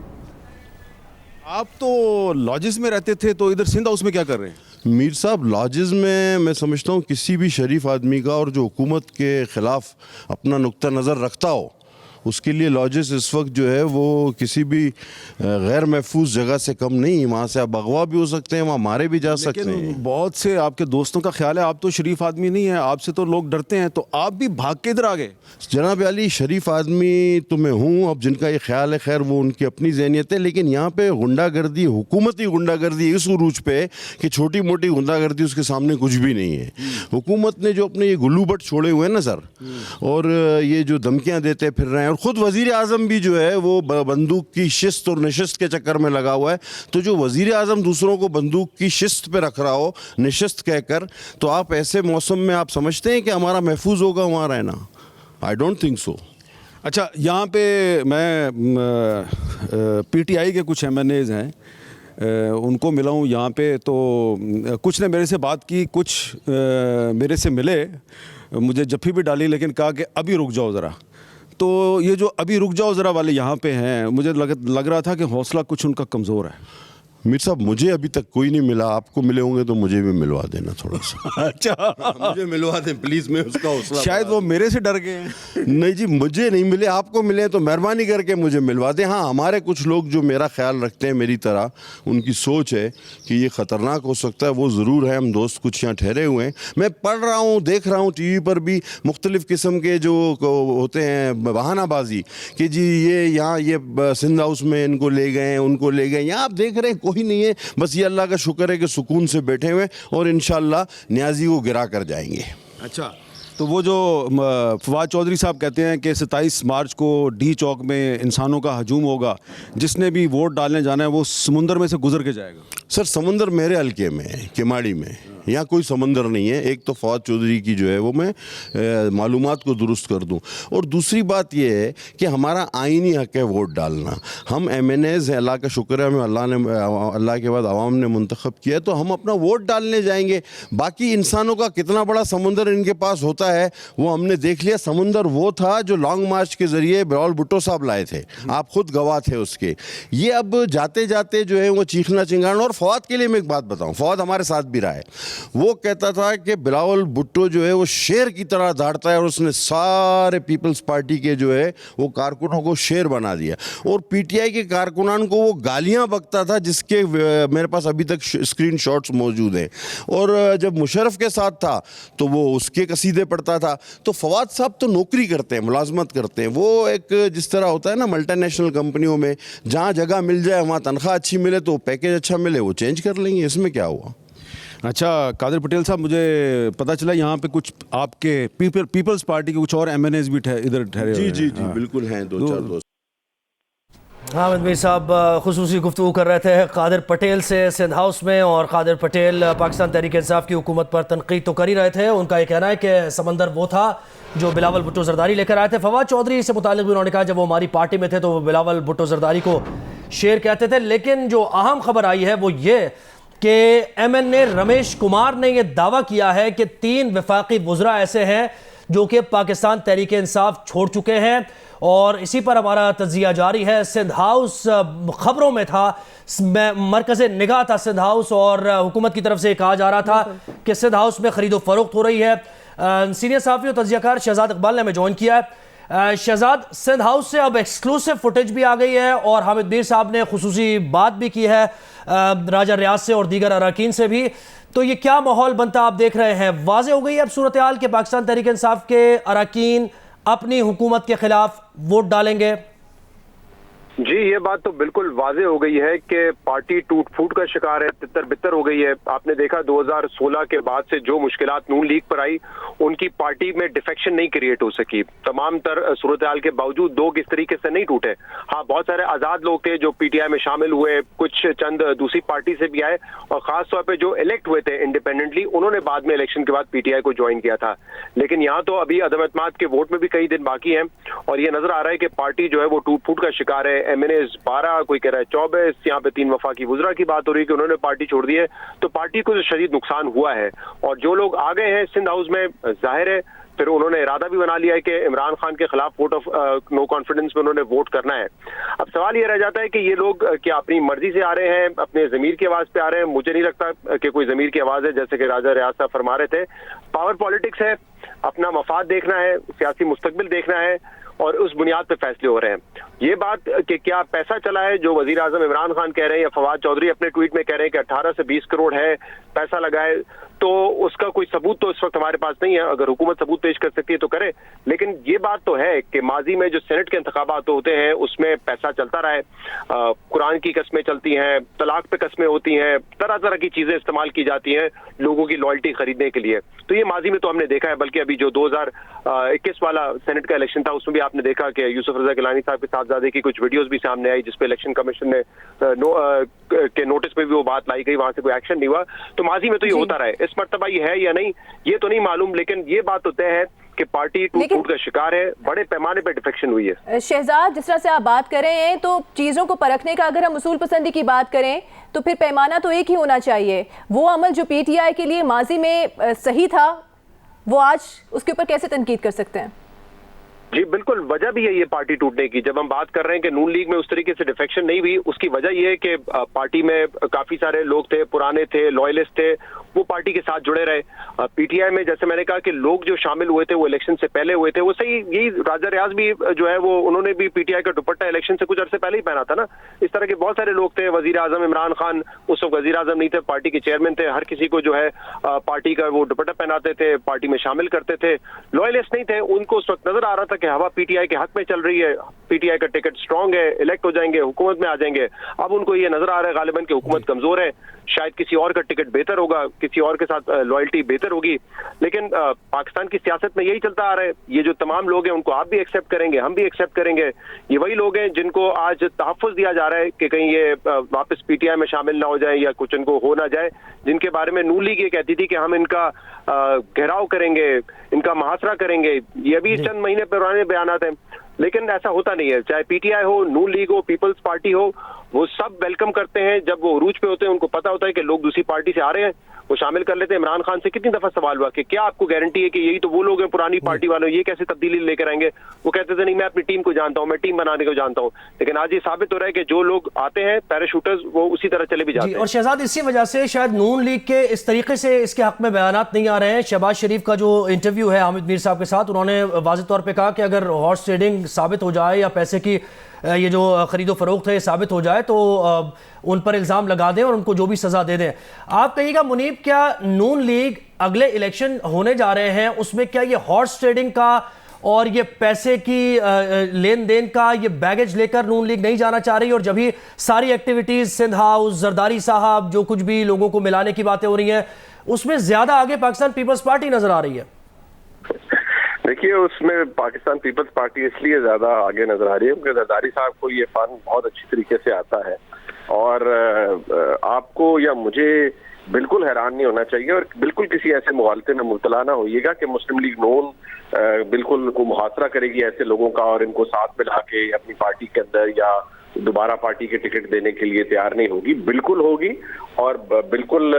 आप तो लॉजेस में रहते थे, तो इधर सिंध हाउस में क्या कर रहे हैं? मीर साहब, लॉजेस में मैं समझता हूँ किसी भी शरीफ आदमी का और जो हुकूमत के ख़िलाफ़ अपना नुक्ता नज़र रखता हो, उसके लिए लॉजेस इस वक्त जो है वो किसी भी गैर महफूज जगह से कम नहीं। वहाँ से आप अगवा भी हो सकते हैं, वहाँ मारे भी जा सकते हैं। बहुत से आपके दोस्तों का ख्याल है आप तो शरीफ आदमी नहीं है, आपसे तो लोग डरते हैं, तो आप भी भाग के इधर आ गए। जनाब अली, शरीफ आदमी तो मैं हूँ, अब जिनका ये ख्याल है खैर वो उनकी अपनी ज़हनियत है, लेकिन यहाँ पे गुंडागर्दी, हुकूमती गुंडागर्दी इस उरूज पे कि छोटी मोटी गुंडागर्दी उसके सामने कुछ भी नहीं है। हुकूमत ने जो अपने ये गुल्लू बट छोड़े हुए हैं ना सर, और ये जो धमकियाँ देते फिर रहे हैं, और ख़ुद वज़ीर आज़म भी जो है वो बंदूक की शिस्त और नशिस्त के चक्कर में लगा हुआ है। तो जो वज़ीर आज़म दूसरों को बंदूक की शिस्त पे रख रहा हो, नशिस्त कहकर, तो आप ऐसे मौसम में आप समझते हैं कि हमारा महफूज होगा वहाँ रहना? I don't think so. अच्छा, यहाँ पे मैं पीटीआई के कुछ एमएनएज़ हैं, उनको मिला हूँ यहाँ पे, तो कुछ ने मेरे से बात की, कुछ मेरे से मिले, मुझे जफ्फी भी डाली, लेकिन कहा कि अभी रुक जाओ ज़रा। तो ये जो अभी रुक जाओ ज़रा वाले यहाँ पे हैं, मुझे लग रहा था कि हौसला कुछ उनका कमज़ोर है। मीर साहब, मुझे अभी तक कोई नहीं मिला, आपको मिले होंगे तो मुझे भी मिलवा देना थोड़ा सा। अच्छा, मुझे मिलवा दें प्लीज़, मैं उसका हौसला। शायद वो मेरे से डर गए हैं। नहीं जी, मुझे नहीं मिले, आपको मिले तो मेहरबानी करके मुझे मिलवा दें। हाँ, हमारे कुछ लोग जो मेरा ख्याल रखते हैं मेरी तरह, उनकी सोच है कि ये ख़तरनाक हो सकता है, वो ज़रूर है। हम दोस्त कुछ यहाँ ठहरे हुए हैं, मैं पढ़ रहा हूँ, देख रहा हूँ टीवी पर भी मुख्तलिफ़ किस्म के जो होते हैं बहानाबाजी कि जी ये यहाँ ये सिंध हाउस में इनको ले गए, उनको ले गए। यहाँ आप देख रहे हैं कोई नहीं है, बस ये अल्लाह का शुक्र है कि सुकून से बैठे हुए और इंशाअल्लाह न्याजी को गिरा कर जाएंगे। अच्छा, तो वो जो फवाद चौधरी साहब कहते हैं कि 27 मार्च को डी चौक में इंसानों का हजूम होगा, जिसने भी वोट डालने जाना है वो समुंदर में से गुजर के जाएगा। सर, समुंदर मेरे हल्के में है, किमाड़ी में, यहाँ कोई समंदर नहीं है। एक तो फवाद चौधरी की जो है वो मैं मालूमात को दुरुस्त कर दूँ, और दूसरी बात ये है कि हमारा आईनी हक है वोट डालना। हम एमएनएज़ हैं, अल्लाह का शुक्र है हमें अल्लाह के बाद आवाम ने मुंतखब किया, तो हम अपना वोट डालने जाएंगे। बाकी इंसानों का कितना बड़ा समुंदर इनके पास होता है वो हमने देख लिया। समुंदर वो था जो लॉन्ग मार्च के ज़रिए बिलावल भुट्टो साहब लाए थे, आप खुद गवाह थे उसके। ये अब जाते जाते जो है वो चीखना चिंगाना। और फवाद के लिए मैं एक बात बताऊँ, फवाद हमारे साथ भी रहा है, वो कहता था कि बिलावल भुट्टो जो है वो शेर की तरह दौड़ता है और उसने सारे पीपल्स पार्टी के जो है वो कारकुनों को शेर बना दिया। और पीटीआई के कारकुनान को वो गालियां बकता था जिसके मेरे पास अभी तक स्क्रीन शॉट्स मौजूद हैं। और जब मुशर्रफ के साथ था तो वो उसके कसीदे पढ़ता था। तो फवाद साहब तो नौकरी करते हैं, मुलाजमत करते हैं, वो एक जिस तरह होता है ना मल्टीनेशनल कंपनियों में, जहाँ जगह मिल जाए वहाँ तनख्वाह अच्छी मिले तो पैकेज अच्छा मिले वो चेंज कर लेंगे, इसमें क्या हुआ। अच्छा कादिर पटेल साहब, मुझे पता चला यहाँ पे कुछ आपके पीपल्स पार्टी के कुछ और एमएनएस भी इधर ठहरे जी हुए जी हैं। जी बिल्कुल हैं, दो चार दोस्त। हामिद मीर साहब खुसूसी गुफ्तगू कर रहे थे कादिर पटेल से सिंध हाउस में, और कादिर पटेल पाकिस्तान तहरीक इंसाफ की हुकूमत पर तनकीद तो कर ही रहे थे। उनका ये कहना है कि समंदर वो था जो बिलावल भुट्टो जरदारी लेकर आए थे। फवाद चौधरी से मुतालिक भी उन्होंने कहा जब वो हमारी पार्टी में थे तो वो बिलावल भुट्टो जरदारी को शेर कहते थे। लेकिन जो अहम खबर आई है वो ये कि एमएनए रमेश कुमार ने यह दावा किया है कि 3 वफाकी वज़रा ऐसे हैं जो कि पाकिस्तान तहरीक इंसाफ छोड़ चुके हैं, और इसी पर हमारा तज्जिया जारी है। सिंध हाउस खबरों में था, मरकज़ निगाह था सिंध हाउस, और हुकूमत की तरफ से कहा जा रहा था कि सिंध हाउस में ख़रीदो फरोख्त हो रही है। सीनियर सहाफ़ी और तज्जियाकार शहजाद इकबाल ने हमें ज्वाइन किया है। शहजाद, सिंध हाउस से अब एक्सक्लूसिव फुटेज भी आ गई है और हामिद मीर साहब ने खुसूसी बात भी की है राजा रियाज से और दीगर अरकान से भी। तो ये क्या माहौल बनता आप देख रहे हैं? वाज़ेह हो गई है अब सूरत हाल के पाकिस्तान तहरीक इंसाफ के अरकान अपनी हुकूमत के खिलाफ वोट डालेंगे? जी, ये बात तो बिल्कुल वाज़ेह हो गई है कि पार्टी टूट फूट का शिकार है, तितर बितर हो गई है। आपने देखा 2016 के बाद से जो मुश्किलात नून लीग पर आई, उनकी पार्टी में डिफेक्शन नहीं क्रिएट हो सकी। तमाम तर सूरत हाल के बावजूद लोग इस तरीके से नहीं टूटे। हाँ, बहुत सारे आज़ाद लोग थे जो पीटीआई में शामिल हुए, कुछ चंद दूसरी पार्टी से भी आए, और खास तौर पर जो इलेक्ट हुए थे इंडिपेंडेंटली, उन्होंने बाद में इलेक्शन के बाद पीटीआई को ज्वाइन किया था। लेकिन यहाँ तो अभी अदम एतमाद के वोट में भी कई दिन बाकी हैं, और ये नजर आ रहा है कि पार्टी जो है वो टूट फूट का शिकार है। एमएनएस 12, कोई कह रहा है 24, यहाँ पे 3 वफाकी वुज़रा की बात हो रही है कि उन्होंने पार्टी छोड़ दी है। तो पार्टी को शदीद नुकसान हुआ है, और जो लोग आ गए हैं सिंध हाउस में, जाहिर है फिर उन्होंने इरादा भी बना लिया है कि इमरान खान के खिलाफ वोट ऑफ नो कॉन्फिडेंस में उन्होंने वोट करना है। अब सवाल ये रह जाता है कि ये लोग क्या अपनी मर्जी से आ रहे हैं, अपने ज़मीर की आवाज़ पे आ रहे हैं? मुझे नहीं लगता कि कोई ज़मीर की आवाज़ है, जैसे कि राजा रियाज साहब फरमा रहे थे। पावर पॉलिटिक्स है, अपना मफाद देखना है, सियासी मुस्तकबिल देखना है, और उस बुनियाद पे फैसले हो रहे हैं। ये बात कि क्या पैसा चला है, जो वजीर आजम इमरान खान कह रहे हैं या फवाद चौधरी अपने ट्वीट में कह रहे हैं कि 18 से 20 करोड़ है पैसा लगा है, तो उसका कोई सबूत तो इस वक्त हमारे पास नहीं है। अगर हुकूमत सबूत पेश कर सकती है तो करे। लेकिन ये बात तो है कि माजी में जो सेनेट के इंतखाबात होते हैं उसमें पैसा चलता रहा है, कुरान की कस्में चलती हैं, तलाक पे कस्में होती हैं, तरह तरह की चीजें इस्तेमाल की जाती हैं लोगों की लॉयल्टी खरीदने के लिए। तो ये माजी में तो हमने देखा है, बल्कि अभी जो 2021 वाला सेनेट का इलेक्शन था उसमें भी आपने देखा कि यूसुफ रजा गिलानी साहब के साहबजादे की कुछ वीडियोस भी सामने आई, जिसपे इलेक्शन कमीशन ने के नोटिस में भी वो बात लाई गई, वहां से कोई एक्शन नहीं हुआ। तो माजी में तो ये होता रहा है। इस मर्तबा ये है या नहीं ये तो नहीं मालूम, लेकिन ये बात तो तय है कि पार्टी टूट फूट का शिकार है, बड़े पैमाने पर डिफेक्शन हुई है। शहजाद, जिस तरह से आप बात कर रहे हैं, तो चीजों को परखने का अगर हम उसूल पसंदी की बात करें तो फिर पैमाना तो एक ही होना चाहिए। वो अमल जो पीटीआई के लिए माजी में सही था, वो आज उसके ऊपर कैसे तनकीद कर सकते हैं? जी बिल्कुल, वजह भी है ये पार्टी टूटने की। जब हम बात कर रहे हैं कि नून लीग में उस तरीके से डिफेक्शन नहीं हुई, उसकी वजह ये है कि पार्टी में काफी सारे लोग थे, पुराने थे, लॉयलिस्ट थे, वो पार्टी के साथ जुड़े रहे। पीटीआई में जैसे मैंने कहा कि लोग जो शामिल हुए थे वो इलेक्शन से पहले हुए थे, वो सही। यही राजा रियाज भी जो है वो उन्होंने भी पीटीआई का दुपट्टा इलेक्शन से कुछ अरसे पहले ही पहना था ना। इस तरह के बहुत सारे लोग थे। वजीर आजम इमरान खान उस वक्त वजीर आजम नहीं थे, पार्टी के चेयरमैन थे, हर किसी को जो है पार्टी का वो दुपट्टा पहनाते थे, पार्टी में शामिल करते थे। लॉयलिस्ट नहीं थे, उनको उस वक्त नजर आ रहा था कि हवा पीटीआई के हक में चल रही है, पीटीआई का टिकट स्ट्रांग है, इलेक्ट हो जाएंगे, हुकूमत में आ जाएंगे। अब उनको ये नजर आ रहा है गालिबन कि हुकूमत कमजोर है, शायद किसी और का टिकट बेहतर होगा, किसी और के साथ लॉयल्टी बेहतर होगी। लेकिन पाकिस्तान की सियासत में यही चलता आ रहा है। ये जो तमाम लोग हैं उनको आप भी एक्सेप्ट करेंगे, हम भी एक्सेप्ट करेंगे। ये वही लोग हैं जिनको आज तहफ़्फ़ुज़ दिया जा रहा है कि कहीं ये वापस पीटीआई में शामिल ना हो जाए या कुछ इनको हो ना जाए, जिनके बारे में नून लीग ये कहती थी कि हम इनका घेराव करेंगे, इनका मुहासरा करेंगे। ये अभी चंद महीने पुराने बयानात हैं, लेकिन ऐसा होता नहीं है। चाहे पीटीआई हो, नून लीग हो, पीपल्स पार्टी हो, वो सब वेलकम करते हैं। जब वो उरूज पे होते हैं उनको पता होता है कि लोग दूसरी पार्टी से आ रहे हैं, वो शामिल कर लेते हैं। इमरान खान से कितनी दफा सवाल हुआ कि क्या आपको गारंटी है कि यही तो वो लोग हैं पुरानी पार्टी वाले, ये कैसे तब्दीली लेकर आएंगे? वो कहते थे नहीं, मैं अपनी टीम को जानता हूँ, मैं टीम बनाने को जानता हूँ। लेकिन आज ये साबित हो रहा है कि जो लोग आते हैं पैराशूटर्स, वो उसी तरह चले भी जाते हैं। और शहजाद, इसी वजह से शायद नून लीग के इस तरीके से इसके हक में बयानात नहीं आ रहे हैं। शहबाज शरीफ का जो इंटरव्यू है हामिद मीर साहब के साथ, उन्होंने वाज़ेह तौर पे कहा कि अगर हॉर्स ट्रेडिंग साबित हो जाए या पैसे की ये जो खरीदो फरोख्त है साबित हो जाए तो उन पर इल्ज़ाम लगा दें और उनको जो भी सज़ा दे दें। आप कहिएगा मुनीब, क्या नून लीग अगले इलेक्शन होने जा रहे हैं उसमें क्या ये हॉर्स ट्रेडिंग का और ये पैसे की लेन देन का ये बैगेज लेकर नून लीग नहीं जाना चाह रही, और जब ही सारी एक्टिविटीज़ सिंध हाउस, जरदारी साहब, जो कुछ भी लोगों को मिलाने की बातें हो रही हैं, उसमें ज़्यादा आगे पाकिस्तान पीपल्स पार्टी नज़र आ रही है? देखिए, उसमें पाकिस्तान पीपल्स पार्टी इसलिए ज्यादा आगे नजर आ रही है क्योंकि जरदारी साहब को ये फन बहुत अच्छी तरीके से आता है, और आपको या मुझे बिल्कुल हैरान नहीं होना चाहिए और बिल्कुल किसी ऐसे मुगालते में मुब्तला ना होइएगा कि मुस्लिम लीग नून बिल्कुल को मुहासरा करेगी ऐसे लोगों का और इनको साथ मिला के अपनी पार्टी के अंदर या दोबारा पार्टी के टिकट देने के लिए तैयार नहीं होगी। बिल्कुल होगी, और बिल्कुल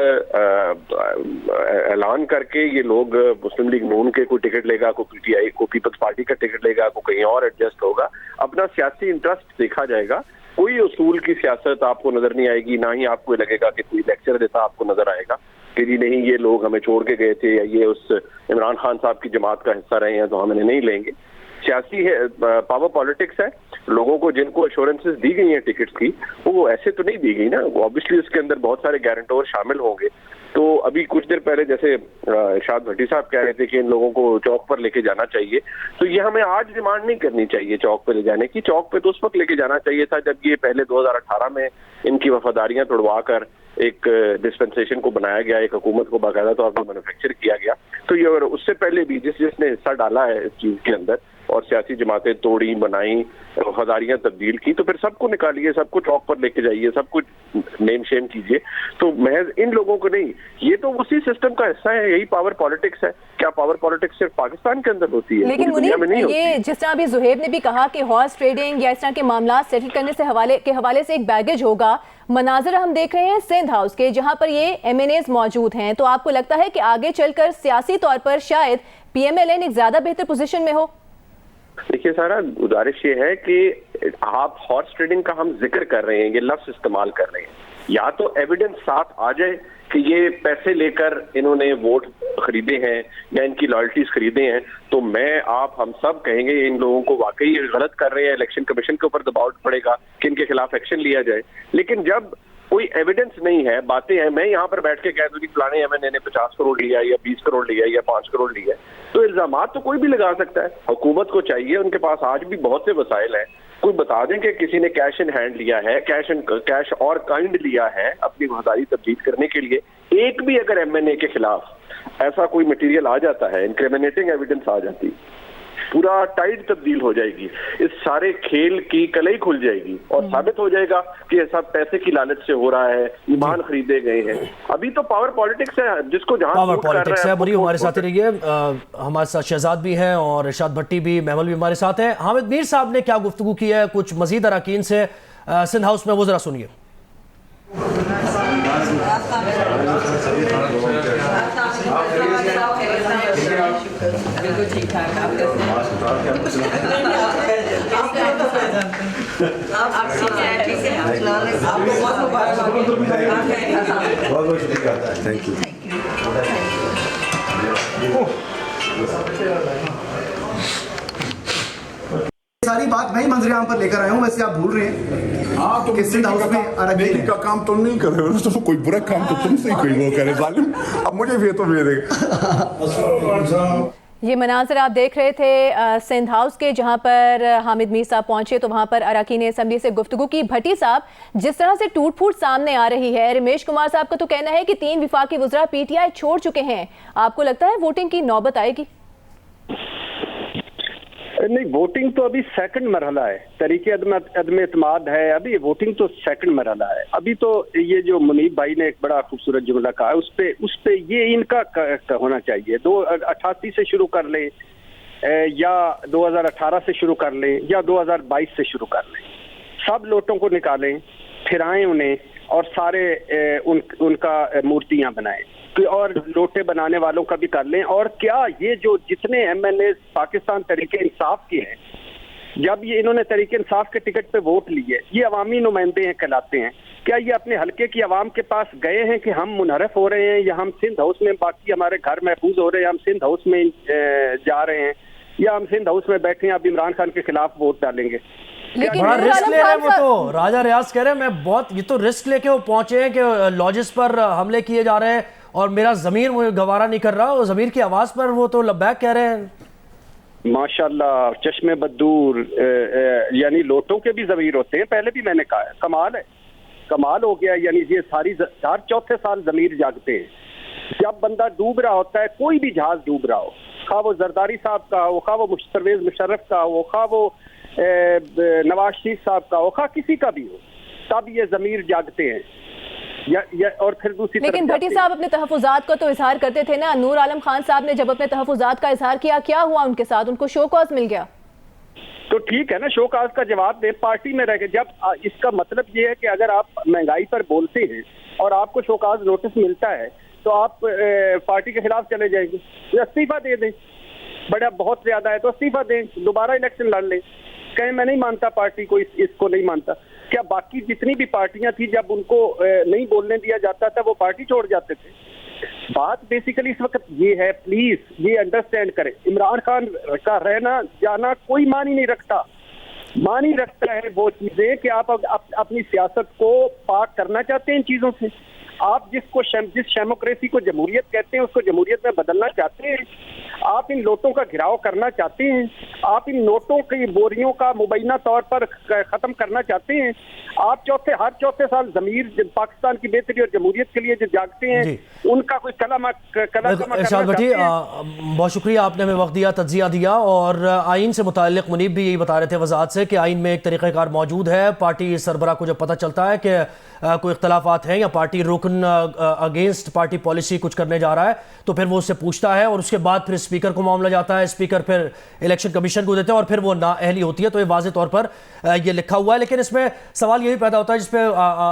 ऐलान करके ये लोग मुस्लिम लीग नून के कोई टिकट लेगा, कोई पीटीआई को पीपल्स पार्टी का टिकट लेगा, कोई कहीं और एडजस्ट होगा। अपना सियासी इंटरेस्ट देखा जाएगा, कोई उसूल की सियासत आपको नजर नहीं आएगी। ना ही आपको लगेगा कि कोई लेक्चर देता आपको नजर आएगा कि जी नहीं, ये लोग हमें छोड़ के गए थे या ये उस इमरान खान साहब की जमात का हिस्सा रहे हैं तो हम इन्हें नहीं लेंगे। सियासी है, पावर पॉलिटिक्स है। लोगों को जिनको एश्योरेंसेस दी गई हैं टिकट्स की, वो ऐसे तो नहीं दी गई ना, ऑब्वियसली उसके अंदर बहुत सारे गारंटर शामिल होंगे। तो अभी कुछ देर पहले जैसे इरशाद भट्टी साहब कह रहे थे कि इन लोगों को चौक पर लेके जाना चाहिए, तो ये हमें आज डिमांड नहीं करनी चाहिए चौक पर ले जाने की। चौक पे तो उस वक्त लेके जाना चाहिए था जब ये पहले 2018 में इनकी वफादारियां तोड़वा कर एक डिस्पेंसेशन को बनाया गया, एक हुकूमत को बाकायदा तौर पर मैन्युफैक्चर किया गया। तो ये और उससे पहले भी जिसने हिस्सा डाला है इस चीज के अंदर और सियासी जमातें तोड़ी, बनाई, वफादारियां तब्दील की, तो फिर सबको निकालिए, सबको चौक पर लेके जाइए, सबको नेम शेम कीजिए। तो महज इन लोगों को नहीं, ये तो उसी सिस्टम का हिस्सा है, यही पावर पॉलिटिक्स है। क्या पावर पॉलिटिक्स सिर्फ पाकिस्तान के अंदर होती है? लेकिन मुनीब, ये जिस तरह अभी जुहैब ने भी कहा कि हॉर्स ट्रेडिंग या इस तरह के मामला सेटल करने से हवाले से एक बैगेज होगा, मनाजर हम देख रहे हैं सिंध हाउस के जहां पर ये MNAs मौजूद हैं, तो आपको लगता है कि आगे चलकर सियासी तौर पर शायद PMLN एक ज्यादा बेहतर पोजीशन में हो? देखिए सारा, गुजारिश ये है कि आप हॉर्स ट्रेडिंग का हम जिक्र कर रहे हैं, ये लफ्ज इस्तेमाल कर रहे हैं, या तो एविडेंस साथ आ जाए कि ये पैसे लेकर इन्होंने वोट खरीदे हैं या इनकी लॉयल्टीज खरीदे हैं, तो मैं आप हम सब कहेंगे इन लोगों को वाकई गलत कर रहे हैं, इलेक्शन कमीशन के ऊपर दबाव पड़ेगा कि इनके खिलाफ एक्शन लिया जाए। लेकिन जब कोई एविडेंस नहीं है, बातें हैं, मैं यहाँ पर बैठ के कह दूं कि फलाने MNA ने 50 करोड़ लिया या 20 करोड़ लिया या 5 करोड़ लिया, तो इल्जामात तो कोई भी लगा सकता है। हुकूमत को चाहिए, उनके पास आज भी बहुत से वसाइल हैं, कोई बता दें कि किसी ने कैश इन हैंड लिया है, कैश और काइंड लिया है अपनी वफादारी तब्दील करने के लिए। एक भी अगर MNA के खिलाफ ऐसा कोई मटेरियल आ जाता है, इंक्रिमिनेटिंग एविडेंस आ जाती, पूरा टाइड तब्दील हो जाएगी, इस सारे खेल की कलई खुल जाएगी और साबित हो जाएगा कि ये सब पैसे की लालच से हो रहा है, ईमान खरीदे गए हैं। अभी तो पावर पॉलिटिक्स है, जिसको जहां पावर पॉलिटिक्स है। बुरी हमारे साथ ही रहिए, हमारे साथ शहजाद भी हैं और इरशाद भट्टी भी, महमल भी हमारे साथ हैं। हामिद मीर साहब ने क्या गुफ्तगू की है कुछ मजीद अरकान से सिंध हाउस में, वो जरा सुनिए। बिल्कुल ठीक ठाक, आप कैसे हैं? आप ठीक है, आपको बहुत बहुत शुक्रिया, थैंक यू। सारी बात मैं ही मंजर आम पर लेकर आया हूँ, वैसे आप भूल रहे हैं। हाँ, तो सिंध हाउस में बेटी का काम तुम नहीं कर रहे हो, तो कोई बुरा काम तो तुमसे ही कोई वो करे जालिम। अब मुझे भी तो मेरे ये मनाजर आप देख रहे थे सिंध हाउस के, जहां पर हामिद मीर साहब पहुंचे तो वहां पर अरकान असम्बली से गुफ्तगू की। भट्टी साहब, जिस तरह से टूट फूट सामने आ रही है, रमेश कुमार साहब का तो कहना है कि 3 विफाकी वज़रा PTI छोड़ चुके हैं, आपको लगता है वोटिंग की नौबत आएगी? नहीं, वोटिंग तो अभी सेकंड मरहला है, तरीके अदम एतमाद है, अभी वोटिंग तो सेकंड मरहला है। अभी तो ये जो मुनीब भाई ने एक बड़ा खूबसूरत जुमला कहा है, उस पे ये इनका होना चाहिए। 88 से शुरू कर लें या 2018 से शुरू कर लें या 2022 से शुरू कर लें, सब लोटों को निकालें, फिराएं उन्हें और सारे उनका मूर्तियां बनाएं और लोटे बनाने वालों का भी कर लें। और क्या ये जो जितने MNA पाकिस्तान तरीके इंसाफ के हैं, जब ये इन्होंने तरीके इंसाफ के टिकट पे वोट लिए, ये अवामी नुमाइंदे हैं कहलाते हैं, क्या ये अपने हलके की आवाम के पास गए हैं कि हम मुनहरफ हो रहे हैं या हम सिंध हाउस में बाकी हमारे घर महफूज हो रहे हैं, हम सिंध हाउस में जा रहे हैं, या हम सिंध हाउस में बैठे हैं अब इमरान खान के खिलाफ वोट डालेंगे? बड़ा रिस्क ले रहे हैं वो तो। राजा रियाज कह रहे हैं मैं बहुत, ये तो रिस्क लेके वो पहुंचे हैं कि लॉजेस पर हमले किए जा रहे हैं और मेरा ज़मीर मुझे गवारा नहीं कर रहा, और ज़मीर की आवाज़ पर वो तो लब्बैक कह रहे हैं। माशाल्लाह, चश्मे बदूर यानी लोटों के भी ज़मीर होते हैं, पहले भी मैंने कहा है, कमाल है, कमाल हो गया। यानी ये हर चौथे साल ज़मीर जागते हैं। जब बंदा डूब रहा होता है, कोई भी जहाज डूब रहा हो, खा वो जरदारी साहब का हो, खा वो परवेज मुशर्रफ का हो, खा वो नवाज शरीफ साहब का हो, खा किसी का भी हो, तब ये ज़मीर जागते हैं। और फिर दूसरी लेकिन भट्टी साहब अपने तहफुजात का तो इजहार करते थे ना। नूर आलम खान साहब ने जब अपने तहफुजात का इजहार किया, क्या हुआ उनके साथ? उनको शो कॉज मिल गया। तो ठीक है ना, शो कॉज का जवाब दे, पार्टी में रह के। जब इसका मतलब ये है कि अगर आप महंगाई पर बोलते हैं और आपको शो कॉज नोटिस मिलता है तो आप पार्टी के खिलाफ चले जाएंगे, इस्तीफा दे दें। बड़ा बहुत ज्यादा है तो इस्तीफा दें, दोबारा इलेक्शन लड़ लें। कहें मैं नहीं मानता पार्टी को, इसको नहीं मानता। क्या बाकी जितनी भी पार्टियां थी, जब उनको नहीं बोलने दिया जाता था वो पार्टी छोड़ जाते थे? बात बेसिकली इस वक्त ये है, प्लीज ये अंडरस्टैंड करें, इमरान खान का रहना जाना कोई मानी नहीं रखता। मानी रखता है वो चीजें कि आप अपनी सियासत को पाक करना चाहते हैं इन चीजों से। आप जिस डेमोक्रेसी को जमहूरियत कहते हैं उसको जमहूरियत में बदलना चाहते हैं। आप इन नोटों का घिराव करना चाहते हैं। आप इन नोटों की बोरियों का मुबैना तौर पर खत्म करना चाहते हैं। आप हर चौथे साल ज़मीर पाकिस्तान की बेहतरी और जमहूरियत के लिए जो जागते हैं उनका कोई इरशाद भट्टी, बहुत शुक्रिया, आपने हमें वक्त दिया, तज्जिया दिया। और आइन से मुताल्लिक मुनीब भी यही बता रहे थे वजाहत से कि आइन में एक तरीक़ाकार मौजूद है। पार्टी सरबरा को जब पता चलता है कि कोई इख्तलाफात हैं या पार्टी रुकन अगेंस्ट पार्टी पॉलिसी कुछ करने जा रहा है तो फिर वो उससे पूछता है और उसके बाद फिर स्पीकर को मामला जाता है, स्पीकर फिर इलेक्शन कमीशन को देते हैं और फिर वो नाअहली होती है। तो ये वाज़ेह तौर पर ये लिखा हुआ है। लेकिन इसमें सवाल यही पैदा होता है, जिसपे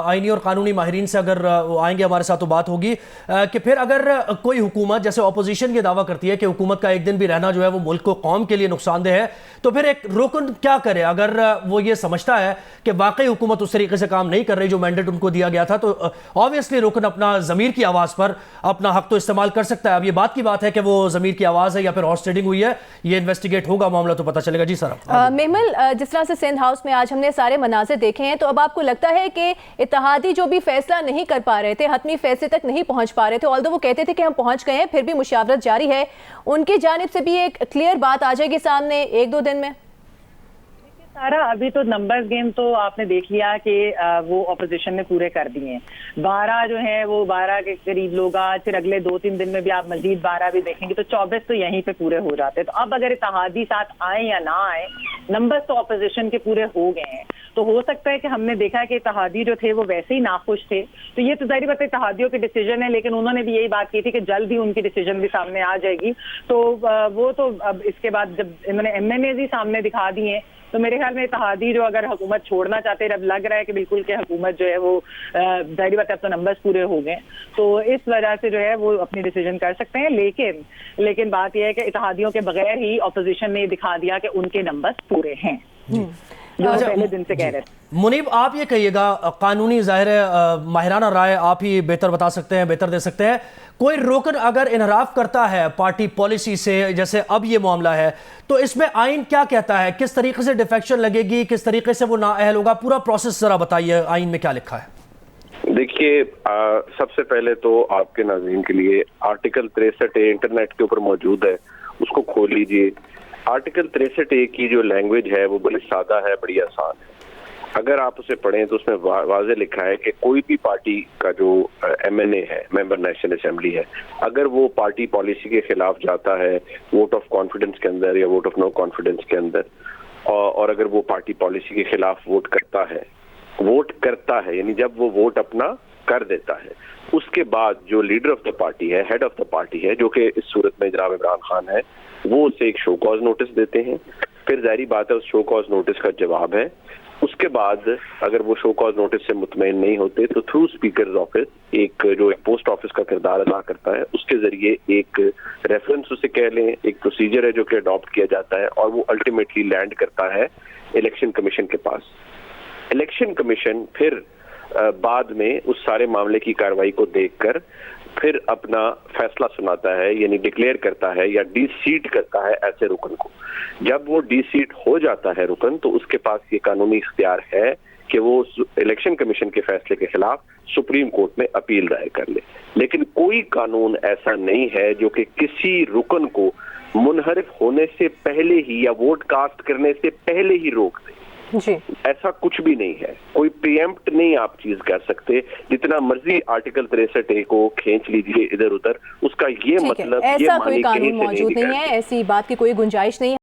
आइनी और कानूनी माहिरीन से अगर आएंगे हमारे साथ तो बात होगी कि फिर अगर कोई हुकूमत, जैसे अपोजिशन ये दावा करती है कि हुकूमत का एक दिन भी रहना जो है वो मुल्क को, कौम के लिए नुकसानदेह है, तो फिर एक रुकन क्या करे? अगर वो ये समझता है कि वाकई हुकूमत उस तरीके से काम नहीं कर रही जो मैंडेट उनको दिया गया था, तो ऑब्वियसली रुकन अपना ज़मीर की आवाज़ पर अपना हक तो इस्तेमाल कर सकता है। अब ये बात की बात है कि वो ज़मीर की आवाज़ है या फिर हॉर्स ट्रेडिंग हुई है, ये इन्वेस्टिगेट होगा, मामला तो पता चलेगा। जी सर। मेमल, जिस तरह से सिंध हाउस में आज हमने सारे मनाज़िर देखे हैं, तो अब आपको लगता है कि इत्तेहादी जो भी फैसला नहीं कर पा रहे थे, हतमी फैसले तक नहीं पहुंच पा रहे थे, ऑल्दो वो कहते थे कि हम पहुंच गए हैं, फिर भी मुशावरत जारी है, उनकी जानिब से भी एक क्लियर बात आ जाएगी सामने 1-2 दिन में? सारा अभी तो नंबर्स गेम तो आपने देख लिया कि वो ऑपोजिशन ने पूरे कर दिए हैं। 12 जो है वो 12 के करीब लोग आज, फिर अगले 2-3 दिन में भी आप मजीद 12 भी देखेंगे तो 24 तो यहीं पे पूरे हो जाते हैं। तो अब अगर इत्तेहादी साथ आए या ना आए, नंबर्स तो ऑपोजिशन के पूरे हो गए हैं। तो हो सकता है कि हमने देखा कि इत्तेहादी जो थे वो वैसे ही नाखुश थे, तो ये तो जाहिर बात है इत्तेहादियों की डिसीजन है, लेकिन उन्होंने भी यही बात की थी कि जल्द ही उनकी डिसीजन भी सामने आ जाएगी। तो वो तो अब इसके बाद जब इन्होंने MNAs ही सामने दिखा दिए, तो मेरे ख्याल में इत्तेहादी जो अगर हुकूमत छोड़ना चाहते हैं, अब लग रहा है कि बिल्कुल कि हुकूमत जो है वो जाहिर बात है अब तो नंबर्स पूरे हो गए, तो इस वजह से जो है वो अपनी डिसीजन कर सकते हैं। लेकिन बात यह है कि इत्तेहादियों के बगैर ही ऑपोजिशन ने दिखा दिया कि उनके नंबर्स पूरे हैं जो पहले दिन से कह रहे थे। मुनीब, आप ये कहिएगा, कानूनी ज़ाहिर है माहिराना राय आप ही बेहतर बता सकते हैं, बेहतर दे सकते हैं, कोई रोकन अगर इनहराफ करता है पार्टी पॉलिसी से, जैसे अब ये मामला है, तो इसमें आइन क्या कहता है? किस तरीके से डिफेक्शन लगेगी, किस तरीके से वो नाअहल होगा? पूरा प्रोसेस जरा बताइए, आइन में क्या लिखा है? देखिए, सबसे पहले तो आपके नाज़रीन के लिए आर्टिकल 63A इंटरनेट के ऊपर मौजूद है, उसको खोल लीजिए। आर्टिकल 63A की जो लैंग्वेज है वो बड़ी सादा है, बड़ी आसान है। अगर आप उसे पढ़ें तो उसमें वाज़े लिखा है कि कोई भी पार्टी का जो MNA है, मेंबर नेशनल असेंबली है, अगर वो पार्टी पॉलिसी के खिलाफ जाता है वोट ऑफ कॉन्फिडेंस के अंदर या वोट ऑफ नो कॉन्फिडेंस के अंदर, और अगर वो पार्टी पॉलिसी के खिलाफ वोट करता है, यानी जब वो वोट अपना कर देता है, उसके बाद जो लीडर ऑफ द पार्टी है, हेड ऑफ द पार्टी है, जो कि इस सूरत में जनाब इमरान खान है, वो उसे एक शो कॉज नोटिस देते हैं। फिर जाहिर बात है उस शो कॉज नोटिस का जवाब है उसके बाद अगर वो शो कॉज नोटिस से मुतमईन नहीं होते तो थ्रू स्पीकर ऑफिस एक जो एक पोस्ट ऑफिस का किरदार अदा करता है, उसके जरिए एक रेफरेंस उसे कह लें, एक प्रोसीजर है जो कि अडॉप्ट किया जाता है और वो अल्टीमेटली लैंड करता है इलेक्शन कमीशन के पास। इलेक्शन कमीशन फिर बाद में उस सारे मामले की कार्रवाई को देखकर फिर अपना फैसला सुनाता है, यानी डिक्लेयर करता है या डी सीट करता है ऐसे रुकन को। जब वो डी सीट हो जाता है रुकन, तो उसके पास ये कानूनी इख्तियार है कि वो इलेक्शन कमीशन के फैसले के खिलाफ सुप्रीम कोर्ट में अपील दायर कर ले। लेकिन कोई कानून ऐसा नहीं है जो कि किसी रुकन को मुनहरिफ होने से पहले ही या वोट कास्ट करने से पहले ही रोक दे। जी। ऐसा कुछ भी नहीं है, कोई प्रीएम्प्ट नहीं आप चीज कर सकते। जितना मर्जी आर्टिकल 63A को खींच लीजिए इधर उधर, उसका ये मतलब ऐसा कोई कानून मौजूद नहीं है, ऐसी बात की कोई गुंजाइश नहीं है।